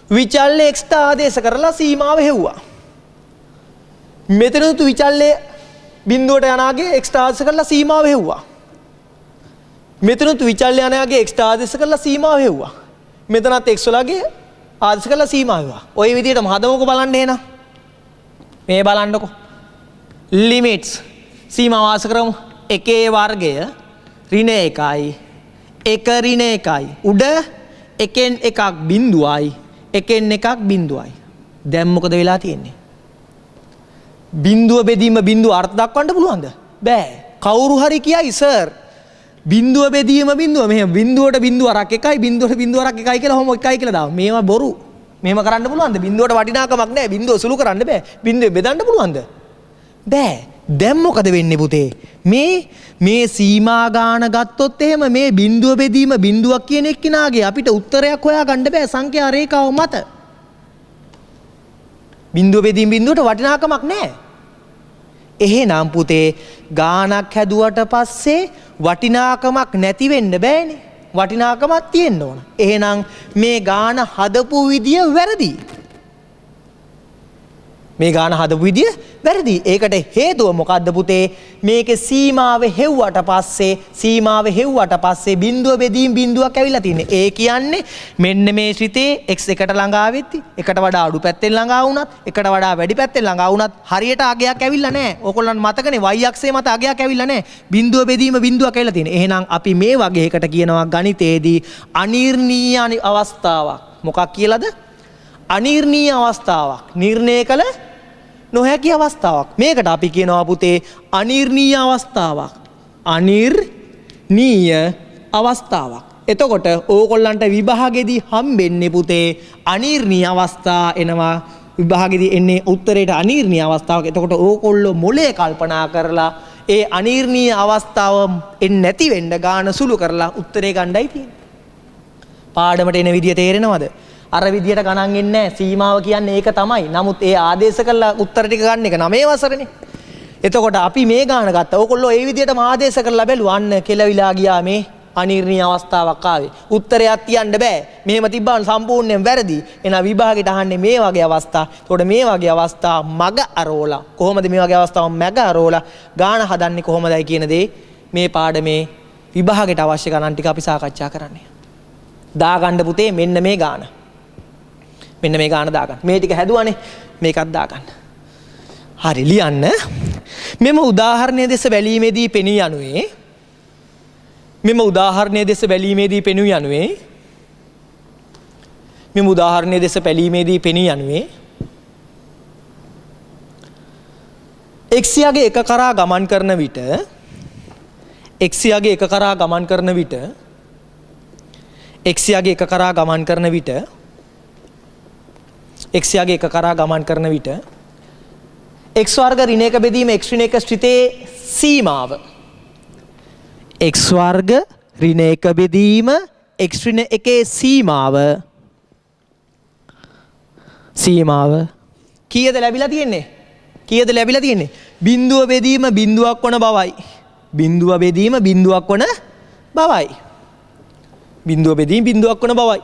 විචල්්‍ය x ට ආදේශ කරලා සීමාව හෙව්වා. මෙතනත් විචල්්‍ය බිඳුවට යනාගේ x ට ආදේශ කරලා සීමාව හෙව්වා. මෙතනත් විචල්්‍ය යනාගේ x ට ආදේශ කරලා සීමාව හෙව්වා. මෙතනත් x වලගේ ආදේශ කරලා සීමාව හෙව්වා. ওই විදිහටම හදමුකෝ බලන්න එහෙනම්. මේ බලන්නකො. limits සීමාව ආස කරමු. 1 වර්ගය ඍණ 1යි 1 ඍණ 1යි උඩ එකෙන් එකක් බිඳුවයි එකෙන් එකක් බිඳුවයි. දැන් මොකද වෙලා තියෙන්නේ? බිඳුව බෙදීම බිඳුව අර්ථ දක්වන්න පුළුවන්ද? බෑ. කවුරු හරි කියයි සර් බිඳුව බෙදීම බිඳුව මෙහෙම බිඳුවට බිඳුව අරක් එකයි බිඳුවට බිඳුව අරක් එකයි කියලා ඔහොම එකයි කියලා දාමු. මේවා බොරු. මෙහෙම කරන්න පුළුවන්ද? බිඳුවට වටිනාකමක් නැහැ. බිඳුව සුළු කරන්න බෑ. බිඳුවේ බෙදන්න පුළුවන්ද? බෑ. දැන් මොකද වෙන්නේ පුතේ? මේ සීමා ගාන ගත්තොත් එහෙම මේ බිඳුව බෙදීම බිඳුවක් කියන එක්කිනාගේ අපිට උත්තරයක් හොයාගන්න බෑ සංඛ්‍යා රේඛාව මත. බිඳුව බෙදීම බිඳුවට වටිනාකමක් නැහැ. එහෙනම් පුතේ ගානක් හැදුවට පස්සේ වටිනාකමක් නැති වෙන්න බෑනේ. වටිනාකමක් තියෙන්න ඕන. එහෙනම් මේ ගාන හදපු විදිය වැරදි. මේ ගාන හදපු විදිය වැරදි. ඒකට හේතුව මොකද්ද පුතේ? මේකේ සීමාව හෙව්වට පස්සේ බිඳුව බෙදීම බිඳුවක් ඇවිල්ලා තින්නේ. ඒ කියන්නේ මෙන්න මේ ශ්‍රිතේ x එකට ළඟා වෙද්දි එකට වඩා අඩු පැත්තෙන් ළඟා වුණත් එකට වඩා වැඩි පැත්තෙන් ළඟා වුණත් හරියට අගයක් ඇවිල්ලා නැහැ. ඕගොල්ලන්ට මතකනේ y අක්ෂය මත අගයක් ඇවිල්ලා නැහැ. බිඳුව බෙදීම බිඳුවක් ඇවිල්ලා තියෙන්නේ. එහෙනම් අපි මේ වගේ එකට කියනවා ගණිතයේදී අනිර්ණීය අවස්ථාවක්. මොකක් කියලාද? අනිර්ණීය අවස්ථාවක්. නිර්ණය කළ නොහැකි අවස්ථාවක්. මේකට අපි කියනවා පුතේ අනිර්ණීය අවස්ථාවක්. අනිර්ණීය අවස්ථාවක්. එතකොට ඕගොල්ලන්ට විභාගෙදී හම්බෙන්නේ පුතේ අනිර්ණීය අවස්ථා එනවා. විභාගෙදී එන්නේ උත්තරේට අනිර්ණීය අවස්ථාවක්. එතකොට ඕගොල්ලෝ මොලේ කල්පනා කරලා ඒ අනිර්ණීය අවස්ථාව එන්නේ නැති වෙන්න ගාන සුළු කරලා උත්තරේ ගන්නයි තියෙන්නේ. පාඩමට එන විදිය තේරෙනවද? අර විදියට ගණන් එන්නේ නැහැ. සීමාව කියන්නේ ඒක තමයි. නමුත් ඒ ආදේශ කළා උත්තර ටික ගන්න එක 9 වසරනේ. එතකොට අපි මේ ගාන ගත්තා. ඕගොල්ලෝ ඒ විදියටම ආදේශ කරලා බැලුවා. අන්න කෙලවිලා ගියා මේ අනිර්ණීය අවස්ථාවක් ආවේ. උත්තරයක් තියන්න බෑ. මෙහෙම තිබ්බම සම්පූර්ණයෙන් වැරදි. එහෙනම් විභාගෙට අහන්නේ මේ වගේ අවස්ථා. එතකොට මේ වගේ අවස්ථා මග අරෝලා කොහොමද මේ වගේ අවස්ථාව මග අරෝලා ගාන හදන්නේ කොහොමදයි කියන දේ මේ පාඩමේ විභාගෙට අවශ්‍ය ගණන් ටික අපි සාකච්ඡා කරන්නේ. දාගන්න පුතේ මෙන්න මේ ගාන. මෙන්න මේ ගාන දාගන්න. මේ ටික හැදුවානේ මේකත් දාගන්න. හරි ලියන්න. මෙම උදාහරණය දෙස බැලීමේදී පෙනී යනුවේ x යගේ එක කරා ගමන් කරන විට x යගේ එක කරා ගමන් කරන විට x වර්ග ඍණ 1 බෙදීම x ඍණ 1 ශ්‍රිතේ සීමාව x වර්ග ඍණ 1 බෙදීම x ඍණ 1 සීමාව කීයද ලැබිලා තියෙන්නේ? බිඳුව බෙදීම බිඳුවක් වන බවයි. බිඳුව බෙදීම බිඳුවක් වන බවයි.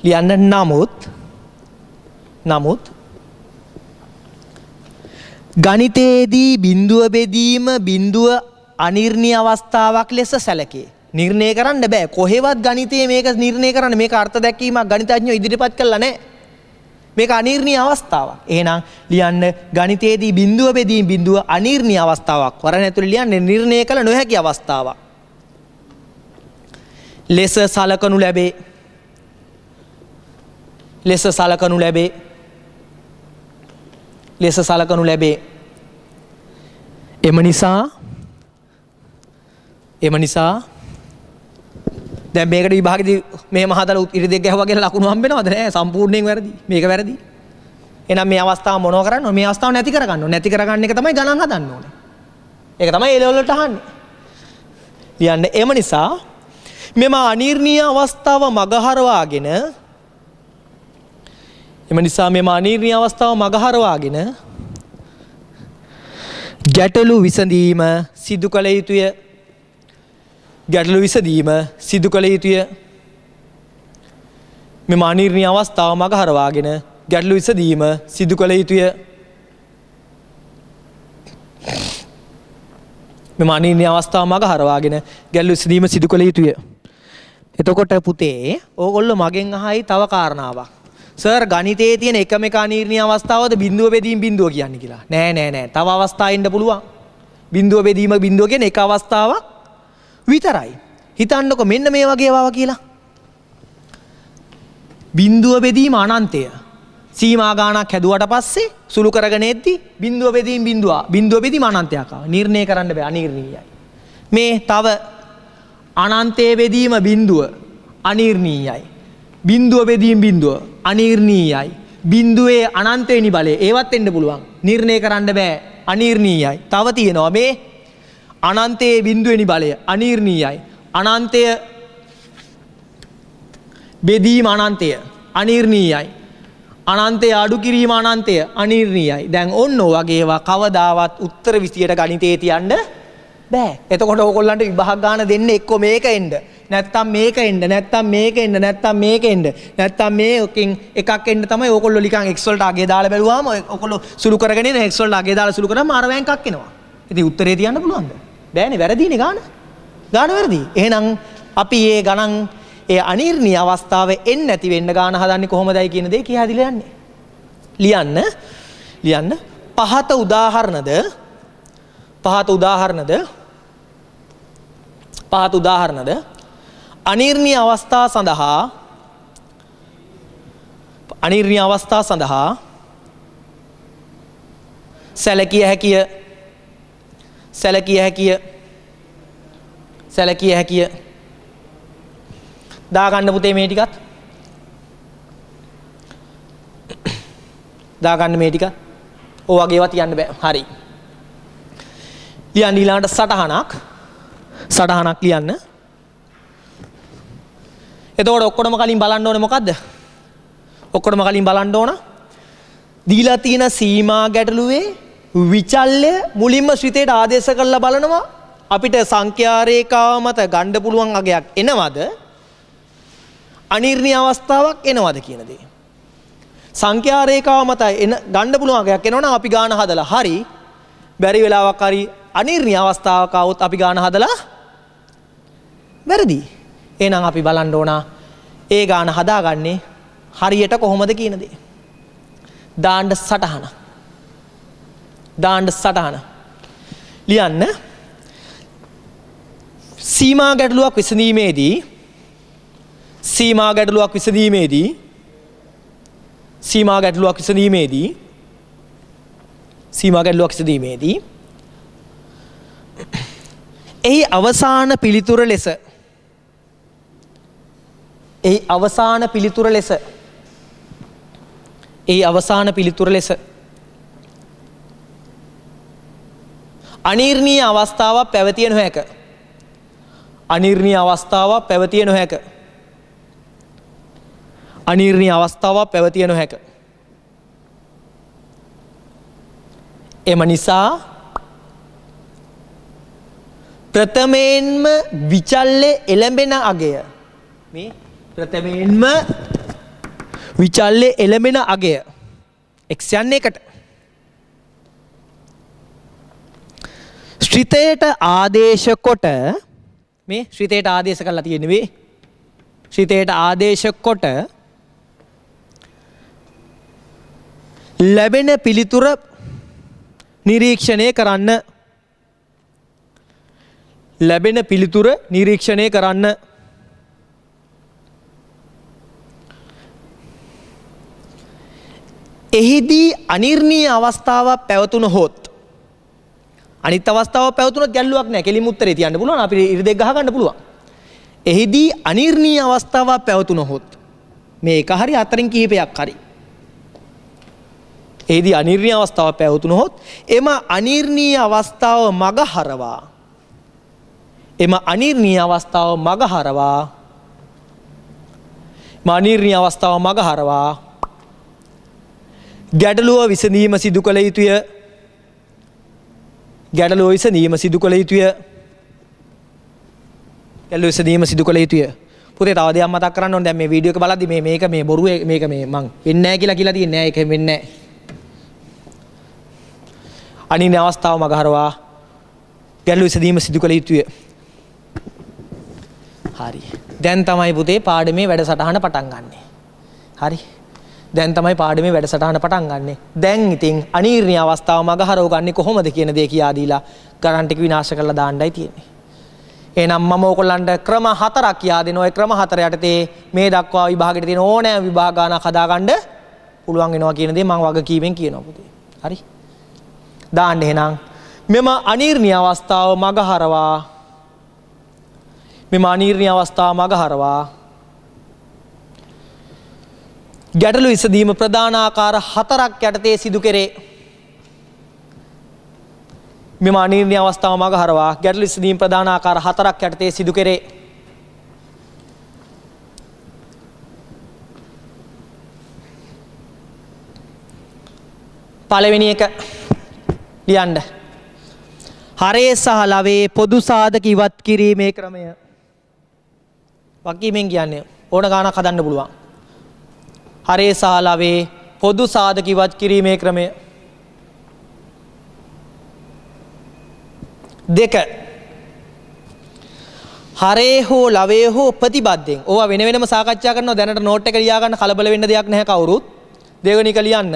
ලියන්න. නමුත් ගණිතයේදී බිඳුව බෙදීම බිඳුව අනිර්ණීය අවස්ථාවක් ලෙස සැලකේ. නිර්ණය කරන්න බෑ. කොහෙවත් ගණිතයේ මේක නිර්ණය කරන්න මේක අර්ථ දැක්වීමක් ගණිතඥයෝ ඉදිරිපත් කළා නැහැ. මේක අනිර්ණීය අවස්ථාවක්. එහෙනම් ලියන්න ගණිතයේදී බිඳුව බෙදීම බිඳුව අනිර්ණීය අවස්ථාවක්. වරණ ඇතුලේ ලියන්නේ නිර්ණය කළ නොහැකි අවස්ථාවක්. ලෙස සලකනු ලැබේ. ලෙස සලකනු ලැබේ. ලෙස සලකනු ලැබේ. එම නිසා දැන් මේකට විභාගෙදී මෙහෙම හදලා ඉරි දෙක ගැහුවා කියලා ලකුණු හම්බෙනවද නැහැ සම්පූර්ණයෙන් වැරදි. මේක වැරදි. එහෙනම් මේ අවස්ථාව මොනව කරන්න ඕනේ? මේ අවස්ථාව නැති කරගන්න ඕනේ. නැති කරගන්න එක තමයි ගණන් හදන්න ඕනේ. ඒක තමයි ඒ ලෙවල් වලට අහන්නේ. ලියන්න එම නිසා මෙම අනිර්ණීය අවස්ථාව මගහරවාගෙන ගැටලු විසඳීම සිදු කළ යුතුය. මෙම අනිර්ණීය අවස්ථාව මගහරවාගෙන ගැටලු විසඳීම සිදු කළ යුතුය. මෙම අනිර්ණීය අවස්ථාව මගහරවාගෙන ගැටලු විසඳීම සිදු කළ යුතුය. එතකොට පුතේ ඕගොල්ලෝ මගෙන් අහයි තව කාරණාවක්. සර් ගණිතයේ තියෙන එකම එක අනිර්ණීය අවස්ථාවද බිඳුව බෙදීම බිඳුව කියන්නේ කියලා. නෑ. තව අවස්ථා ඉන්න පුළුවන්. බිඳුව බෙදීම බිඳුව කියන එක අවස්ථාවක් විතරයි. හිතන්නකො මෙන්න මේ වගේ ඒවා කියලා. බිඳුව බෙදීම අනන්තය. සීමා ගානක් හැදුවට පස්සේ සුළු කරගෙන එද්දි බිඳුව බෙදීම බිඳුව බෙදීම අනන්තයක් ආවා. නිර්ණය කරන්න බෑ අනිර්ණීයයි. මේ තව අනන්තයේ බෙදීම බිඳුව අනිර්ණීයයි. බිඳුව බෙදීම බිඳුව අනිර්ණීයයි. බිඳුවේ අනන්තේනි බලය ඒවත් එන්න පුළුවන්. නිර්ණය කරන්න බෑ අනිර්ණීයයි. තව තියෙනවා මේ අනන්තයේ බිඳුවේනි බලය අනිර්ණීයයි. අනන්තය බෙදීම අනන්තය අනිර්ණීයයි. අනන්තය අඩු කිරීම අනන්තය අනිර්ණීයයි. දැන් ඔන්න ඔය වගේ ඒවා කවදාවත් උත්තර 20ට ගණිතේ තියන්න බෑ. එතකොට ඕගොල්ලන්ට විභාග ගන්න දෙන්නේ එක්ක මේක එන්න. නැත්තම් මේක එන්න. නැත්තම් මේක එන්න. නැත්තම් මේක එන්න. නැත්තම් මේකෙන් එකක් එන්න තමයි ඕගොල්ලෝ නිකන් x වලට අගේ දාලා බැලුවාම ඕගොල්ලෝ සුළු කරගෙන ඉන්න x වලට අගේ දාලා සුළු කරාම අර වෑන් එකක් එනවා. ඉතින් උත්තරේ තියන්න පුළුවන්ද? බෑනේ වැරදීනේ ගාන. ගාන වැරදි. එහෙනම් අපි මේ ගණන් ඒ අනිර්ණීය අවස්ථාවේ එන්නේ නැති වෙන්න ගාන හදන්නේ කොහොමදයි කියන දේ කියාදිලා යන්නේ. ලියන්න පහත උදාහරණද අනිර්ණීය අවස්ථා සඳහා සැලකිය හැකිය දාගන්න පුතේ මේ ටිකත් දාගන්න මේ ටික ඔය වගේ ඒවා තියන්න බෑ. හරි. ලියන්න ඊළඟට සටහනක් ලියන්න. එතකොට ඔක්කොටම කලින් බලන්න ඕනේ මොකද්ද? දීලා තියෙන සීමා ගැටලුවේ විචල්්‍ය මුලින්ම ශ්‍රිතයට ආදේශ කරලා බලනවා අපිට සංඛ්‍යා රේඛාව මත ගන්න පුළුවන් අගයක් එනවද? අනිර්ණීය අවස්ථාවක් එනවද කියන දේ. සංඛ්‍යා රේඛාව මත ගන්න පුළුවන් අගයක් එනවනම් අපි ගාන හදලා හරි. බැරි වෙලාවක් හරි අනිර්ණීය අවස්ථාවක આવොත් අපි ගාන හදලා වැරදි. එහෙනම් අපි බලන්න ඕන ඒ ගාන හදාගන්නේ හරියට කොහොමද කියන දේ. දාන්න සටහන. ලියන්න සීමා ගැටලුවක් විසඳීමේදී එහි අවසාන පිළිතුර ලෙස අනිර්ණීය අවස්ථාවක් පැවතිය නොහැක. එම නිසා ප්‍රථමයෙන්ම විචල්්‍ය එළඹෙන අගය x යන්නේ එකට ශ්‍රිතයට ආදේශ කොට මේ ශ්‍රිතයට ආදේශ කරලා තියෙන්නේ වේ. ශ්‍රිතයට ආදේශ කොට ලැබෙන පිළිතුර නිරීක්ෂණය කරන්න. ලැබෙන පිළිතුර නිරීක්ෂණය කරන්න. එහිදී අනිර්ණීය අවස්ථාවක් පැවතුනහොත් අනිත් අවස්ථාවක් පැවතුනොත් ගැල්ලුවක් නැහැ. කෙලින්ම උත්තරේ තියන්න පුළුවන්. අපිට ඉරිදෙක් ගහ ගන්න පුළුවන්. එහිදී අනිර්ණීය අවස්ථාවක් පැවතුනහොත් මේ එක හරි අතරින් කිහිපයක් හරි. එහිදී අනිර්ණීය අවස්ථාවක් පැවතුනහොත් එම අනිර්ණීය අවස්ථාව මග හරවා එම අනිර්ණීය අවස්ථාව මග හරවා අනිර්ණීය අවස්ථාව මග හරවා ගැටලුව විසඳීම සිදු කළ යුතුය. ගැටලුව විසඳීම සිදු කළ යුතුය. ගැටලුව විසඳීම සිදු කළ යුතුය. පුතේ තව දෙයක් මතක් කරන්න ඕනේ. දැන් මේ වීඩියෝ එක බලද්දි මේක මේ බොරුව මේක මේ මං වෙන්නේ නැහැ කියලා තියන්නේ නැහැ. ඒක වෙන්නේ නැහැ. අනිර්ණීය අවස්ථාව මග හරවා ගැටලුව විසඳීම සිදු කළ යුතුය. හරි. දැන් තමයි පුතේ පාඩමේ වැඩසටහන පටන් ගන්නෙ. හරි. දැන් තමයි පාඩමේ වැඩසටහන පටන් ගන්නෙ. දැන් ඉතින් අනිර්ණීය අවස්ථාව මග හරව ගන්නේ කොහොමද කියන දේ කියා දීලා ගණන් ටික විනාශ කරලා දාන්නයි තියෙන්නේ. එහෙනම් මම ඕගොල්ලන්ට ක්‍රම 4ක් කියා දෙනවා. ඒ ක්‍රම 4 යටතේ මේ දක්වා විභාගෙට තියෙන ඕනෑම විභාග ගණනක් හදාගන්න පුළුවන් වෙනවා කියන දේ මම වගකීමෙන් කියනවා පුතේ. හරි. දාන්න එහෙනම් මෙම අනිර්ණීය අවස්ථාව මග හරවා මෙම අනිර්ණීය අවස්ථාව මග හරවා ගැටලු විසඳීම ප්‍රධාන ආකාර 4ක් යටතේ සිදු කෙරේ. මෙම අනිර්ණීය අවස්ථාව මග හරවා ගැටලු විසඳීම ප්‍රධාන ආකාර 4ක් යටතේ සිදු කෙරේ. පළවෙනි එක ලියන්න. හරේ සහ ලවේ පොදු සාධක ඉවත් කිරීමේ ක්‍රමය. වකීමෙන් කියන්නේ ඕන ගානක් හදන්න පුළුවන්. හරේ සහ ලවේ පොදු සාධක ඉවත් කිරීමේ ක්‍රමය. 2. හරේ හෝ ලවේ හෝ ප්‍රතිබද්ධයෙන්. ඕවා වෙන වෙනම සාකච්ඡා කරනවා. දැනට නෝට් එක ලියා ගන්න කලබල වෙන්න දෙයක් නැහැ කවුරුත්. දෙවෙනි එක ලියන්න.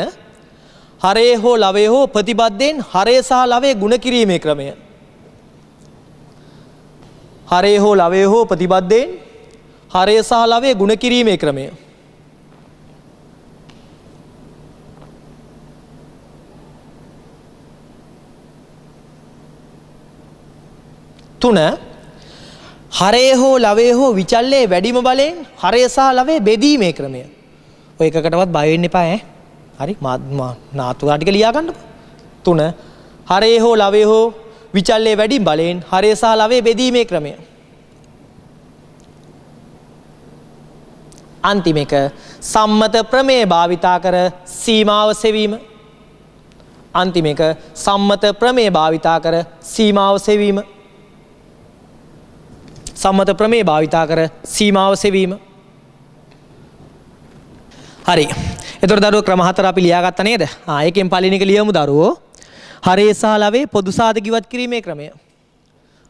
හරේ හෝ ලවේ හෝ ප්‍රතිබද්ධයෙන් හරේ සහ ලවේ ගුණ කිරීමේ ක්‍රමය. හරේ හෝ ලවේ හෝ ප්‍රතිබද්ධයෙන් හරේ සහ ලවේ ගුණ කිරීමේ ක්‍රමය. 3. හරේ හෝ ලවේ හෝ විචල්ලේ වැඩිම බලයෙන් හරේ සහ ලවේ බෙදීමේ ක්‍රමය. ඔය එකකටවත් බය වෙන්න එපා ඈ. හරි නාතුකා ටික ලියා ගන්නකො. 3. හරේ හෝ ලවේ හෝ විචල්ලේ වැඩිම බලයෙන් හරේ සහ ලවේ බෙදීමේ ක්‍රමය. අන්තිම එක සම්මත ප්‍රමේය භාවිතා කර සීමාව සෙවීම. අන්තිම එක සම්මත ප්‍රමේය භාවිතා කර සීමාව සෙවීම. සම්මත ප්‍රමේය භාවිතා කර සීමාව සෙවීම. හරි. එතකොට දරුවෝ ක්‍රම 4 අපි ලියාගත්තා නේද? ඒකෙන් පළවෙනි එක ලියමු දරුවෝ. හරේ සහ ලවේ පොදු සාධක ඉවත් කිරීමේ ක්‍රමය.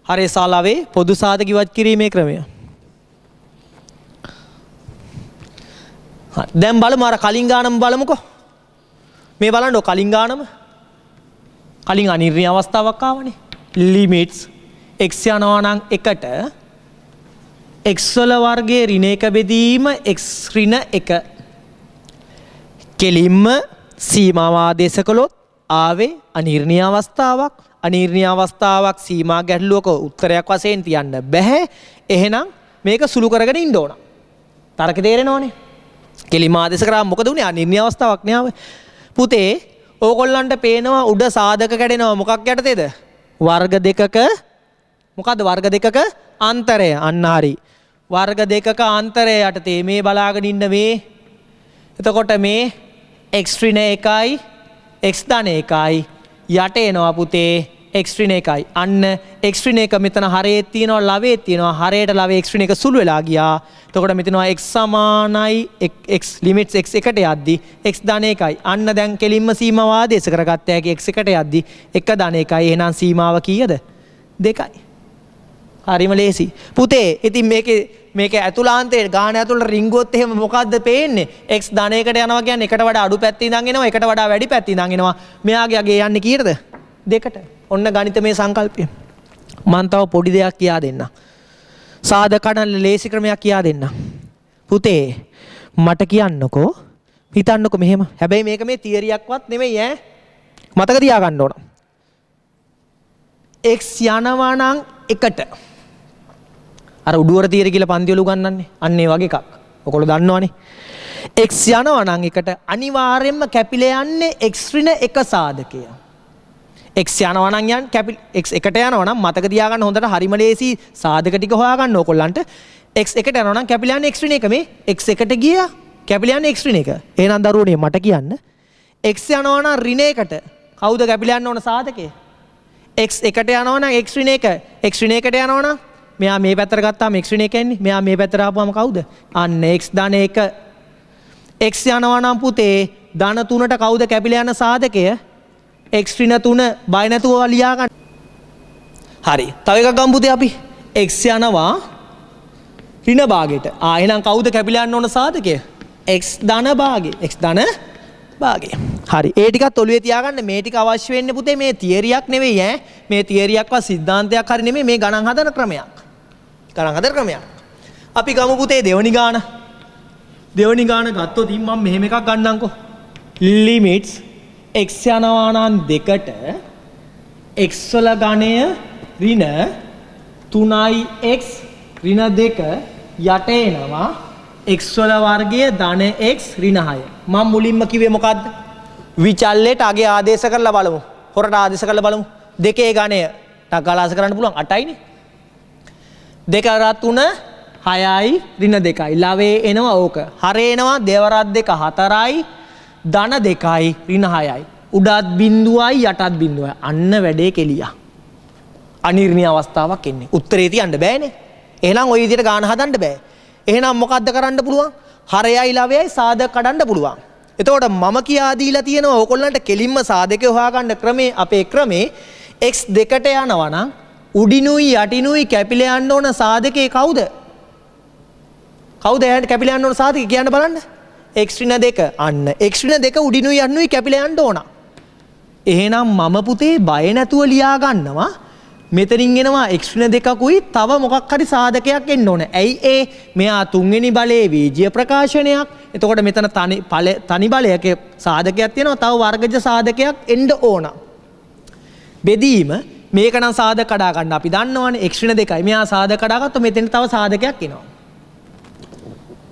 හරේ සහ ලවේ පොදු සාධක ඉවත් කිරීමේ ක්‍රමය. දැන් බලමු අර කලින් ගානම බලමුකෝ. මේ බලන්නකො කලින් ගානම. කලින් අනිර්ණීය අවස්ථාවක් ආවනේ. ලිමිට්ස් x යනවා නම් 1ට x වල වර්ගයේ ඍණ 1 බෙදීම x ඍණ 1 කෙලින්ම සීමාව ආදේශ කළොත් ආවේ අනිර්ණීය අවස්ථාවක්. අනිර්ණීය අවස්ථාවක් සීමා ගැටලුවක උත්තරයක් වශයෙන් තියන්න බෑ. එහෙනම් මේක සුළු කරගෙන ඉන්න ඕන. තරක තේරෙනවනේ. කෙලින්ම ආදේශ කරා මොකද උනේ? අනිර්ණීය අවස්ථාවක් නේ ආවේ. පුතේ ඕගොල්ලන්ට පේනවා උඩ සාධක කැඩෙනවා මොකක් යටතේද? වර්ග දෙකක මොකද්ද වර්ග දෙකක අන්තරය. අන්න හරි. වර්ග දෙකක අන්තරය යටතේ මේ බලාගෙන ඉන්න මේ. එතකොට මේ x ඍණ 1යි x ධන 1යි යට එනවා පුතේ x ඍණ 1යි. අන්න x ඍණ 1 මෙතන හරේ තියෙනවා ලවේ තියෙනවා. හරේට ලවේ x ඍණ 1 සුළු වෙලා ගියා. එතකොට මෙතනවා x සමානයි x ලිමිට්ස් x එකට යද්දි x ධන 1යි. අන්න දැන් කෙලින්ම සීමාව ආදේශ කරගත්ත හැකි x එකට යද්දි 1 ධන 1යි. එහෙනම් සීමාව කීයද? 2යි. හරිම ලේසි. පුතේ ඉතින් මේක ඇතුළාන්තයේ ගාන ඇතුළට රිංගුවොත් එහෙම මොකද්ද පේන්නේ? x ධනයකට යනවා කියන්නේ එකට වඩා අඩු පැත්තේ ඉඳන් එනවා එකට වඩා වැඩි පැත්තේ ඉඳන් එනවා. මෙයාගේ අගේ යන්නේ කීයටද? දෙකට. ඔන්න ගණිතමය සංකල්පය. මම තව පොඩි දෙයක් කියා දෙන්න. සාධක කඩන ලේසි ක්‍රමයක් කියා දෙන්න. පුතේ මට කියන්නකෝ හිතන්නකෝ මෙහෙම. හැබැයි මේක මේ තියරියක්වත් නෙමෙයි ඈ. මතක තියාගන්න ඕන. x යනවා නම් එකට. අර උඩුවර තියරි කියලා පන්ති වල උගන්වන්නේ. අන්න ඒ වගේ එකක්. ඔයගොල්ලෝ දන්නවනේ. x යනවා නම් එකට අනිවාර්යයෙන්ම කැපිලා යන්නේ x ඍණ 1 සාධකය. x යනවා නම් x එකට යනවා නම් මතක තියාගන්න හොඳට හරිම ලේසි සාධක ටික හොයාගන්න ඕගොල්ලන්ට. x එකට යනවා නම් කැපිලා යන්නේ x ඍණ 1 මේ x එකට ගියා කැපිලා යන්නේ x ඍණ 1. එහෙනම් දරුවනේ මට කියන්න x යනවා නම් ඍණ 1ට කවුද කැපිලා යන්න ඕන සාධකය? x එකට යනවා නම් x ඍණ 1. x ඍණ 1ට යනවා නම් මෙයා මේ පැත්තට ගත්තාම x ඍණ 1 එන්නේ. මෙයා මේ පැත්තට ආපුවම කවුද? අන්න x ධන 1. x යනවා නම් පුතේ ධන 3ට කවුද කැපිලා යන සාධකය? x ඍණ 3 බය නැතුව ලියා ගන්න. හරි. තව එකක් ගමු පුතේ අපි. x යනවා ඍණ භාගයට. එහෙනම් කවුද කැපිලා යන්න ඕන සාධකය? x ධන භාගය. x ධන භාගය. හරි. ඒ ටිකත් ඔළුවේ තියාගන්න. මේ ටික අවශ්‍ය වෙන්නේ පුතේ මේ තියරියක් නෙවෙයි ඈ. මේ තියරියක්වත් සිද්ධාන්තයක් හරි නෙමෙයි මේ ගණන් හදන ක්‍රමයක්. ගණන් හදන ක්‍රමයක්. අපි ගමු පුතේ දෙවනි ගාන. දෙවනි ගාන ගත්තොත් මම මෙහෙම එකක් ගන්නම්කෝ. ලිමිට්ස් x යනවා නම් 2ට x වල ගණය ඍණ 3x ඍණ 2 යට එනවා x වල වර්ගය ධන x ඍණ 6. මම මුලින්ම කිව්වේ මොකද්ද? විචල්ලයට අගේ ආදේශ කරලා බලමු. හොරට ආදේශ කරලා බලමු. දෙකේ ගණය ටක් ගාලා ආස කරන්න පුළුවන් 8යිනේ. 2 වරක් 3 6යි ඍණ 2යි. ලවේ එනවා ඕක. හරේ එනවා 2 වරක් 2 4යි ධන 2යි ඍණ 6යි. උඩත් බිඳුවයි යටත් බිඳුවයි. අන්න වැඩේ කෙලියා. අනිර්ණීය අවස්ථාවක් එන්නේ. උත්තරේ තියන්න බෑනේ. එහෙනම් ওই විදිහට ගාන හදන්න බෑ. එහෙනම් මොකද්ද කරන්න පුළුවන්? හරයයි ලවයයි සාධක කඩන්න පුළුවන්. එතකොට මම කියා දීලා තියෙනවා ඕගොල්ලන්ට කෙලින්ම සාධකය හොයාගන්න ක්‍රමේ අපේ ක්‍රමේ x 2ට යනවා නම් උඩිනුයි යටිනුයි කැපිලා යන්න ඕන සාධකේ කවුද? කවුද කැපිලා යන්න ඕන සාධකේ කියන්න බලන්න. x ඍණ 2. අන්න x ඍණ 2 උඩිනුයි යටිනුයි කැපිලා යන්න ඕන. එහෙනම් මම පුතේ බය නැතුව ලියා ගන්නවා. මෙතනින් එනවා x ඍණ 2කුයි තව මොකක් හරි සාධකයක් එන්න ඕන. ඇයි මෙයා තුන්වෙනි බලයේ වීජීය ප්‍රකාශනයක්. එතකොට මෙතන තනි බලයක සාධකයක් තියෙනවා. තව වර්ගජ සාධකයක් එන්න ඕන. බෙදීම මේක නම් සාධක කඩා ගන්න අපි දන්නවනේ x ඍණ 2යි. මෙයා සාධක කඩාගත්තොත් මෙතෙන් තව සාධකයක් එනවා.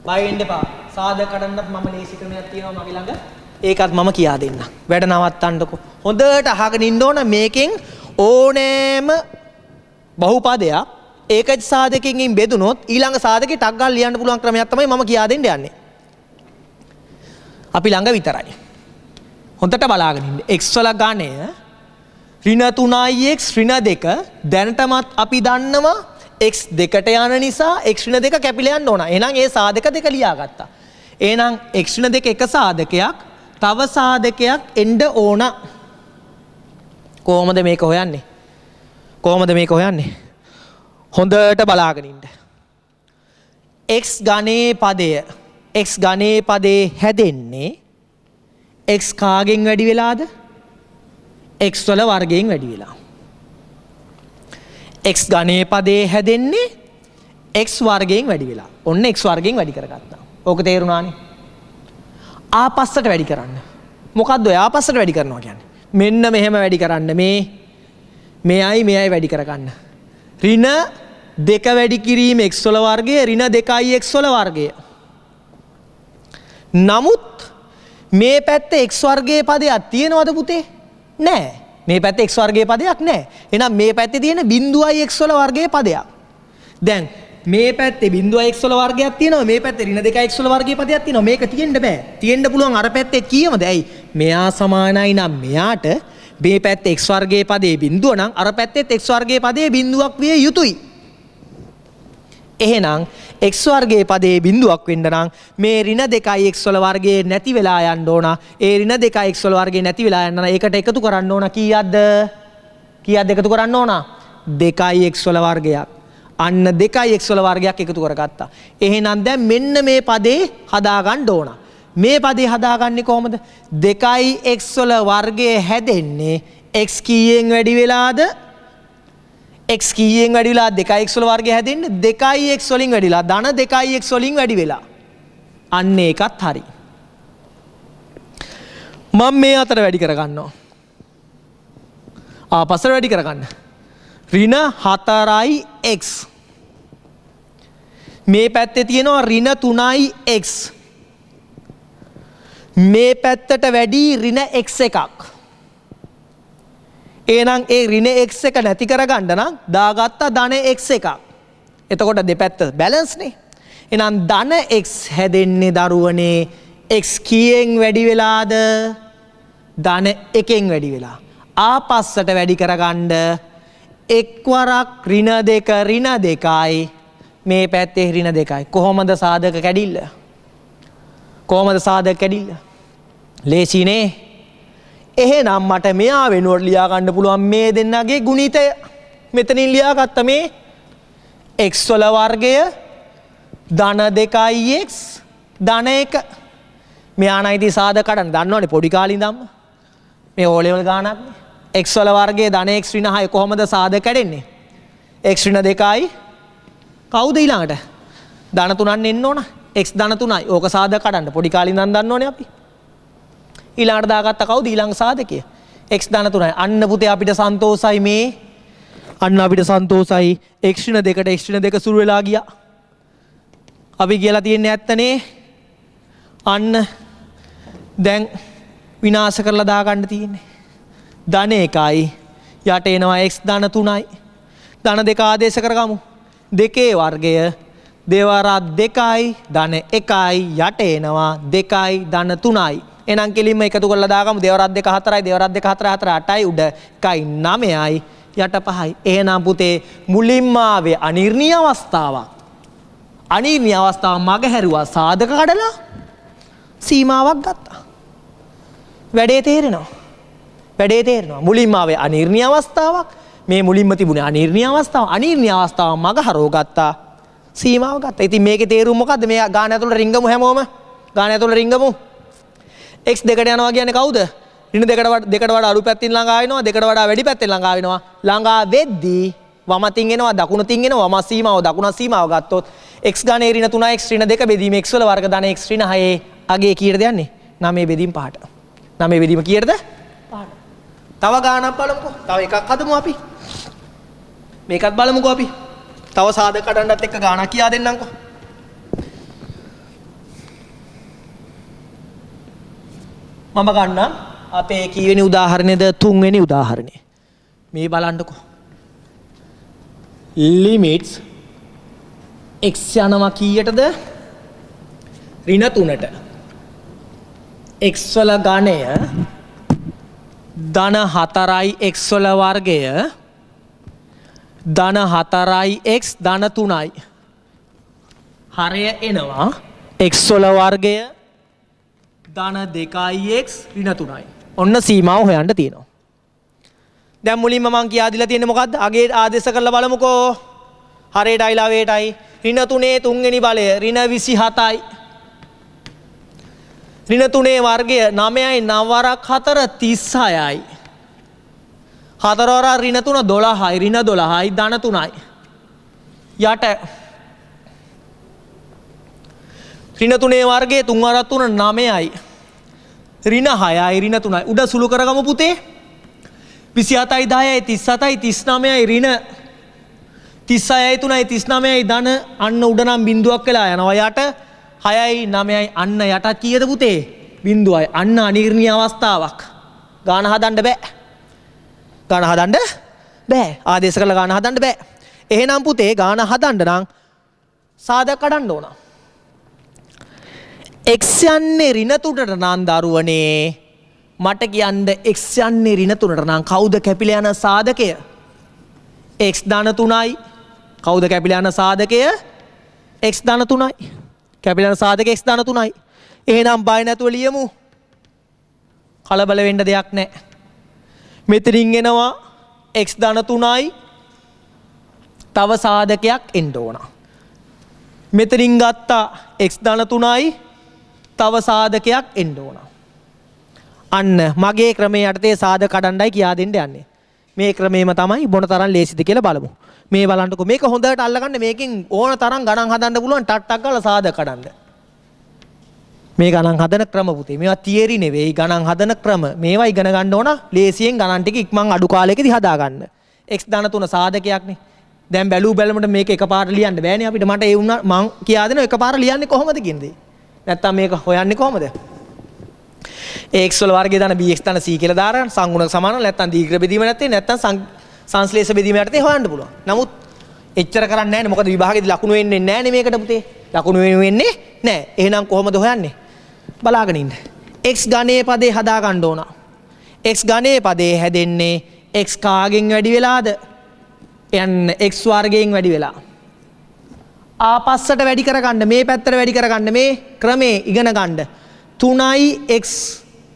බය වෙන්න එපා. සාධක කඩන්නත් මම ලේසි ක්‍රමයක් තියෙනවා මගේ ළඟ. ඒකත් මම කියා දෙන්නම්. වැඩ නවත්තන්නකො. හොඳට අහගෙන ඉන්න ඕන මේකෙන් ඕනෑම බහුපදයක් ඒකජ සාධකයෙන් බෙදුනොත් ඊළඟ සාධකේ ටක් ගාලා ලියන්න පුළුවන් ක්‍රමයක් තමයි මම කියා දෙන්න යන්නේ. අපි ළඟ විතරයි. හොඳට බලාගෙන ඉන්න. x වල ගණය ඍණ 3x ඍණ 2 දැනටමත් අපි දන්නවා x 2ට යන නිසා x ඍණ 2 කැපිලා යන්න ඕන. එහෙනම් ඒ සාධක දෙක ලියාගත්තා. එහෙනම් x ඍණ 2 එක සාධකයක් තව සාධකයක් එන්න ඕන. කොහොමද මේක හොයන්නේ? කොහොමද මේක හොයන්නේ? හොඳට බලාගෙන ඉන්න. x ගණයේ පදය x ගණයේ පදේ හැදෙන්නේ x කාගෙන් වැඩි වෙලාද? x වල වර්ගයෙන් වැඩි වෙලා. x ගණයේ පදේ හැදෙන්නේ x වර්ගයෙන් වැඩි වෙලා. ඔන්න x වර්ගයෙන් වැඩි කරගත්තා. ඕක තේරුණානේ? ආපස්සට වැඩි කරන්න. මොකද්ද ඔය ආපස්සට වැඩි කරනවා කියන්නේ? මෙන්න මෙහෙම වැඩි කරන්න. මෙයයි වැඩි කරගන්න. ඍණ 2 වැඩි කිරීම x වල වර්ගය ඍණ 2යි x වල වර්ගය. නමුත් මේ පැත්තේ x වර්ගයේ පදයක් තියෙනවද පුතේ? නෑ. මේ පැත්තේ x වර්ගයේ පදයක් නෑ. එහෙනම් මේ පැත්තේ තියෙන බිඳුවයි x වල වර්ගයේ පදයක්. දැන් මේ පැත්තේ බිඳුවයි x වල වර්ගයක් තියෙනවා. මේ පැත්තේ ඍණ 2යි x වල වර්ගයේ පදයක් තියෙනවා. මේක තියෙන්න බෑ. තියෙන්න පුළුවන් අර පැත්තේ කීයමද? ඇයි? මෙයා සමානයි නම් මෙයාට මේ පැත්තේ x වර්ගයේ පදේ බිඳුව නම් අර පැත්තේත් x වර්ගයේ පදේ බිඳුවක් විය යුතුයි. එහෙනම් x වර්ගයේ පදේ බිඳුවක් වෙන්න නම් මේ ඍණ 2යි x වල වර්ගයේ නැති වෙලා යන්න ඕන. ඒ ඍණ 2යි x වල වර්ගයේ නැති වෙලා යන්න නම් ඒකට එකතු කරන්න ඕන කීයක්ද? කීයක්ද එකතු කරන්න ඕන? 2යි x වල වර්ගයක්. අන්න 2x වල වර්ගයක් එකතු කරගත්තා. එහෙනම් දැන් මෙන්න මේ පදේ හදාගන්න ඕන. මේ පදේ හදාගන්නේ කොහොමද? 2x වල වර්ගය හැදෙන්නේ x කීයෙන් වැඩි වෙලාද? x කීයෙන් වැඩි වෙලා 2x වල වර්ගය හැදෙන්නේ 2x වලින් වැඩිලා ධන 2x වලින් වැඩි වෙලා. අන්න ඒකත් හරි. මම මේ අතර වැඩි කරගන්නවා. ආපස්සට වැඩි කරගන්න. ඍණ 4x. මේ පැත්තේ තියෙනවා ඍණ 3x. මේ පැත්තට වැඩි ඍණ x එකක්. එහෙනම් ඒ ඍණ x එක නැති කරගන්න නම් දාගත්ත ධන x එකක්. එතකොට දෙපැත්ත බැලන්ස් නේ. එහෙනම් ධන x හැදෙන්නේ දරුවනේ x කීයෙන් වැඩි වෙලාද? ධන 1කින් වැඩි වෙලා. ආපස්සට වැඩි කරගන්න එක්වරක් ඍණ 2 ඍණ 2යි මේ පැත්තේ ඍණ 2යි. කොහොමද සාධක කැඩිල්ල? කොහොමද සාධක කැඩිල්ල? ලේසිනේ. එහෙනම් මට මෙයා වෙනුවට ලියා ගන්න පුළුවන් මේ දෙන්නගේ ගුණිතය. මෙතනින් ලියාගත්ත මේ x වල වර්ගය ධන 2x ධන 1. මෙයා නම් ඉතින් සාධක කඩන්න දන්නවනේ පොඩි කාලේ ඉඳන්ම. මේ O level ගානක් x වල වර්ගයේ ධන x ඍණ 6 කොහොමද සාධක කැඩෙන්නේ? x ඍණ 2යි කවුද ඊළඟට? ධන 3න් එන්න ඕන. x ධන 3යි. ඕක සාධක කඩන්න පොඩි කාලේ ඉඳන් දන්නවනේ අපි. ඊළඟට දාගත්ත කවුද ඊළඟ සාධකය? x ධන 3යි. අන්න පුතේ අපිට සන්තෝසයි මේ. අන්න අපිට සන්තෝසයි x ඍණ 2ට x ඍණ 2 සුරු වෙලා ගියා. අපි කියලා තියන්නේ ඇත්තනේ. අන්න දැන් විනාශ කරලා දාගන්න තියෙන්නේ. ධන 1යි යට එනවා x ධන 3යි. ධන 2 ආදේශ කරගමු. 2 වර්ගය දේවරා 2යි ධන 1යි යට එනවා 2යි ධන 3යි. එහෙනම් කෙලින්ම එකතු කරලා දාගමු. දේවරා 2 4යි දේවරා 2 4 4 8යි උඩ 1යි 9යි යට 5යි. එහෙනම් පුතේ මුලින්ම ආවේ අනිර්ණීය අවස්ථාවක්. අනිර්ණීය අවස්ථාව මග හැරුවා සාධක කඩලා සීමාවක් ගත්තා. වැඩේ තේරෙනවා. වැඩේ තේරෙනවා. මුලින්ම ආවේ අනිර්ණීය අවස්ථාවක්. මේ මුලින්ම තිබුණේ අනිර්ණීය අවස්ථාව. අනිර්ණීය අවස්ථාව මග හරව ගත්තා. සීමාව ගත්තා. ඉතින් මේකේ තේරුම මොකද්ද? මේ ගාන ඇතුළේ රිංගමු හැමෝම. ගාන ඇතුළේ රිංගමු. x දෙකට යනවා කියන්නේ කවුද? ඍණ දෙකට වඩා අඩු පැත්තෙන් ළඟා වෙනවා. දෙකට වඩා වැඩි පැත්තෙන් ළඟා වෙනවා. ළඟා වෙද්දී වම තින් එනවා දකුණ තින් එනවා. වම සීමාව දකුණ සීමාව ගත්තොත් x ගානේ ඍණ 3 x ඍණ 2 බෙදීම x වල වර්ග ධන x ඍණ 6 අගේ කීයටද යන්නේ? 9 බෙදීම 5ට. 9 බෙදීම කීයටද? 5ට. තව ගානක් බලමුකෝ. තව එකක් හදමු අපි. මේකත් බලමුකෝ අපි. තව සාධක කඩන්නත් එක්ක ගානක් කියා දෙන්නම්කෝ. මම ගන්නම් අපේ කීවෙනි උදාහරණයද? 3 වෙනි උදාහරණය. මේ බලන්නකෝ. limits x යනවා කීයටද? ඍණ 3ට. x වල ගණය ධන 4යි x වල වර්ගය ධන 4යි x ධන 3යි. හරය එනවා x වල වර්ගය ධන 2යි x ඍණ 3යි. ඔන්න සීමාව හොයන්න තියෙනවා. දැන් මුලින්ම මම කියා දීලා තියෙන්නේ මොකද්ද? අගේ ආදේශ කරලා බලමුකෝ. හරයටයි ලවයටයි ඍණ 3 තුන්වෙනි බලය ඍණ 27යි. ඍණ 3 වර්ගය 9යි 9 වරක් 4 36යි. 4 වරක් ඍණ 3 12යි ඍණ 12යි ධන 3යි. යට ඍණ 3 වර්ගයේ 3 වරක් 3 9යි. ඍණ 6යි ඍණ 3යි. උඩ සුළු කරගමු පුතේ. 27යි 10යි 37යි 39යි ඍණ 36යි 3යි 39යි ධන අන්න උඩ නම් බිඳුවක් වෙලා යනවා. යට 6යි 9යි අන්න යට කීයද පුතේ? බිඳුවයි. අන්න අනිර්ණීය අවස්ථාවක්. ගාන හදන්න බෑ. ගාන හදන්න බෑ. ආදේශ කරලා ගාන හදන්න බෑ. එහෙනම් පුතේ ගාන හදන්න නම් සාධක කඩන්න ඕන. x යන්නේ ඍණ 3ට නම් දරුවනේ මට කියන්න x යන්නේ ඍණ 3ට නම් කවුද කැපිලා යන සාධකය? x ධන 3යි. කවුද කැපිලා යන සාධකය? x ධන 3යි. කැපිලා යන සාධකය x ධන 3යි. එහෙනම් බය නැතුව ලියමු. කලබල වෙන්න දෙයක් නැහැ. මෙතනින් එනවා x ධන 3යි තව සාධකයක් එන්න ඕන. මෙතනින් ගත්තා x ධන 3යි තව සාධකයක් එන්න ඕන. අන්න මගේ ක්‍රමයේ යටතේ සාධක කඩන්නයි කියා දෙන්න යන්නේ. මේ ක්‍රමෙම තමයි මොන තරම් ලේසිද කියලා බලමු. මේ බලන්නකො මේක හොඳට අල්ලගන්න මේකෙන් ඕන තරම් ගණන් හදන්න පුළුවන් ටක් ගාලා සාධක කඩන්න. මේ ගණන් හදන ක්‍රම පුතේ. මේවා තියරි නෙවෙයි ගණන් හදන ක්‍රම. මේවා ඉගෙන ගන්න ඕන ලේසියෙන් ගණන් ටික ඉක්මන් අඩු කාලයකදී හදා ගන්න. x ධන 3 සාධකයක්නේ. දැන් බැලුවට මේක එකපාරට ලියන්න බෑනේ අපිට. මට ඒ වුණා මං කියා දෙනවා එකපාරට ලියන්නේ කොහොමද කියන දේ. නැත්තම් මේක හොයන්නේ කොහොමද? x වල වර්ගය දාන bx දාන c කියලා දාරන සංගුණක සමාන නැත්තම් දීඝ්‍ර බෙදීම නැත්නම් සංශ්ලේෂ බෙදීම යටතේ හොයන්න පුළුවන්. නමුත් එච්චර කරන්නේ නැහැ නේ. මොකද විභාගෙදී ලකුණු වෙන්නේ නැහැ නේ මේකට පුතේ. ලකුණු වෙන්නේ නැහැ. එහෙනම් කොහොමද හොයන්නේ? බලාගෙන ඉන්න. x ඝනයේ පදේ හදා ගන්න ඕන. x ඝනයේ පදේ හැදෙන්නේ x කාගෙන් වැඩි වෙලාද? යන්න x වර්ගයෙන් වැඩි වෙලා. ආපස්සට වැඩි කරගන්න මේ පැත්තට වැඩි කරගන්න මේ ක්‍රමේ ඉගෙන ගන්න. 3x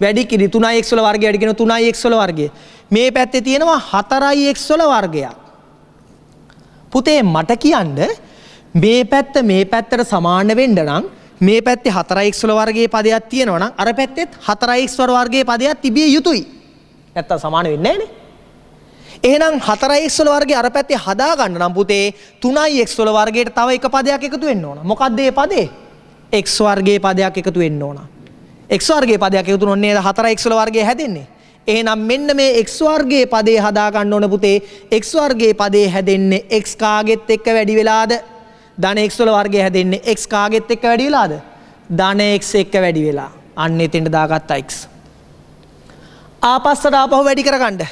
වැඩි කිරි 3x වල වර්ගය වැඩි කියන 3x වල වර්ගය. මේ පැත්තේ තියෙනවා 4x වල වර්ගයක්. පුතේ මට කියන්න මේ පැත්ත මේ පැත්තට සමාන වෙන්න නම් මේ පැත්තේ 4x වල වර්ගයේ පදයක් තියෙනවා නම් අර පැත්තෙත් 4x වල වර්ගයේ පදයක් තිබිය යුතුයි. නැත්තම් සමාන වෙන්නේ නැහනේ. එහෙනම් 4x වල වර්ගය අර පැත්තේ හදා ගන්න නම් පුතේ 3x වල වර්ගයට තව එක පදයක් එකතු වෙන්න ඕන. මොකක්ද මේ පදේ? x වර්ගයේ පදයක් එකතු වෙන්න ඕන. x වර්ගයේ පදයක් එකතු වුණොත් නේද 4x වල වර්ගය හැදෙන්නේ. එහෙනම් මෙන්න මේ x වර්ගයේ පදේ හදා ගන්න ඕන පුතේ. x වර්ගයේ පදේ හැදෙන්නේ x කාගෙත් එක්ක වැඩි වෙලාද? ධන x වල වර්ගය හැදෙන්නේ x කාගෙත් එක්ක වැඩි වෙලාද? ධන x එක්ක වැඩි වෙලා. අන්න එතෙන්ට දාගත්තා x. ආපස්සට ආපහු වැඩි කරගන්න.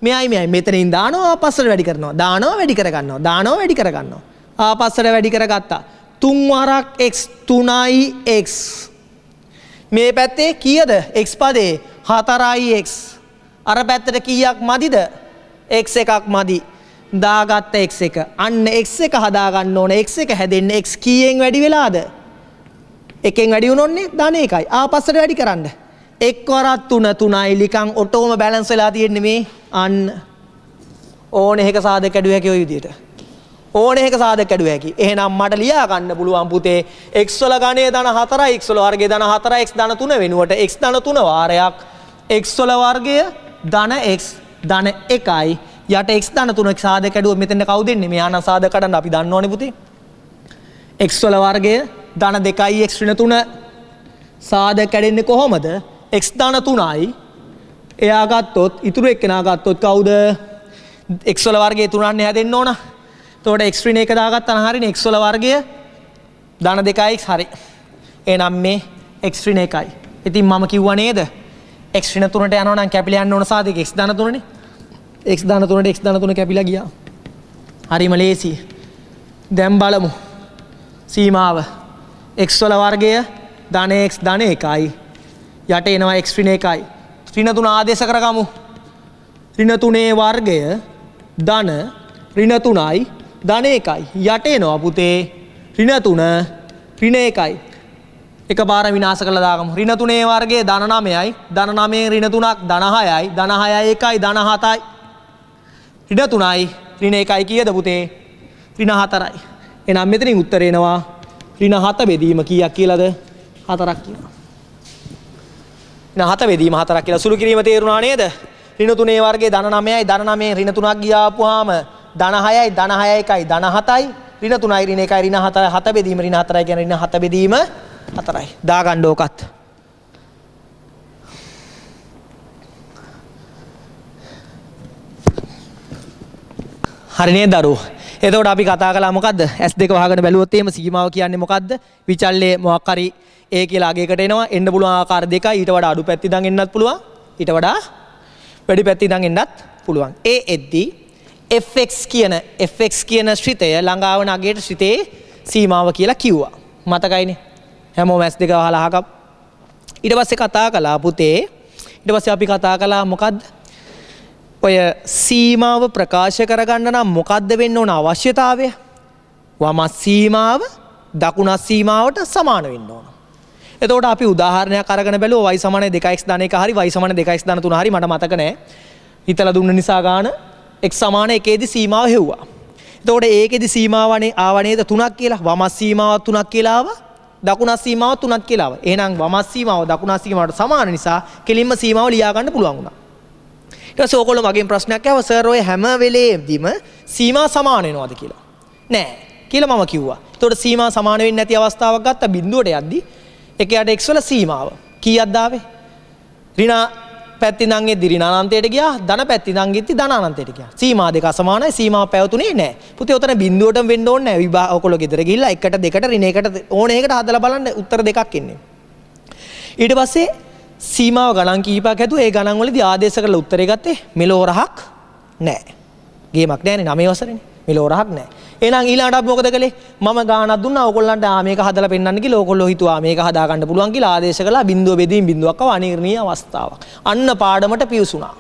මෙයයි මෙතනින් දානවා ආපස්සට වැඩි කරනවා. දානවා වැඩි කරගන්නවා. දානවා වැඩි කරගන්නවා. ආපස්සට වැඩි කරගත්තා. 3 වරක් x 3යි x. මේ පැත්තේ කීයද? x පදේ 4යි x. අර පැත්තට කීයක් මදිද? x එකක් මදි. දාගත්ත x එක. අන්න x එක හදා ගන්න ඕන. x එක හැදෙන්නේ x කීයෙන් වැඩි වෙලාද? එකෙන් වැඩි වුණොන්නේ ධන එකයි. ආපස්සට වැඩි කරන්න. එක් වරක් 3 3යි ලිකන් ඔටෝම බැලන්ස් වෙලා තියෙන්නේ මේ. අන්න ඕනේ එක සාධක කැඩුව හැකි ඔය විදියට. ඕනේ එක සාධක කැඩුව හැකි. එහෙනම් මට ලියා ගන්න පුළුවන් පුතේ x වල ඝනය ධන 4යි x වල වර්ගය ධන 4යි x ධන 3 වෙනුවට x ධන 3 වාරයක් x වල වර්ගය ධන x ධන 1යි යට x ධන 3 සාධක කැඩුව මෙතෙන්ද කවුද එන්නේ? මෙයා නම් සාධක කඩන්න අපි දන්නවනේ පුතේ. x වල වර්ගය ධන 2යි x ඍණ 3 සාධක කැඩෙන්නේ කොහොමද? x ධන 3යි එයා ගත්තොත් ඉතුරු එක්කෙනා ගත්තොත් කවුද? x වල වර්ගයේ 3න්නේ හැදෙන්න ඕන. එතකොට x ඍණ 1 දාගත්තා නම් හරිනේ. x වල වර්ගය ධන 2යි හරි. එහෙනම් මේ x ඍණ 1යි. ඉතින් මම කිව්වා නේද? x ඍණ 3ට යනවා නම් කැපිලා යන්න ඕන සාධක x ධන 3නේ. x ධන 3ට x ධන 3 කැපිලා ගියා. හරිම ලේසි. දැන් බලමු. සීමාව x වල වර්ගය ධන x ධන 1යි. යට එනවා x ඍණ 1යි. ඍණ 3 ආදේශ කරගමු. ඍණ 3ේ වර්ගය ධන ඍණ 3යි ධන 1යි. යට එනවා පුතේ ඍණ 3 ඍණ 1යි. එකපාර විනාශ කරලා දාගමු. ඍණ 3ේ වර්ගය ධන 9යි. ධන 9න් ඍණ 3ක් ධන 6යි. ධන 6යි 1යි ධන 7යි. ඍණ 3යි ඍණ 1යි කීයද පුතේ? ඍණ 4යි. එහෙනම් මෙතනින් උත්තර එනවා ඍණ 7 බෙදීම කීයක් කියලාද? 4ක් කියලා. ඍණ 7 බෙදීම 4ක් කියලා සුළු කිරීම තේරුණා නේද? ඍණ 3ේ වර්ගයේ ධන 9යි ධන 9න් ඍණ 3ක් ගියාපුවාම ධන 6යි ධන 6යි 1යි ධන 7යි ඍණ 3යි ඍණ 1යි ඍණ 7යි 7 බෙදීම ඍණ 4යි කියන්නේ ඍණ 7 බෙදීම 4යි. දාගන්න ඕකත්. හරි නේද දරුවෝ? එතකොට අපි කතා කළා මොකද්ද? S2 වහගෙන බැලුවොත් එහෙම සීමාව කියන්නේ මොකද්ද? විචල්්‍යයේ මොකක් හරි A කියලා අගයකට එනවා. එන්න පුළුවන් ආකාර දෙකයි. ඊට වඩා අඩු පැත්ත ඉඳන් එන්නත් පුළුවන්. ඊට වඩා වැඩි පැත්ත ඉඳන් එන්නත් පුළුවන්. A එද්දී fx කියන ශ්‍රිතය ළඟා වන අගයට ශ්‍රිතේ සීමාව කියලා කිව්වා. මතකයිනේ? හැමෝම S2 වහලා අහගම්. ඊට පස්සේ කතා කළා පුතේ. ඊට පස්සේ අපි කතා කළා මොකද්ද? ඔය සීමාව ප්‍රකාශ කරගන්න නම් මොකද්ද වෙන්න ඕන අවශ්‍යතාවය? වම සීමාව දකුණ සීමාවට සමාන වෙන්න ඕන. එතකොට අපි උදාහරණයක් අරගෙන බැලුවා y = 2x ධන 1 හරි y = 2x ධන 3 හරි මට මතක නැහැ. හිතලා දුන්න නිසා ගාන x = 1 දී සීමාව හෙව්වා. එතකොට ඒකෙදි සීමාවනේ ආවනේද 3ක් කියලා. වමස් සීමාව 3ක් කියලා ආවා. දකුණස් සීමාව 3ක් කියලා ආවා. එහෙනම් වමස් සීමාව දකුණස් සීමාවට සමාන නිසා කෙලින්ම සීමාව ලියා ගන්න පුළුවන් වුණා. ඊට පස්සේ ඕගොල්ලෝ මගෙන් ප්‍රශ්නයක් ආවා සර් ඔය හැම වෙලේදීම සීමා සමාන වෙනවද කියලා. නෑ කියලා මම කිව්වා. එතකොට සීමා සමාන වෙන්නේ නැති අවස්ථාවක් ගත්තා බිඳුවට යද්දි එක යට x වල සීමාව කීයක්ද ආවේ? ඍණ පැත්තින් නම් එද්දි ඍණ අනන්තයට ගියා ධන පැත්තින් නම් එද්දි ධන අනන්තයට ගියා. සීමා දෙක අසමානයි සීමාව පැවතුනේ නෑ. පුතේ උතන බිඳුවටම වෙන්න ඕනේ නෑ. විභාග ඔයගොල්ලෝ ගෙදර ගිහිල්ලා 1ට 2ට ඍණ 1ට ඕනේ එකට හදලා බලන්න උත්තර දෙකක් එන්නේ. ඊට පස්සේ සීමාව ගණන් කීපයක් හැදුවා. ඒ ගණන් වලදී ආදේශ කරලා උත්තරේ ගත්තේ මෙලෝ රහක් නෑ. ගේමක් නෑනේ 9 වසරේනේ. මෙලෝ රහක් නෑ. එහෙනම් ඊළඟට අපි මොකද කළේ? මම ගානක් දුන්නා ඕගොල්ලන්ට මේක හදලා පෙන්නන්න කියලා. ඕගොල්ලෝ හිතුවා මේක හදා ගන්න පුළුවන් කියලා ආදේශ කළා. බිඳුව බෙදීම් බිඳුවක් ආව අනිර්ණීය අවස්ථාවක්. අන්න පාඩමට පිවිසුණා.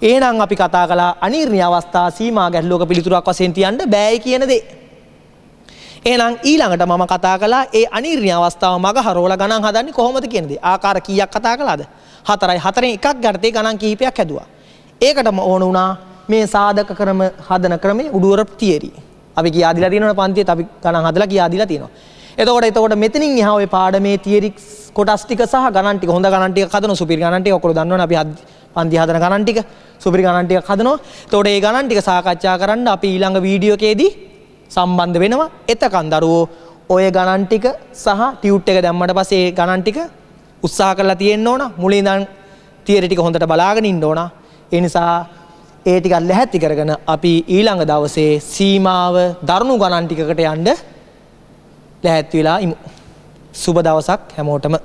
එහෙනම් අපි කතා කළා අනිර්ණීය අවස්ථා සීමා ගැටලුවක පිළිතුරක් වශයෙන් තියන්න බෑයි කියන දේ. එහෙනම් ඊළඟට මම කතා කළා ඒ අනිර්ණීය අවස්ථාව මග හරවලා ගණන් හදන්නේ කොහොමද කියන දේ. ආකාර කීයක් කතා කළාද? 4යි. 4න් එකක් ගත්තේ ගණන් කීපයක් හැදුවා. ඒකටම ඕන වුණා මේ සාධක ක්‍රම හදන ක්‍රමේ උඩුවර තියරි. අපි කියා දීලා තියෙනවනේ පන්තියේත් අපි ගණන් හදලා කියා දීලා තියෙනවා. එතකොට මෙතනින් එහා ඔය පාඩමේ තියරි කොටස් ටික සහ ගණන් ටික හොඳ ගණන් ටික හදනවා. සුපිරි ගණන් ටික ඔක්කොම දන්නවනේ අපි පන්ති හදන ගණන් ටික සුපිරි ගණන් ටික හදනවා. එතකොට මේ ගණන් ටික සාකච්ඡා කරන්න අපි ඊළඟ වීඩියෝ එකේදී සම්බන්ධ වෙනවා. එතකන් දරුවෝ ඔය ගණන් ටික සහ ටියුට් එක දැම්මට පස්සේ ඒ ගණන් ටික උත්සාහ කරලා තියෙන්න ඕන. මුලින් ඉඳන් තියරි ටික හොඳට බලාගෙන ඉන්න ඕන. ඒ නිසා ඒ ටිකත් ලැහැත්ති කරගෙන අපි ඊළඟ දවසේ සීමාව දරුණු ගණන් ටිකකට යන්න ලැහැත්ති වෙලා ඉමු. සුබ දවසක් හැමෝටම.